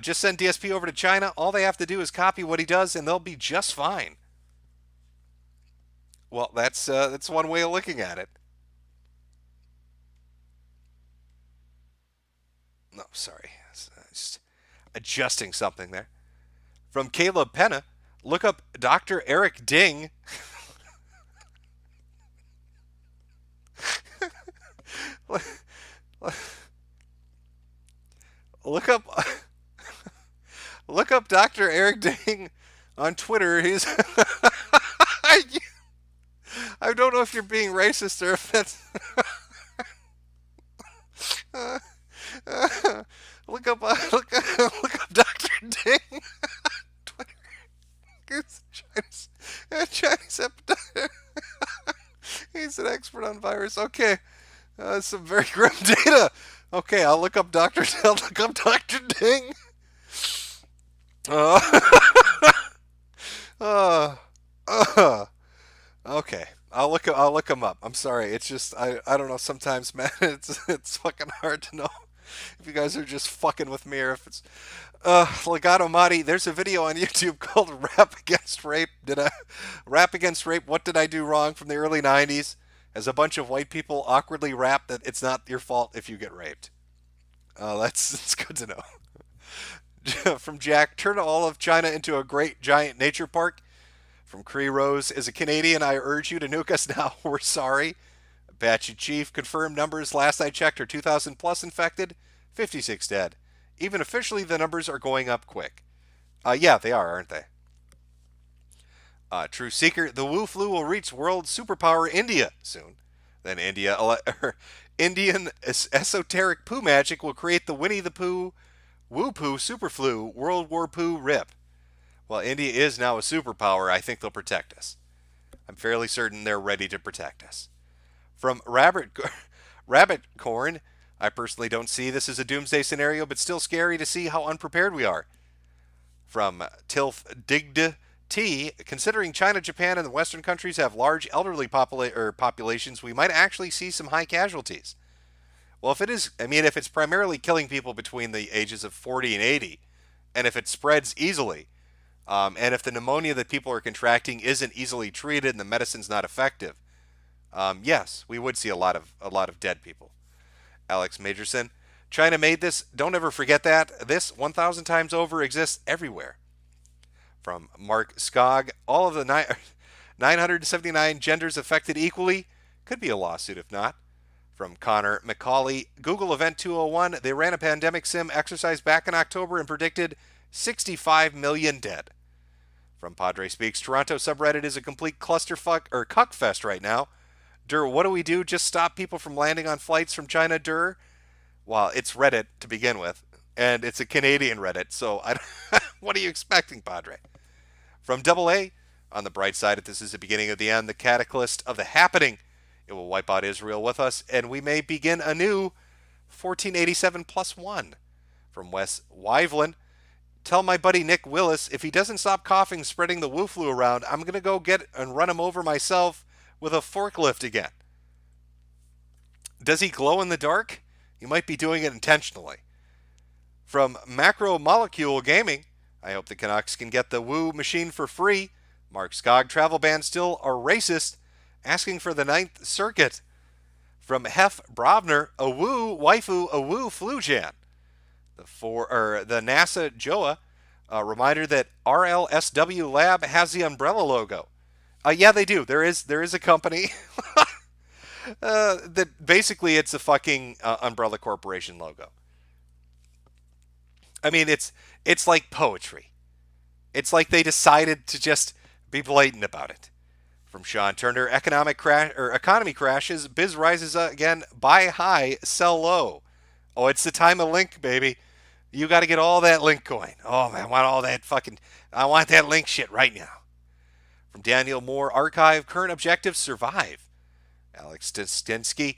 just send DSP over to China. All they have to do is copy what he does, and they'll be just fine. Well, that's one way of looking at it. No, sorry. Just adjusting something there. From Caleb Penna, look up Dr. Eric Ding. Look up Dr. Eric Ding on Twitter. He's I don't know if you're being racist or if that's look up Dr. Ding. Twitter. Chinese epidemic. He's an expert on virus. Okay. Some very grim data. Okay, I'll look up Dr. Ding. Okay. I'll look him up. I'm sorry. It's just I don't know. Sometimes, man, it's fucking hard to know if you guys are just fucking with me or if it's Legato Madi. There's a video on YouTube called "Rap Against Rape." Rap Against Rape? What did I do wrong? From the early '90s, as a bunch of white people awkwardly rap that it's not your fault if you get raped. That's good to know. From Jack, turn all of China into a great giant nature park. From Cree Rose, as a Canadian, I urge you to nuke us now. We're sorry. Apache Chief, confirmed numbers last I checked are 2,000 plus infected, 56 dead. Even officially, the numbers are going up quick. Yeah, they are, aren't they? True Seeker, the Wu flu will reach world superpower India soon. Then Indian esoteric poo magic will create the Winnie the Pooh Wu Poo super flu World War Poo rip. Well, India is now a superpower. I think they'll protect us. I'm fairly certain they're ready to protect us. From Rabbit Corn, I personally don't see this as a doomsday scenario, but still scary to see how unprepared we are. From Tilth Digd T, considering China, Japan, and the Western countries have large elderly populations, we might actually see some high casualties. Well, if it is, I mean, if it's primarily killing people between the ages of 40 and 80, and if it spreads easily, and if the pneumonia that people are contracting isn't easily treated and the medicine's not effective, yes, we would see a lot of dead people. Alex Majorson, China made this. Don't ever forget that. This 1,000 times over exists everywhere. From Mark Skog, all of the 979 genders affected equally. Could be a lawsuit if not. From Connor McCauley, Google Event 201, they ran a pandemic sim exercise back in October and predicted 65 million dead. From Padre Speaks, Toronto subreddit is a complete clusterfuck or cuckfest right now. Dur, what do we do? Just stop people from landing on flights from China, Dur? Well, it's Reddit to begin with, and it's a Canadian Reddit, so what are you expecting, Padre? From Double A, on the bright side, if this is the beginning of the end, the cataclysm of the happening, it will wipe out Israel with us, and we may begin anew 1487 plus 1. From Wes Wiveland, tell my buddy Nick Willis, if he doesn't stop coughing, spreading the Wu flu around, I'm going to go get and run him over myself with a forklift again. Does he glow in the dark? You might be doing it intentionally. From Macro Molecule Gaming, I hope the Canucks can get the Wu machine for free. Mark Skog, travel ban still are racist, asking for the 9th Circuit. From Hef Brovner, a Wu waifu, a Wu flujan. The NASA JOA, a reminder that RLSW Lab has the umbrella logo. Yeah, they do. There is a company that basically it's a fucking Umbrella Corporation logo. I mean, it's like poetry. It's like they decided to just be blatant about it. From Sean Turner, economy crashes, biz rises again, buy high, sell low. Oh, it's the time of link, baby. You got to get all that link coin. Oh man, I want that link shit right now. From Daniel Moore, archive, current objectives, survive. Alex Stinsky,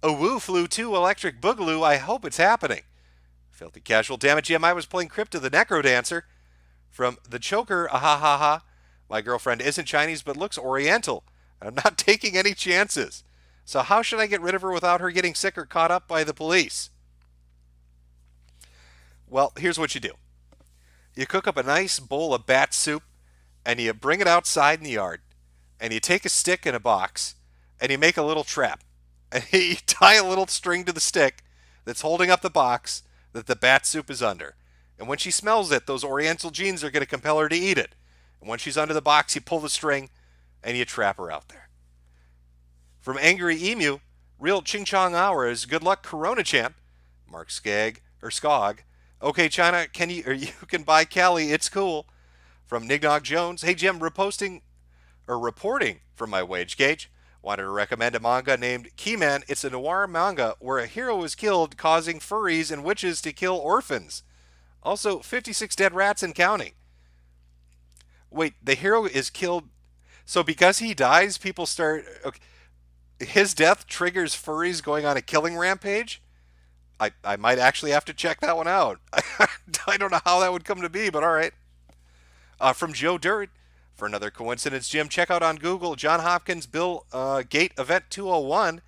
a Wu flew 2 electric boogaloo, I hope it's happening. Filthy Casual, damn it, Jim, I was playing Crypto the Necro Dancer. From The Choker, ahahaha, my girlfriend isn't Chinese but looks Oriental. I'm not taking any chances. So how should I get rid of her without her getting sick or caught up by the police? Well, here's what you do. You cook up a nice bowl of bat soup, and you bring it outside in the yard, and you take a stick in a box, and you make a little trap. And you tie a little string to the stick that's holding up the box that the bat soup is under. And when she smells it, those Oriental genes are going to compel her to eat it. And when she's under the box, you pull the string, and you trap her out there. From Angry Emu, real Ching Chong hours, good luck Kurono-chan. Mark Skog. Okay, China, you can buy Cali, it's cool. From Nignog Jones, hey Jim, reporting from my wage gauge. Wanted to recommend a manga named Keyman. It's a noir manga where a hero is killed, causing furries and witches to kill orphans. Also, 56 dead rats and counting. Wait, the hero is killed, so because he dies, people start... Okay, his death triggers furries going on a killing rampage? I might actually have to check that one out. I don't know how that would come to be, but all right. From Joe Dirt, for another coincidence, Jim, check out on Google John Hopkins Bill Gate Event 201.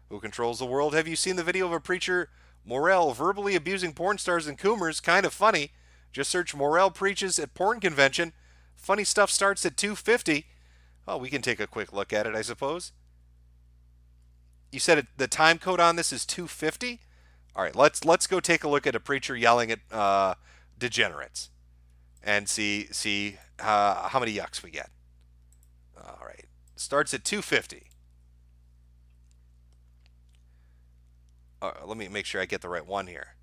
Who controls the world? Have you seen the video of a preacher, Morel, verbally abusing porn stars and coomers? Kind of funny. Just search Morel preaches at porn convention. Funny stuff starts at 250. Oh, we can take a quick look at it, I suppose. You said the time code on this is 250? All right, let's go take a look at a preacher yelling at degenerates and see how many yucks we get. All right, starts at 250. Let me make sure I get the right one here.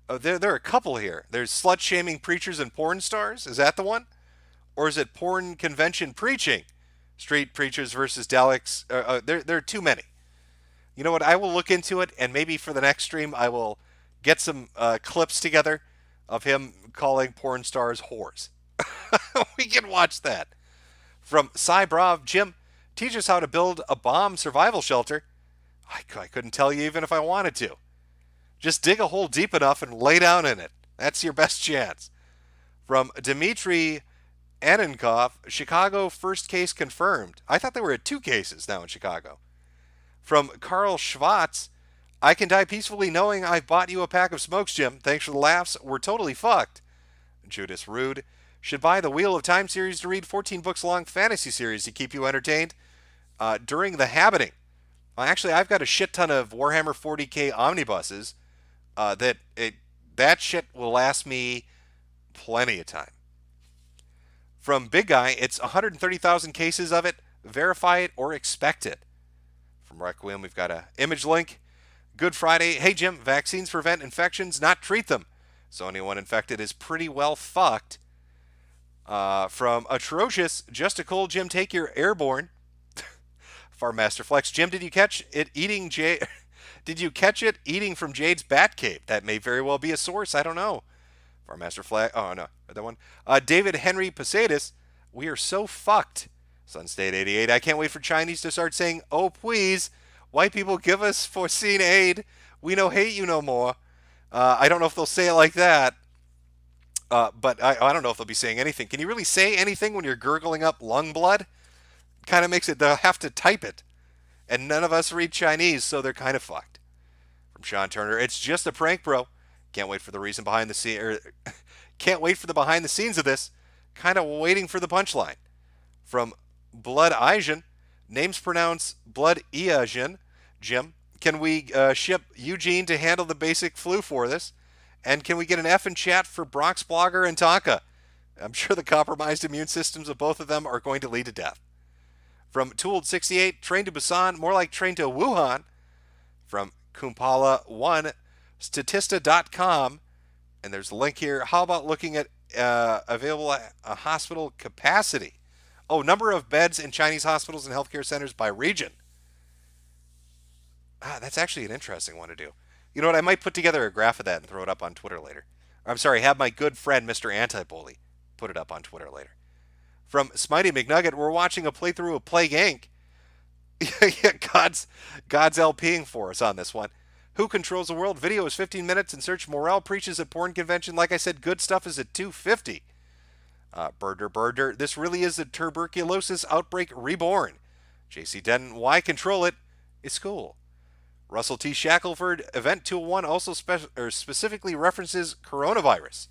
Oh, there are a couple here. There's slut-shaming preachers and porn stars. Is that the one? Or is it porn convention preaching? Street preachers versus Daleks. There are too many. You know what? I will look into it, and maybe for the next stream, I will get some clips together of him calling porn stars whores. We can watch that. From Cybrav, Jim, teach us how to build a bomb survival shelter. I couldn't tell you even if I wanted to. Just dig a hole deep enough and lay down in it. That's your best chance. From Dmitry Anenkov, Chicago first case confirmed. I thought there were 2 cases now in Chicago. From Carl Schwartz, I can die peacefully knowing I've bought you a pack of smokes, Jim. Thanks for the laughs. We're totally fucked. Judas Rude. Should buy the Wheel of Time series to read 14 books long fantasy series to keep you entertained during the happening. Actually, I've got a shit ton of Warhammer 40k omnibuses that shit will last me plenty of time. From Big Guy, it's 130,000 cases of it. Verify it or expect it. From Requiem, we've got a image link. Good Friday. Hey, Jim, vaccines prevent infections, not treat them. So anyone infected is pretty well fucked. From Atrocious, just a cold, Jim, take your airborne. Farmaster Flex. Jim, did you catch it eating Did you catch it eating from Jade's Batcave? That may very well be a source. I don't know. Farmaster Flag. Oh, no. That one. David Henry Posadis. We are so fucked. Sunstate 88. I can't wait for Chinese to start saying, oh, please. White people give us foreseen aid. We no hate you no more. I don't know if they'll say it like that. But I don't know if they'll be saying anything. Can you really say anything when you're gurgling up lung blood? Kind of makes it, they'll have to type it. And none of us read Chinese, so they're kind of fucked. From Sean Turner, it's just a prank, bro. Can't wait for the reason behind the scene. Can't wait for the behind the scenes of this. Kind of waiting for the punchline. From Blood Asian, names pronounced Blood Asian. Jim, can we ship Eugene to handle the basic flu for this? And can we get an F in chat for Brock's Blogger and Taka? I'm sure the compromised immune systems of both of them are going to lead to death. From Tooled68, train to Busan, more like train to Wuhan. From Kumpala1, Statista.com, and there's a link here. How about looking at available hospital capacity? Oh, number of beds in Chinese hospitals and healthcare centers by region. That's actually an interesting one to do. You know what? I might put together a graph of that and throw it up on Twitter later. I'm sorry, have my good friend Mr. Antibully put it up on Twitter later. From Smitey McNugget, we're watching a playthrough of Plague Inc. Yeah, God's LPing for us on this one. Who Controls the World? Video is 15 minutes and Search Morel preaches at porn convention. Like I said, good stuff is at 250. Birder. This really is a tuberculosis outbreak reborn. JC Denton, why control it? It's cool. Russell T. Shackelford, Event 201 also specifically references coronavirus.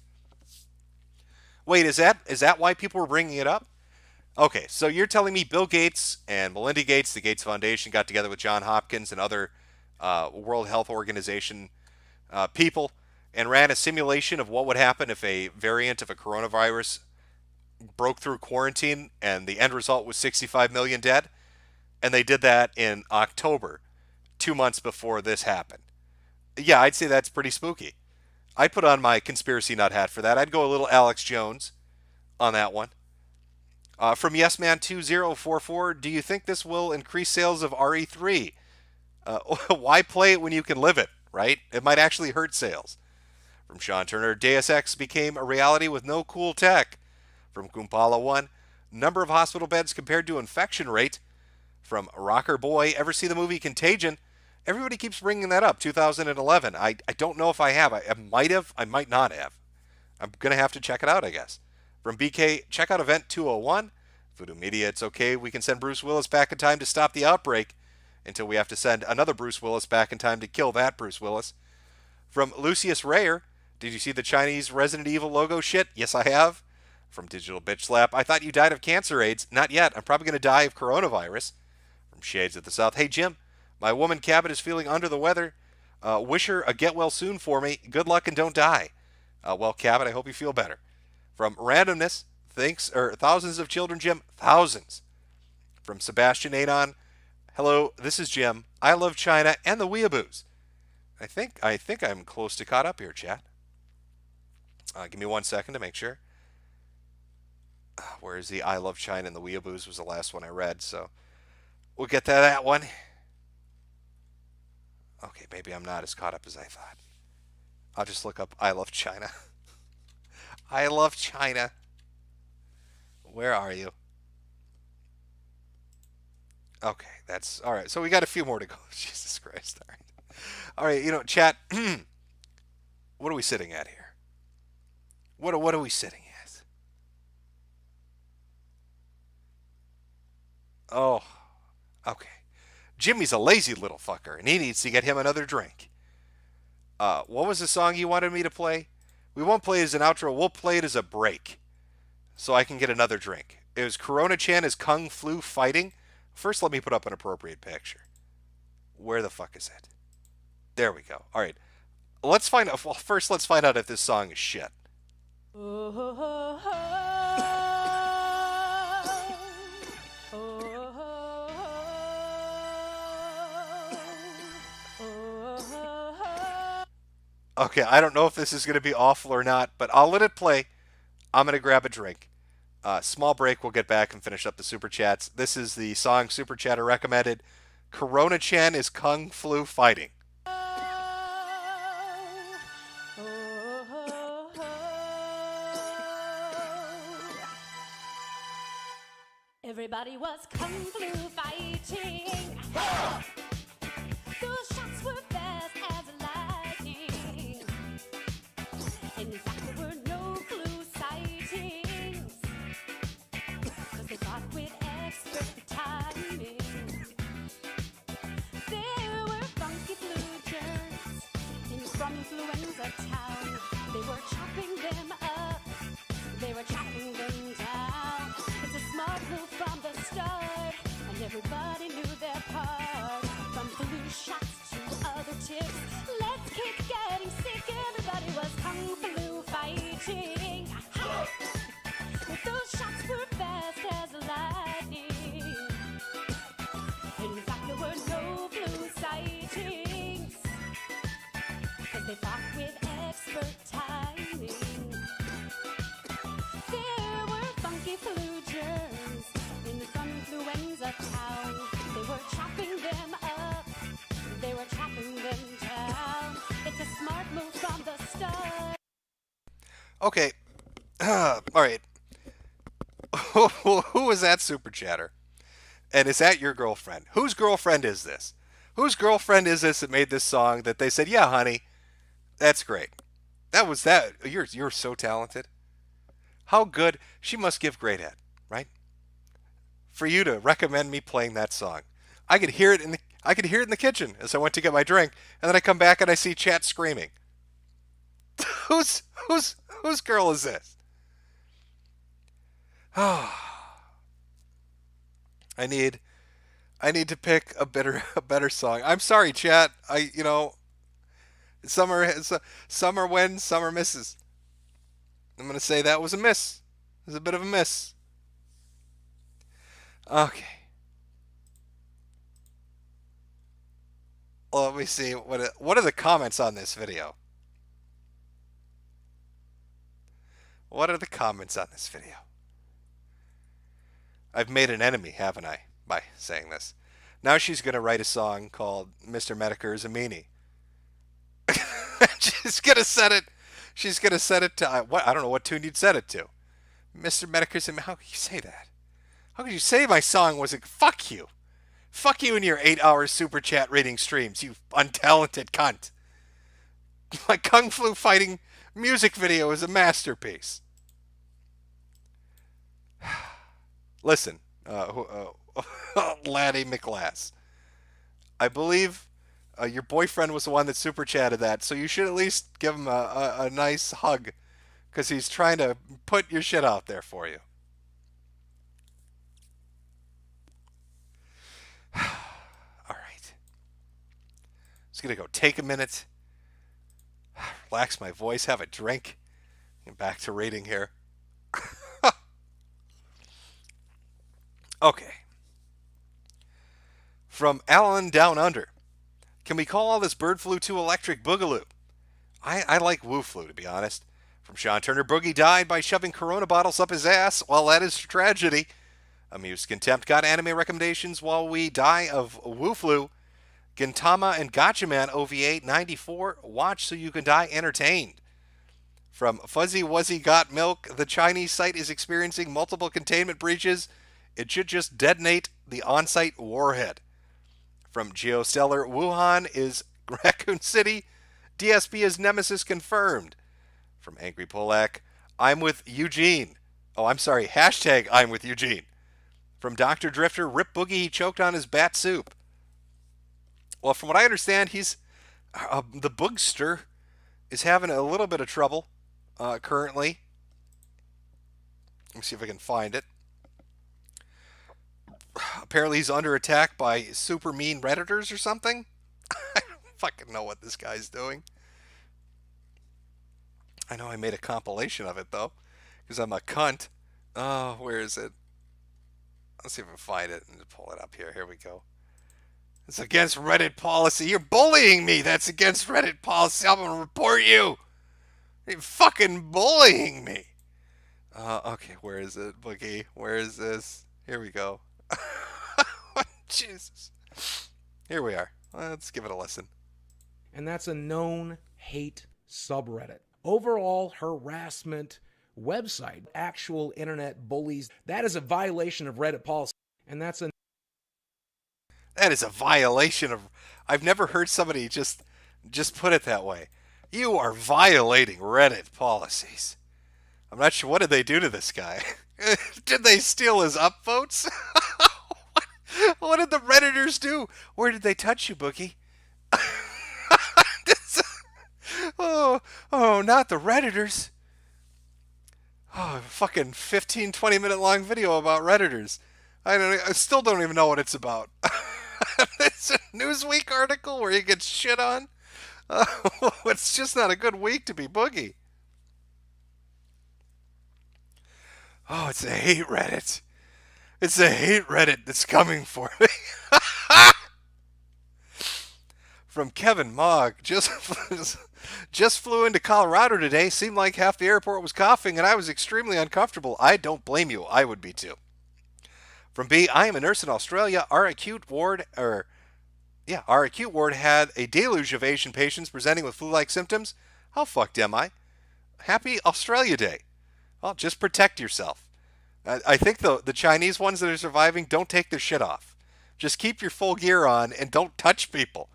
Wait, is that why people were bringing it up? Okay, so you're telling me Bill Gates and Melinda Gates, the Gates Foundation, got together with John Hopkins and other World Health Organization people and ran a simulation of what would happen if a variant of a coronavirus broke through quarantine and the end result was 65 million dead? And they did that in October, 2 months before this happened. Yeah, I'd say that's pretty spooky. I'd put on my conspiracy nut hat for that. I'd go a little Alex Jones on that one. From YesMan2044, do you think this will increase sales of RE3? Why play it when you can live it, right? It might actually hurt sales. From Sean Turner, Deus Ex became a reality with no cool tech. From Kumpala1, number of hospital beds compared to infection rate. From Rocker Boy, ever see the movie Contagion? Everybody keeps bringing that up, 2011. I don't know if I have. I might have. I might not have. I'm going to have to check it out, I guess. From BK, check out Event 201. Voodoo Media, it's okay. We can send Bruce Willis back in time to stop the outbreak until we have to send another Bruce Willis back in time to kill that Bruce Willis. From Lucius Rayer, did you see the Chinese Resident Evil logo shit? Yes, I have. From Digital Bitch Slap, I thought you died of cancer AIDS. Not yet. I'm probably going to die of coronavirus. From Shades of the South, hey, Jim. My woman Cabot is feeling under the weather. Wish her a get well soon for me. Good luck and don't die. Well, Cabot, I hope you feel better. From Randomness, thanks, or thousands of children, Jim. Thousands. From Sebastian Adon, hello, this is Jim. I love China and the weeaboos. I think I'm close to caught up here, chat. Give me 1 second to make sure. Where is the I love China and the weeaboos was the last one I read, so we'll get to that one. Okay, maybe I'm not as caught up as I thought. I'll just look up I love China. I love China. Where are you? Okay, that's all right. So we got a few more to go. Jesus Christ. All right. All right, you know, chat. What are we sitting at here? What are we sitting at? Oh, okay. Jimmy's a lazy little fucker, and he needs to get him another drink. What was the song you wanted me to play? We won't play it as an outro. We'll play it as a break, so I can get another drink. It was Kurono-chan is Kung Flu Fighting. First, let me put up an appropriate picture. Where the fuck is it? There we go. All right. Let's find out. Well, first, let's find out if this song is shit. Okay, I don't know if this is going to be awful or not, but I'll let it play. I'm going to grab a drink. Small break. We'll get back and finish up the super chats. This is the song super chatter recommended. Kurono-chan is Kung Flu Fighting. Everybody was kung flu fighting. Those shots were fast as lightning. In fact, there were no flu sightings, 'cause they fought with expert timing. There were funky flu germs from influenza town. They were chopping them up. They were chopping them down. It's a smart move from the start, and everybody knew their part. From flu shots to other tips, let's keep getting sick. Everybody was kung flu fighting. Those shots were fast as lightning. In fact, there were no flu sightings, 'cause they fought with expert timing. There were funky flu germs in some influenza town. They were chopping them up. They were chopping them down. It's a smart move from the start. Okay. All right. Who was that super chatter? And is that your girlfriend? Whose girlfriend is this? Whose girlfriend is this that made this song that they said, yeah, honey, that's great. That was that. You're so talented. How good. She must give great head, right? For you to recommend me playing that song. I could hear it in the kitchen as I went to get my drink, and then I come back and I see chat screaming. Whose girl is this? I need to pick a better song. I'm sorry, chat. Summer wins, summer misses. I'm going to say that was a miss. It was a bit of a miss. Okay. Well, let me see. What are the comments on this video? What are the comments on this video? I've made an enemy, haven't I, by saying this. Now she's going to write a song called Mr. Metokur is a Meanie. She's going to set it. She's going to set it to, what? I don't know what tune you'd set it to. Mr. Metokur is a Meanie. How could you say that? How could you say my song was a, fuck you. Fuck you and your 8-hour super chat rating streams, you untalented cunt. My Kung Flu Fighting music video is a masterpiece. Listen, Laddie McLass, I believe your boyfriend was the one that super chatted that, so you should at least give him a nice hug, because he's trying to put your shit out there for you. All right. Just going to go take a minute, relax my voice, have a drink, and back to rating here. Okay. From Alan Down Under. Can we call all this bird flu to electric boogaloo? I like woo flu, to be honest. From Sean Turner, Boogie died by shoving Corona bottles up his ass. Well, that is tragedy. Amused Contempt got anime recommendations while we die of woo flu. Gintama and Gotchaman OVA 94. Watch so you can die entertained. From Fuzzy Wuzzy Got Milk, the Chinese site is experiencing multiple containment breaches. It should just detonate the on-site warhead. From Geostellar, Wuhan is Raccoon City. DSP is Nemesis confirmed. From Angry Polak, I'm with Eugene. Oh, I'm sorry, hashtag I'm with Eugene. From Dr. Drifter, Rip Boogie, he choked on his bat soup. Well, from what I understand, he's the boogster is having a little bit of trouble currently. Let me see if I can find it. Apparently, he's under attack by super mean Redditors or something. I don't fucking know what this guy's doing. I know I made a compilation of it, though, because I'm a cunt. Oh, where is it? Let's see if I can find it and pull it up here. Here we go. It's against Reddit policy. You're bullying me. That's against Reddit policy. I'm going to report you. You're fucking bullying me. Okay, where is it, Boogie? Where is this? Here we go. Jesus. Here we are. Let's give it a listen. And that's a known hate subreddit. Overall harassment website, actual internet bullies. That is a violation of Reddit policy. And that is a violation of... I've never heard somebody just put it that way. You are violating Reddit policies. I'm not sure. What did they do to this guy? Did they steal his upvotes? What did the Redditors do? Where did they touch you, Boogie? Oh, not the Redditors. Oh, a fucking 15, 20-minute long video about Redditors. I still don't even know what it's about. It's a Newsweek article where he gets shit on. It's just not a good week to be Boogie. Oh, it's a hate Reddit. It's a hate Reddit that's coming for me. From Kevin Mogg. Just flew into Colorado today. Seemed like half the airport was coughing, and I was extremely uncomfortable. I don't blame you. I would be too. From B, I am a nurse in Australia. Our acute ward had a deluge of Asian patients presenting with flu-like symptoms. How fucked am I? Happy Australia Day. Well, just protect yourself. I think the Chinese ones that are surviving, don't take their shit off. Just keep your full gear on and don't touch people.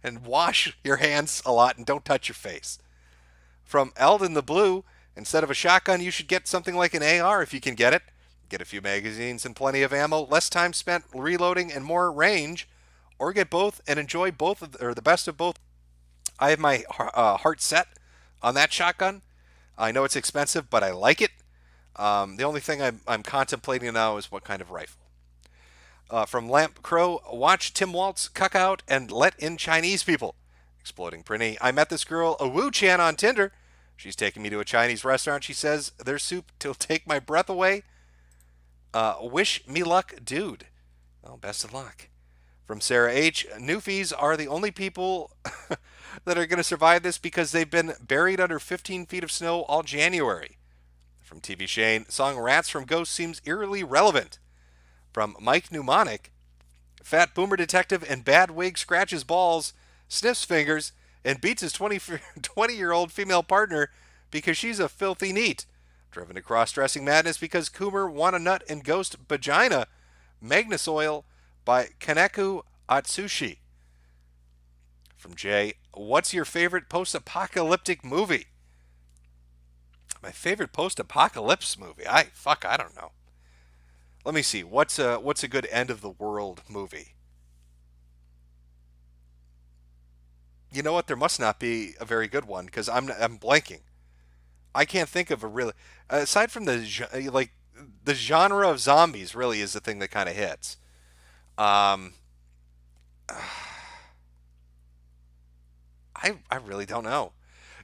And wash your hands a lot and don't touch your face. From Eldon the Blue, instead of a shotgun, you should get something like an AR if you can get it. Get a few magazines and plenty of ammo, less time spent reloading and more range, or get both and enjoy the best of both. I have my heart set on that shotgun. I know it's expensive, but I like it. The only thing I'm contemplating now is what kind of rifle. From Lamp Crow, watch Tim Waltz cuck out and let in Chinese people. Exploding Prinny, I met this girl, a Wu Chan, on Tinder. She's taking me to a Chinese restaurant. She says their soup will take my breath away. Wish me luck, dude. Well, best of luck. From Sarah H, Newfies are the only people that are going to survive this because they've been buried under 15 feet of snow all January. From TV Shane, song Rats from Ghost seems eerily relevant. From Mike Mnemonic, fat boomer detective and bad wig scratches balls, sniffs fingers, and beats his 20-year-old female partner because she's a filthy neat. Driven to cross-dressing madness because Coomer won a nut in Ghost Vagina. Magnus Oil by Kaneku Atsushi. From Jay, what's your favorite post-apocalyptic movie? My favorite post-apocalypse movie? I don't know. Let me see. What's a good end of the world movie? You know what? There must not be a very good one because I'm blanking. I can't think of a really, aside from the genre of zombies really is the thing that kind of hits. I really don't know.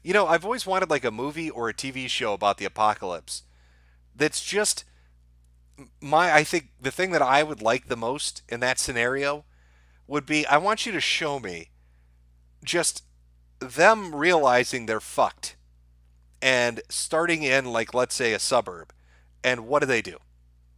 You know, I've always wanted like a movie or a TV show about the apocalypse that's just I think the thing that I would like the most in that scenario would be, I want you to show me just them realizing they're fucked and starting in, like, let's say a suburb, and what do?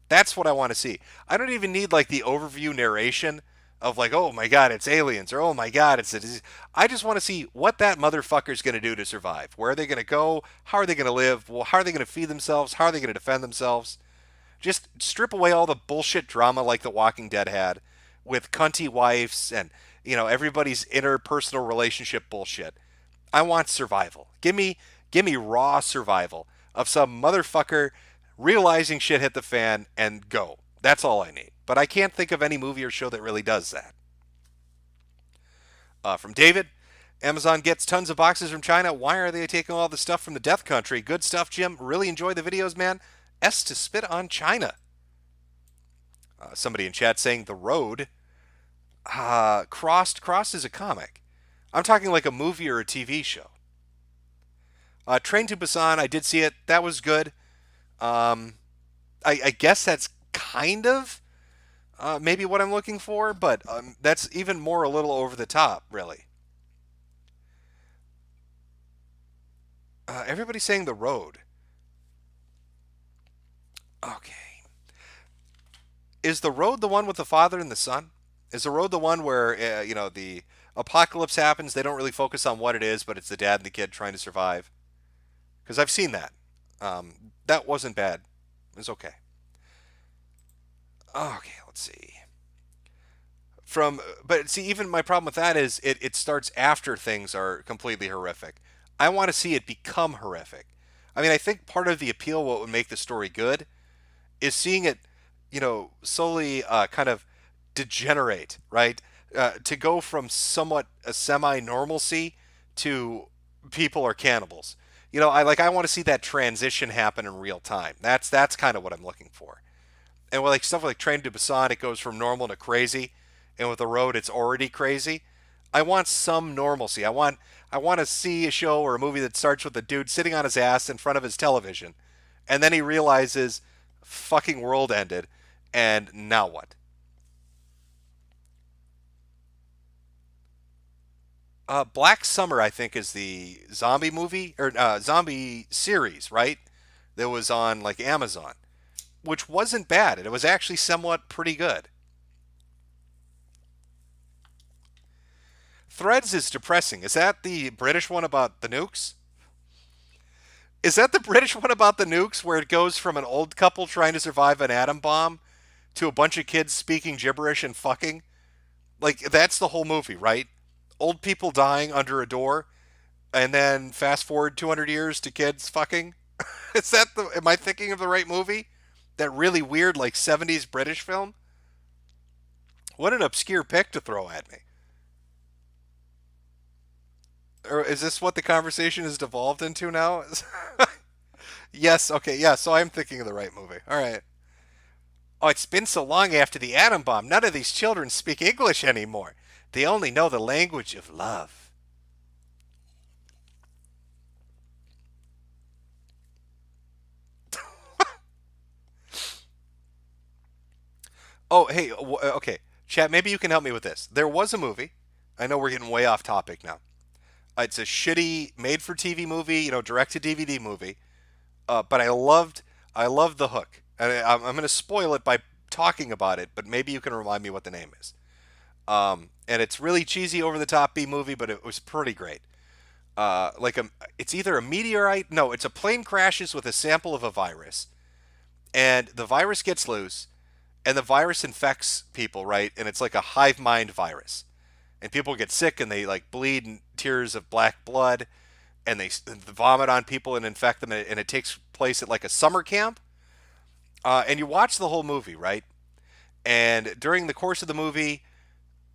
That's what I want to see. I don't even need like the overview narration of like, oh my god, it's aliens, or oh my god, it's a disease. I just want to see what that motherfucker's going to do to survive. Where are they going to go? How are they going to live? Well, how are they going to feed themselves? How are they going to defend themselves? Just strip away all the bullshit drama like The Walking Dead had with cunty wives and, you know, everybody's interpersonal relationship bullshit. I want survival. Give me raw survival of some motherfucker realizing shit hit the fan and go. That's all I need. But I can't think of any movie or show that really does that. From David, Amazon gets tons of boxes from China. Why are they taking all the stuff from the death country? Good stuff, Jim. Really enjoy the videos, man. S to spit on China. Somebody in chat saying The Road. Crossed is a comic. I'm talking like a movie or a TV show. Train to Busan, I did see it. That was good. I guess that's kind of maybe what I'm looking for, but that's even more a little over the top, really. Everybody's saying The Road. Okay. Is The Road the one with the father and the son? Is The Road the one where, the apocalypse happens, they don't really focus on what it is, but it's the dad and the kid trying to survive? Because I've seen that. That wasn't bad. It was okay. Okay, let's see. But see, even my problem with that is it starts after things are completely horrific. I want to see it become horrific. I mean, I think part of the appeal, what would make the story good, is seeing it, slowly kind of degenerate, right? To go from somewhat a semi-normalcy to people are cannibals. I want to see that transition happen in real time. That's kind of what I'm looking for. And with stuff like Train to Busan, it goes from normal to crazy, and with The Road, it's already crazy. I want some normalcy. I want to see a show or a movie that starts with a dude sitting on his ass in front of his television, and then he realizes, fucking world ended, and now what? Black Summer, I think, is the zombie movie or zombie series, right? That was on Amazon, which wasn't bad, and it was actually somewhat pretty good. Threads is depressing. Is that the British one about the nukes? Is that the British one about the nukes where it goes from an old couple trying to survive an atom bomb to a bunch of kids speaking gibberish and fucking? That's the whole movie, right? Old people dying under a door, and then fast forward 200 years to kids fucking? Am I thinking of the right movie? That really weird, 70s British film? What an obscure pick to throw at me. Or is this what the conversation has devolved into now? Yes, okay, yeah, so I'm thinking of the right movie. All right. Oh, it's been so long after the atom bomb. None of these children speak English anymore. They only know the language of love. Oh, hey, okay. Chat, maybe you can help me with this. There was a movie. I know we're getting way off topic now. It's a shitty made-for-TV movie, direct-to-DVD movie. But I loved the hook. And I'm going to spoil it by talking about it, but maybe you can remind me what the name is. And it's really cheesy, over-the-top B movie, but it was pretty great. It's either a meteorite. No, it's a plane crashes with a sample of a virus, and the virus gets loose, and the virus infects people, right? And it's like a hive mind virus, and people get sick and they bleed in tears of black blood, and they vomit on people and infect them, and it takes place at a summer camp. And you watch the whole movie, right? And during the course of the movie,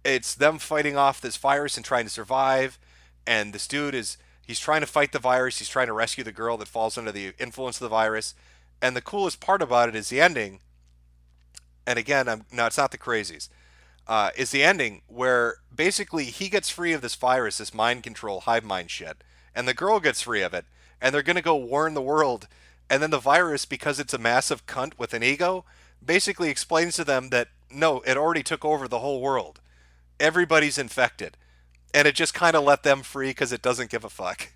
it's them fighting off this virus and trying to survive. And this dude he's trying to fight the virus. He's trying to rescue the girl that falls under the influence of the virus. And the coolest part about it is the ending. And again, no, it's not the crazies. Is the ending where basically he gets free of this virus, this mind control, hive mind shit. And the girl gets free of it. And they're going to go warn the world. And then the virus, because it's a massive cunt with an ego, basically explains to them that, no, it already took over the whole world. Everybody's infected. And it just kind of let them free because it doesn't give a fuck.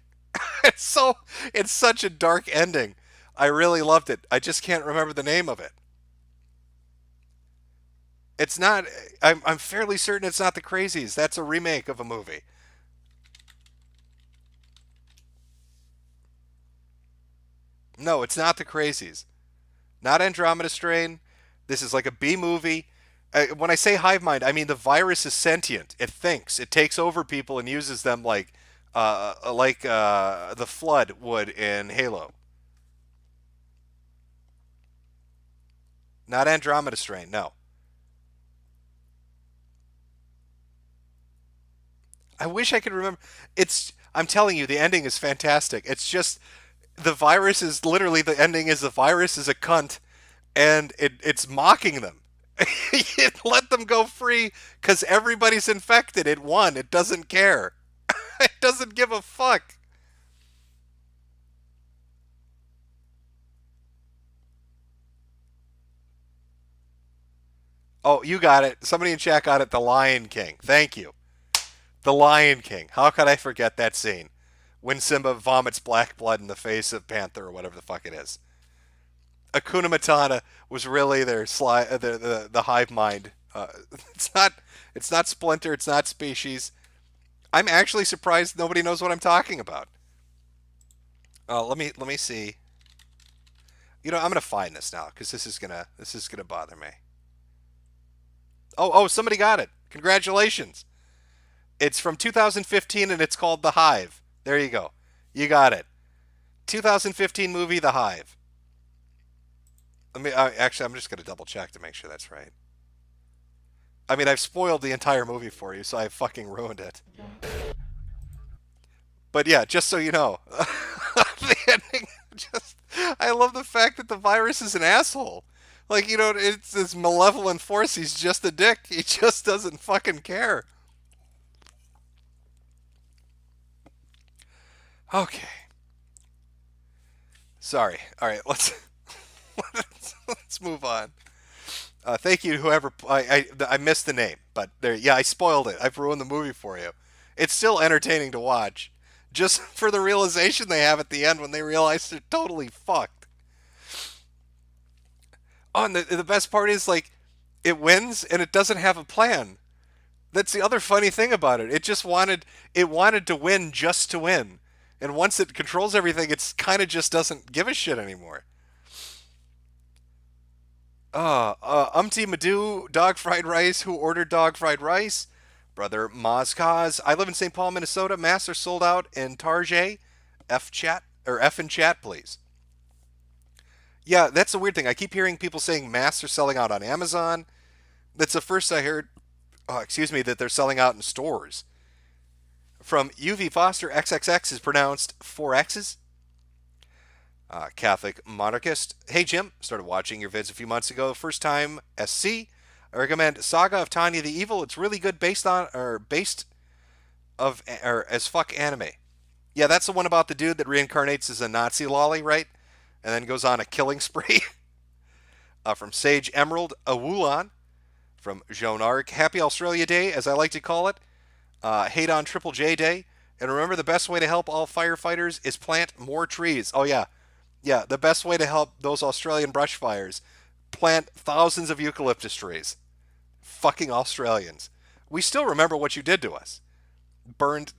It's such a dark ending. I really loved it. I just can't remember the name of it. It's not, I'm fairly certain it's not The Crazies. That's a remake of a movie. No, it's not The Crazies. Not Andromeda Strain. This is like a B movie. When I say hive mind, I mean the virus is sentient. It thinks. It takes over people and uses them like the Flood would in Halo. Not Andromeda Strain, no. I wish I could remember. I'm telling you, the ending is fantastic. It's just the virus is literally the ending is the virus is a cunt, and it's mocking them. It let them go free because everybody's infected. It won. It doesn't care. It doesn't give a fuck. Oh, you got it. Somebody in chat got it. The Lion King. Thank you. The Lion King. How could I forget that scene? When Simba vomits black blood in the face of Panther or whatever the fuck it is. Akuna Matata was really their the hive mind. It's not Splinter. It's not Species. I'm actually surprised nobody knows what I'm talking about. Let me see. You know, I'm gonna find this now because this is gonna bother me. Oh, somebody got it. Congratulations. It's from 2015 and it's called The Hive. There you go. You got it. 2015 movie The Hive. Actually, I'm just going to double check to make sure that's right. I mean, I've spoiled the entire movie for you, so I fucking ruined it. But yeah, just so you know, the ending, I love the fact that the virus is an asshole. Like, you know, it's this malevolent force. He's just a dick. He just doesn't fucking care. Okay. Sorry. All right, let's move on. Thank you to whoever I missed the name, but there. Yeah, I spoiled it. I've ruined the movie for you. It's still entertaining to watch, just for the realization they have at the end when they realize they're totally fucked. Oh, and the best part is, like, it wins and it doesn't have a plan. That's the other funny thing about it. It wanted to win just to win. And once it controls everything, it's kind of just doesn't give a shit anymore. Umpty Madoo, dog fried rice. Who ordered dog fried rice? Brother Mozkaz. I live in St. Paul, Minnesota. Masks are sold out in Target. F in chat, please. Yeah, that's the weird thing. I keep hearing people saying masks are selling out on Amazon. That's the first I heard, that they're selling out in stores. From UV Foster, XXX is pronounced 4X's. Catholic monarchist. Hey Jim, started watching your vids a few months ago. First time SC. I recommend Saga of Tanya the Evil. It's really good based as fuck anime. Yeah, that's the one about the dude that reincarnates as a Nazi lolly, right? And then goes on a killing spree. From Sage Emerald, Awulan. From Joan Arc, Happy Australia Day, as I like to call it. Hate on Triple J Day. And remember, the best way to help all firefighters is plant more trees. Oh, yeah. Yeah, the best way to help those Australian brush fires, plant thousands of eucalyptus trees. Fucking Australians. We still remember what you did to us. Burned.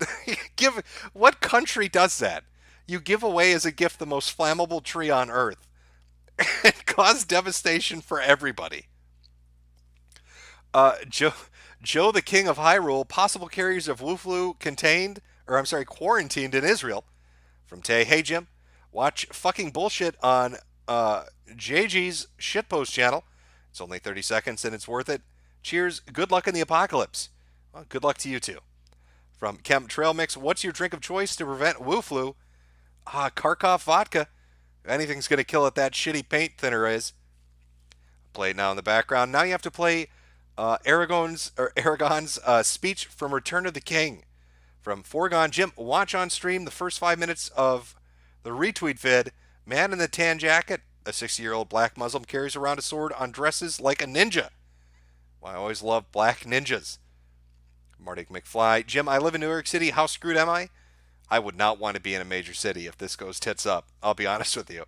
What country does that? You give away as a gift the most flammable tree on Earth. And cause devastation for everybody. Joe the King of Hyrule, possible carriers of Wu-Flu quarantined in Israel. From Tay, hey Jim, watch fucking bullshit on JG's shitpost channel. It's only 30 seconds and it's worth it. Cheers, good luck in the apocalypse. Well, good luck to you too. From Chem Trail Mix, what's your drink of choice to prevent Wu-Flu? Kharkov vodka. If anything's going to kill it, that shitty paint thinner is. Play it now in the background. Now you have to play Aragon's speech from Return of the King. From Foregone Jim, watch on stream the first 5 minutes of the retweet vid. Man in the tan jacket, a 60-year-old black Muslim, carries around a sword on dresses like a ninja. Well, I always love black ninjas. Marty McFly, Jim, I live in New York City. How screwed am I? I would not want to be in a major city if this goes tits up. I'll be honest with you.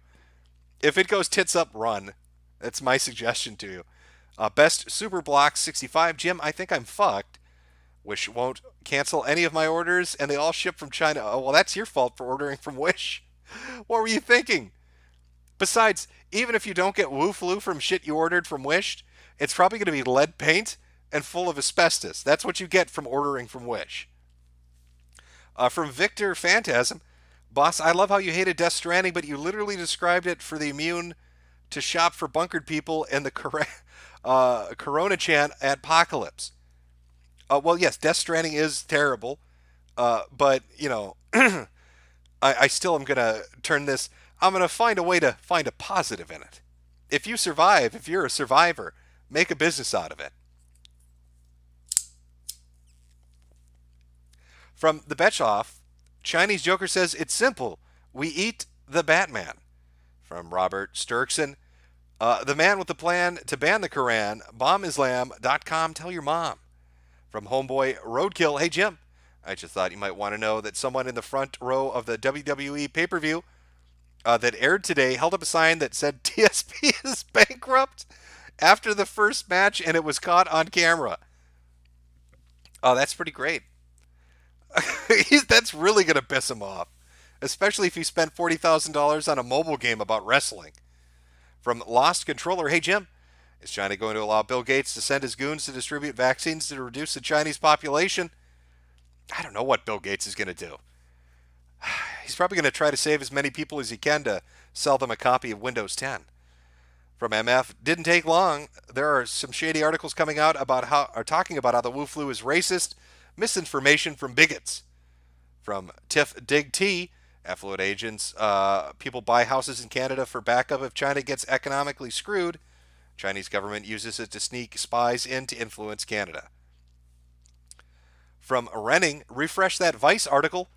If it goes tits up, run. That's my suggestion to you. Best Super Block 65. Jim, I think I'm fucked. Wish won't cancel any of my orders, and they all ship from China. Oh, well, that's your fault for ordering from Wish. What were you thinking? Besides, even if you don't get Wu-Flu from shit you ordered from Wish, it's probably going to be lead paint and full of asbestos. That's what you get from ordering from Wish. From Victor Phantasm, boss, I love how you hated Death Stranding, but you literally described it for the immune to shop for bunkered people in the Corona Chan at Apocalypse. Well, yes, Death Stranding is terrible, But, I still am going to turn this, I'm going to find a way to find a positive in it. If you survive, if you're a survivor, make a business out of it. From the Betchoff, Chinese Joker says, it's simple. We eat the Batman. From Robert Sturkson, the man with the plan to ban the Quran, bombislam.com, tell your mom. From Homeboy Roadkill, hey Jim, I just thought you might want to know that someone in the front row of the WWE pay-per-view that aired today held up a sign that said TSP is bankrupt after the first match, and it was caught on camera. Oh, that's pretty great. That's really going to piss him off, especially if you spent $40,000 on a mobile game about wrestling. From Lost Controller, hey Jim, is China going to allow Bill Gates to send his goons to distribute vaccines to reduce the Chinese population? I don't know what Bill Gates is going to do. He's probably going to try to save as many people as he can to sell them a copy of Windows 10. From MF, didn't take long. There are some shady articles coming out talking about how the Wu flu is racist, misinformation from bigots. From Tiff Dig T, affluent agents, people buy houses in Canada for backup if China gets economically screwed. Chinese government uses it to sneak spies in to influence Canada. From Renning, refresh that Vice article.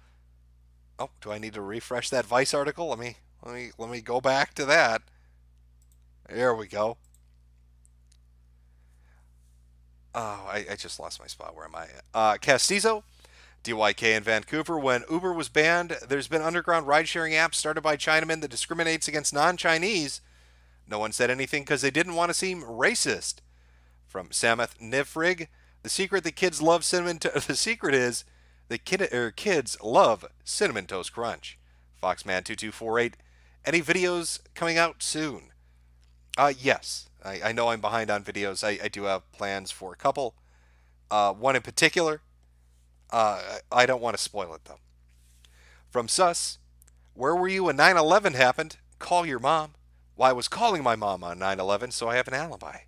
Oh, do I need to refresh that Vice article? Let me go back to that. There we go. Oh, I just lost my spot. Where am I? Castizo, DYK in Vancouver. When Uber was banned, there's been underground ride-sharing apps started by Chinamen that discriminates against non-Chinese. No one said anything because they didn't want to seem racist. From Samuth Nifrig, the secret that kids love the secret is that kids love Cinnamon Toast Crunch. Foxman2248, any videos coming out soon? Yes. I know I'm behind on videos. I do have plans for a couple. One in particular. I don't want to spoil it, though. From Sus, where were you when 9/11 happened? Call your mom. Well, I was calling my mom on 9/11, so I have an alibi.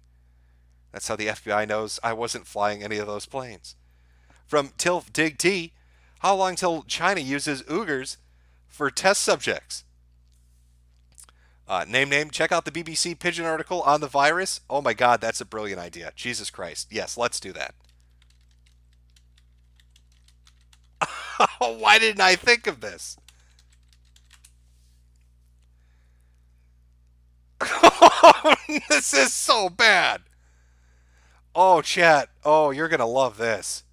That's how the FBI knows I wasn't flying any of those planes. From Tilf Dig T, how long till China uses Uyghurs for test subjects? Name, check out the BBC Pigeon article on the virus. Oh my God, that's a brilliant idea. Jesus Christ. Yes, let's do that. Why didn't I think of this? This is so bad. Oh, chat. Oh, you're going to love this.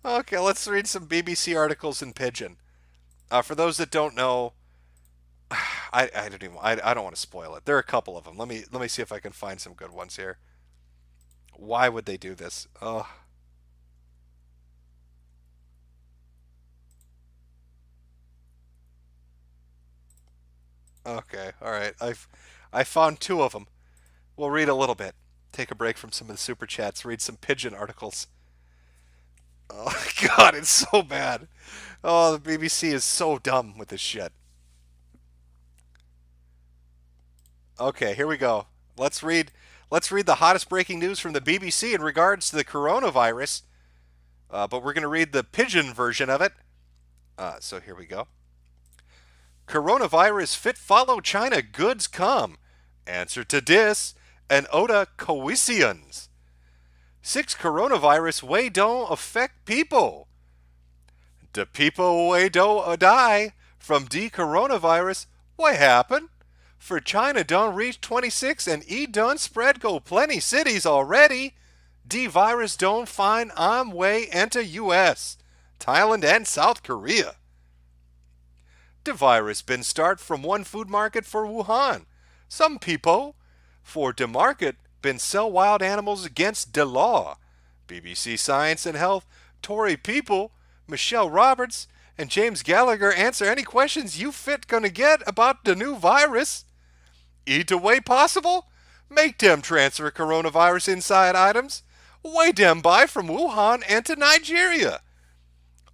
Okay, let's read some BBC articles in Pigeon. For those that don't know, I don't want to spoil it. There are a couple of them. Let me see if I can find some good ones here. Why would they do this? Oh. Okay, all right. I found two of them. We'll read a little bit. Take a break from some of the super chats. Read some Pigeon articles. Oh God, it's so bad. Oh, the BBC is so dumb with this shit. Okay, here we go. Let's read the hottest breaking news from the BBC in regards to the coronavirus. But we're going to read the Pigeon version of it. So here we go. Coronavirus fit follow China goods come. Answer to dis and Oda coitions. 6 coronavirus way don't affect people. The people way don't die from the coronavirus. What happened? For China done reach 26 and done spread go plenty cities already. The virus don't find on way enter U.S., Thailand and South Korea. The virus been start from one food market for Wuhan. Some people for the market been sell wild animals against the law. BBC Science and Health, Tory people, Michelle Roberts, and James Gallagher answer any questions you fit gonna get about the new virus. Eat way possible? Make them transfer coronavirus inside items. Way them buy from Wuhan and to Nigeria.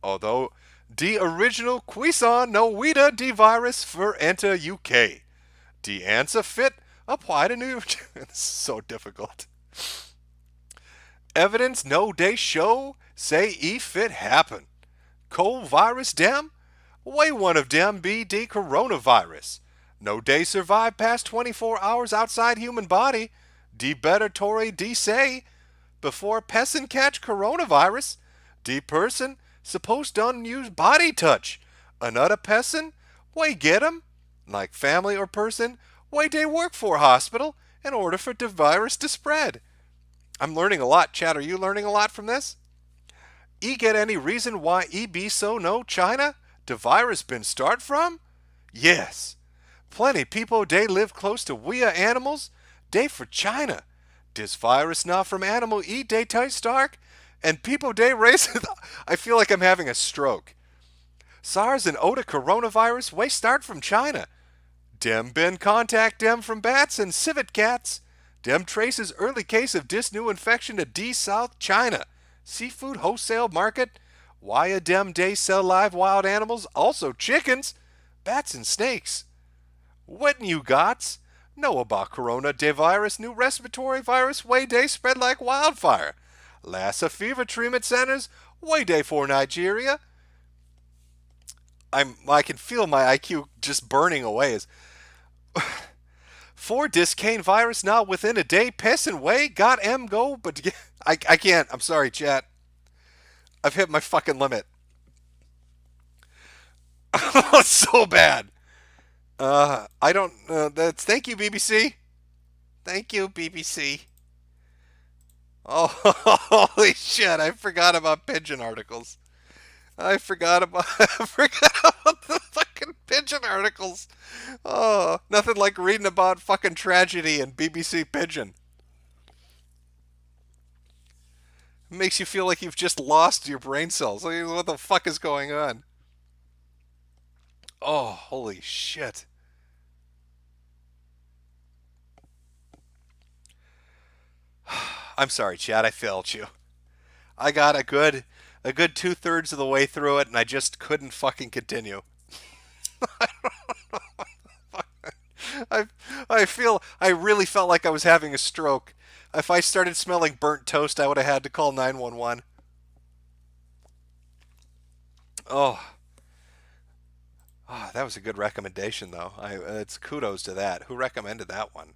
Although The original Quison no Wida de virus for enter UK. The answer fit apply to New York. It's so difficult. Evidence no they show say if it happen. Cold virus dem? Way one of them be the coronavirus. No day survive past 24 hours outside human body. The better Tory de say. Before person catch coronavirus, the person supposed done use body touch. Another person, way get 'em. Like family or person, way they work for hospital in order for the virus to spread. I'm learning a lot, Chad. Are you learning a lot from this? E get any reason why e be so no China? The virus been start from? Yes. Plenty people they live close to we animals. They for China. This virus not from animal eat they tight stark. And people they raise. I feel like I'm having a stroke. SARS and OTA coronavirus way start from China. Dem been contact dem from bats and civet cats. Dem traces early case of dis new infection to D South China. Seafood wholesale market. Why a dem day sell live wild animals? Also chickens, bats and snakes. What you gots? Know about corona de virus, new respiratory virus, way day spread like wildfire. Lassa fever treatment centers, way day for Nigeria. I can feel my IQ just burning away. For discane virus now within a day, pest and way got M go, but I can't. I'm sorry, chat. I've hit my fucking limit. It's so bad. I don't. Thank you, BBC. Thank you, BBC. Oh, holy shit! I forgot about pigeon articles. I forgot about the fucking pigeon articles. Oh, nothing like reading about fucking tragedy and BBC Pigeon. It makes you feel like you've just lost your brain cells. Like, what the fuck is going on? Oh, holy shit. I'm sorry, Chad. I failed you. I got a good 2/3 of the way through it, and I just couldn't fucking continue. I really felt like I was having a stroke. If I started smelling burnt toast, I would have had to call 911. Oh, that was a good recommendation, though. It's kudos to that. Who recommended that one?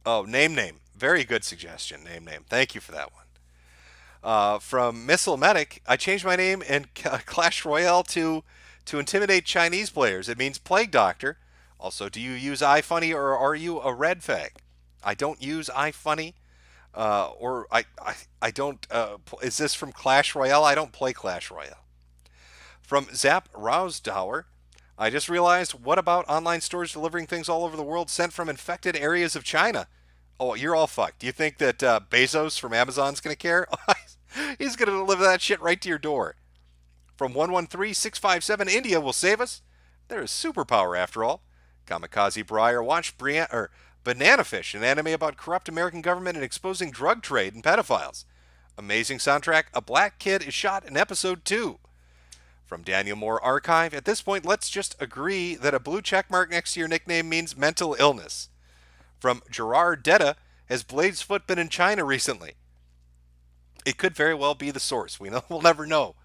Oh, name. Very good suggestion. Name. Thank you for that one. From Missile Medic, I changed my name in Clash Royale to intimidate Chinese players. It means Plague Doctor. Also, do you use iFunny or are you a red fag? I don't use iFunny. Or I don't. Is this from Clash Royale? I don't play Clash Royale. From Zap Rousdower, I just realized, what about online stores delivering things all over the world sent from infected areas of China? Oh, you're all fucked. Do you think that Bezos from Amazon's going to care? He's going to deliver that shit right to your door. From 113657, India will save us. There is superpower after all. Kamikaze Briar, watch Banana Fish, an anime about corrupt American government and exposing drug trade and pedophiles. Amazing soundtrack. A black kid is shot in episode 2. From Daniel Moore Archive, at this point, let's just agree that a blue checkmark next to your nickname means mental illness. From Gerard Detta, has Blade's foot been in China recently? It could very well be the source. We'll never know.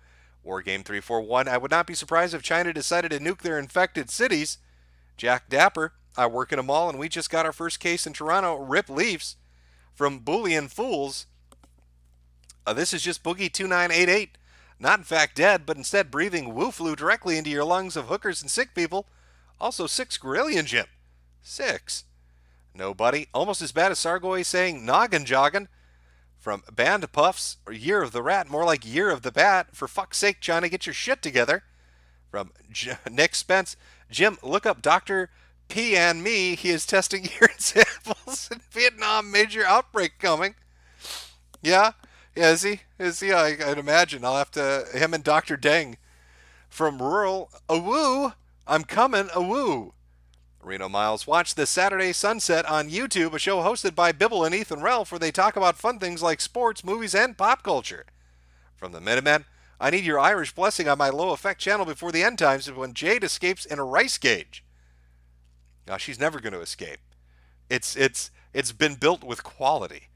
Wargame 341, I would not be surprised if China decided to nuke their infected cities. Jack Dapper, I work in a mall and we just got our first case in Toronto. Rip Leafs. From Boolean Fools, this is just Boogie2988. Not in fact dead, but instead breathing Wu flu directly into your lungs of hookers and sick people. Also 6 Grillion Jim. 6. Nobody. Almost as bad as Sargoy saying noggin joggin'. From Band Puffs, or Year of the Rat, more like Year of the Bat. For fuck's sake, China, get your shit together. From Nick Spence, Jim, look up Dr. P and me. He is testing urine samples in Vietnam. Major outbreak coming. Yeah, is he? I'd imagine. I'll have to, him and Dr. Deng. From Rural, awoo, I'm coming, awoo. Reno Miles, watch The Saturday Sunset on YouTube, a show hosted by Bibble and Ethan Ralph, where they talk about fun things like sports, movies, and pop culture. From the Minutemen, I need your Irish blessing on my low effect channel before the end times when Jade escapes in a rice gauge. Now, she's never going to escape. It's been built with quality.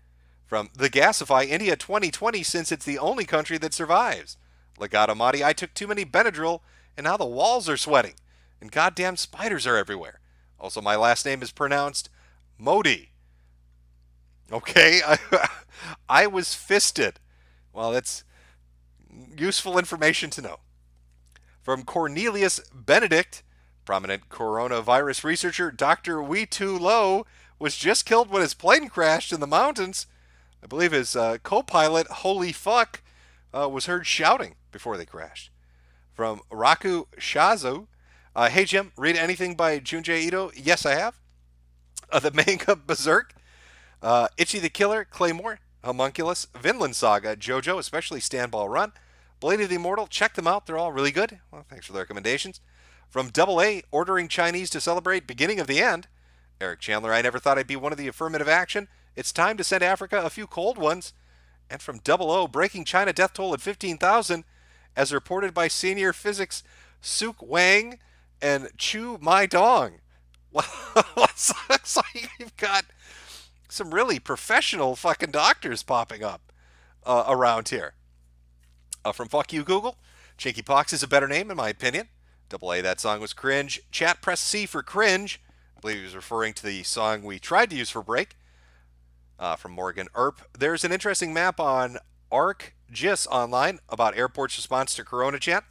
From the Gasify India 2020, since it's the only country that survives. Legato Madi, I took too many Benadryl, and now the walls are sweating. And goddamn spiders are everywhere. Also, my last name is pronounced Modi. Okay, I was fisted. Well, that's useful information to know. From Cornelius Benedict, prominent coronavirus researcher Dr. Wee Tu Lo was just killed when his plane crashed in the mountains. I believe his co-pilot, holy fuck, was heard shouting before they crashed. From Raku Shazu, hey Jim, read anything by Junji Ito? Yes, I have. The manga Berserk, Itchy the Killer, Claymore, Homunculus, Vinland Saga, JoJo, especially Standball Run, Blade of the Immortal, check them out, they're all really good. Well, thanks for the recommendations. From Double A, Ordering Chinese to Celebrate Beginning of the End, Eric Chandler, I never thought I'd be one of the affirmative action. It's time to send Africa a few cold ones. And from Double O, Breaking China death toll at 15,000, as reported by senior physics Suk Wang and Chu Mai Dong. Well, looks like you've got some really professional fucking doctors popping up around here. From Fuck You Google, Chinky Pox is a better name in my opinion. Double A, that song was cringe. Chat, press C for cringe. I believe he was referring to the song we tried to use for break. From Morgan Earp, there's an interesting map on ArcGIS online about airports' response to Corona chat.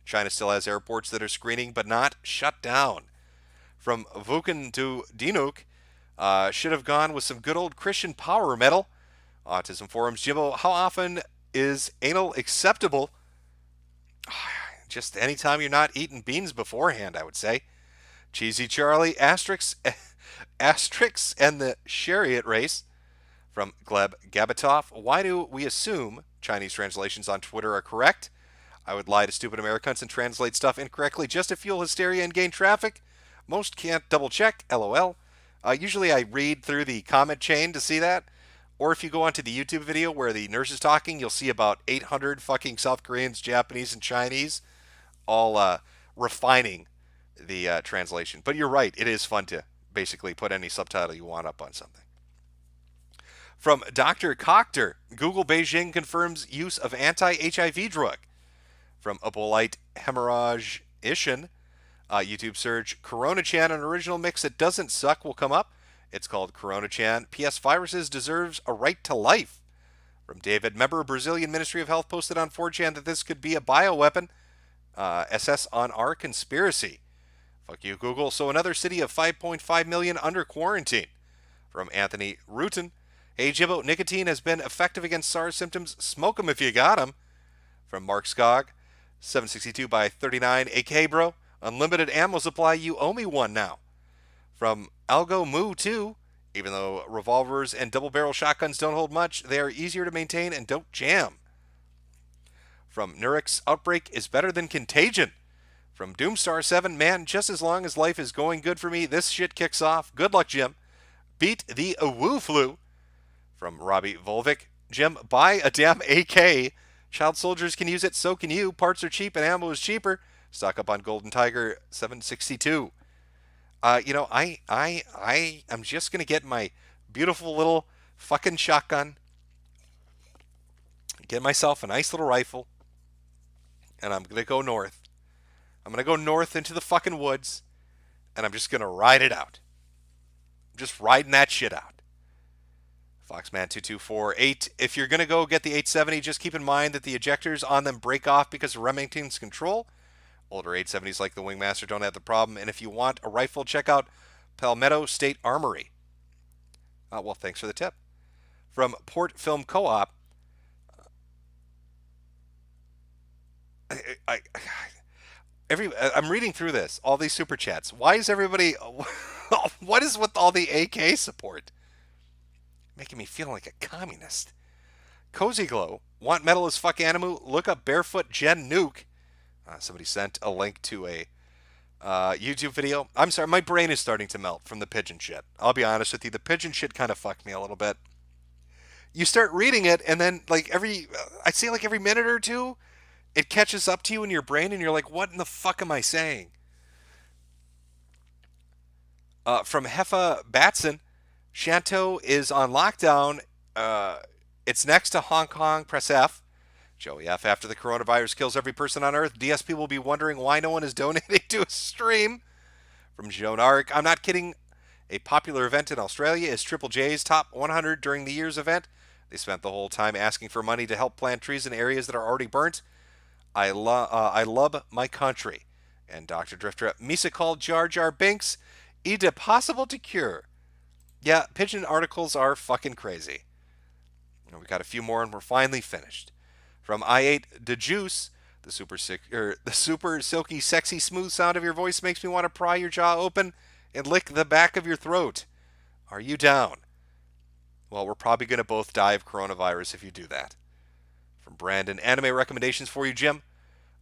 China still has airports that are screening but not shut down. From Vukan to Dinuk, should have gone with some good old Christian power metal. Autism Forums, Jimbo, how often is anal acceptable? Just anytime you're not eating beans beforehand, I would say. Cheesy Charlie, Asterix and the Chariot Race. From Gleb Gabatoff, why do we assume Chinese translations on Twitter are correct? I would lie to stupid Americans and translate stuff incorrectly just to fuel hysteria and gain traffic. Most can't double check, LOL. Usually I read through the comment chain to see that. Or if you go onto the YouTube video where the nurse is talking, you'll see about 800 fucking South Koreans, Japanese, and Chinese all refining the translation. But you're right, it is fun to basically put any subtitle you want up on something. From Dr. Cochter, Google Beijing confirms use of anti-HIV drug. From Ebolite Hemorrhage Ishin, YouTube search Corona-chan, an original mix that doesn't suck will come up. It's called Corona-chan. PS Viruses deserves a right to life. From David, member of Brazilian Ministry of Health posted on 4chan that this could be a bioweapon. SS on our conspiracy. Fuck you, Google. So another city of 5.5 million under quarantine. From Anthony Rutan, hey Jimbo, nicotine has been effective against SARS symptoms. Smoke 'em if you got 'em. From Mark Skog, 762 by 39, AK bro, unlimited ammo supply, you owe me one now. From Algo Moo 2, even though revolvers and double barrel shotguns don't hold much, they are easier to maintain and don't jam. From Nurix, Outbreak is better than Contagion. From Doomstar 7, man, just as long as life is going good for me, this shit kicks off. Good luck, Jim. Beat the Awoo flu. From Robbie Volvic, Jim, buy a damn AK. Child soldiers can use it, so can you. Parts are cheap and ammo is cheaper. Stock up on Golden Tiger 762. I'm just gonna get my beautiful little fucking shotgun. Get myself a nice little rifle. And I'm gonna go north. I'm gonna go north into the fucking woods. And I'm just gonna ride it out. I'm just riding that shit out. Foxman2248, if you're going to go get the 870, just keep in mind that the ejectors on them break off because of Remington's control. Older 870s like the Wingmaster don't have the problem. And if you want a rifle, check out Palmetto State Armory. Well, thanks for the tip. From Port Film Co-op, I'm reading through this, all these super chats. Why is everybody, what is with all the AK support? Making me feel like a communist. Cozy Glow, want metal as fuck animu? Look up Barefoot Gen Nuke. Somebody sent a link to a YouTube video. I'm sorry, my brain is starting to melt from the pigeon shit. I'll be honest with you, the pigeon shit kind of fucked me a little bit. You start reading it, and then I'd say like every minute or two, it catches up to you in your brain, and you're like, what in the fuck am I saying? From Heffa Batson, Shantou is on lockdown. It's next to Hong Kong. Press F. Joey F. After the coronavirus kills every person on Earth, DSP will be wondering why no one is donating to a stream. From Joan Arc, I'm not kidding. A popular event in Australia is Triple J's Top 100 during the year's event. They spent the whole time asking for money to help plant trees in areas that are already burnt. I love my country. And Dr. Drifter, Misa called Jar Jar Binks possible to cure. Yeah, pigeon articles are fucking crazy. We got a few more and we're finally finished. From I ate the juice, the super silky, sexy, smooth sound of your voice makes me want to pry your jaw open and lick the back of your throat. Are you down? Well, we're probably going to both die of coronavirus if you do that. From Brandon, anime recommendations for you, Jim.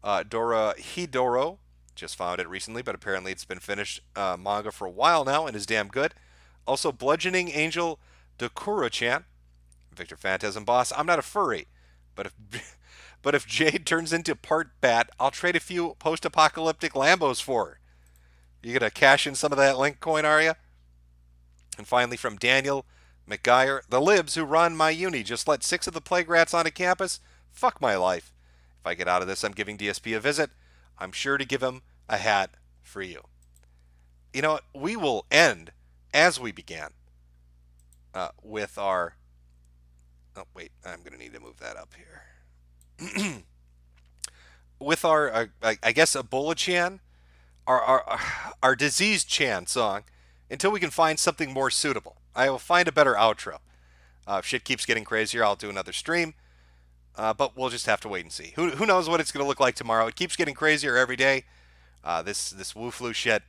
Dora Hidoro. Just found it recently, but apparently it's been finished manga for a while now and is damn good. Also, Bludgeoning Angel Dokuro-chan. Victor Phantasm Boss. I'm not a furry, but if Jade turns into part bat, I'll trade a few post-apocalyptic Lambos for her. You gonna cash in some of that Link coin, are you? And finally, from Daniel McGuire, the libs who run my uni just let 6 of the plague rats onto campus. Fuck my life. If I get out of this, I'm giving DSP a visit. I'm sure to give him a hat for you. You know what? We will end as we began with our... Oh, wait. I'm going to need to move that up here. With our, I guess, Ebola-chan, our disease-chan song, until we can find something more suitable. I will find a better outro. If shit keeps getting crazier, I'll do another stream. But we'll just have to wait and see. Who knows what it's going to look like tomorrow? It keeps getting crazier every day. This Wu Flu shit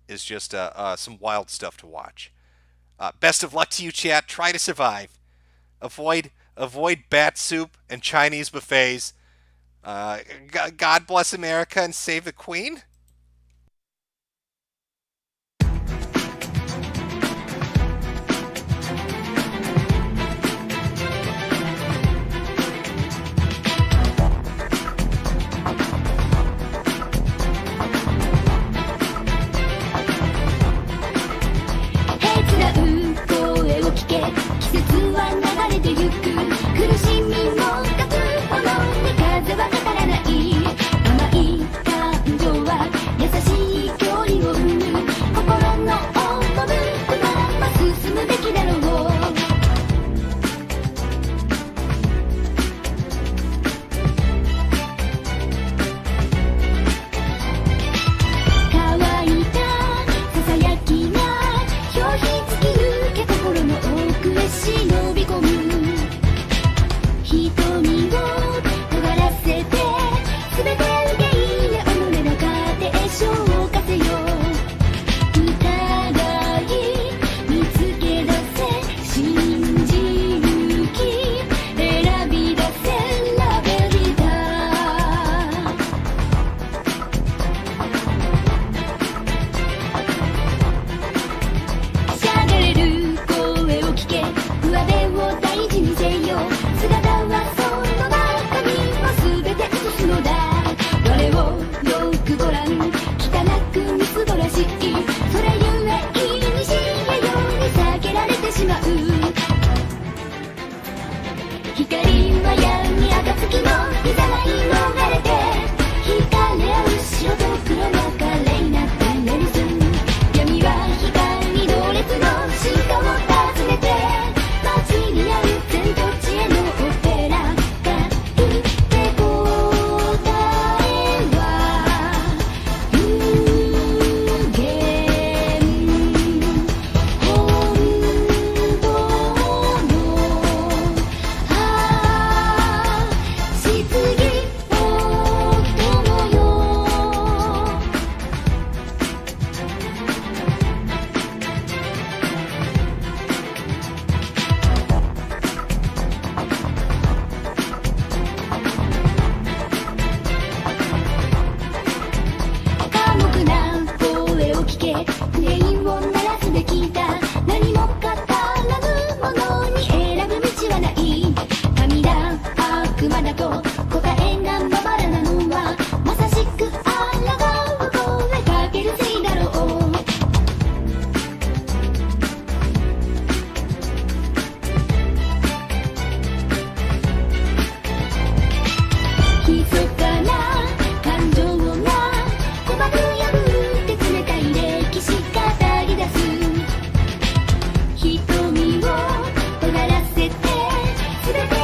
is just some wild stuff to watch. Best of luck to you, chat. Try to survive. Avoid bat soup and Chinese buffets. God bless America and save the Queen. They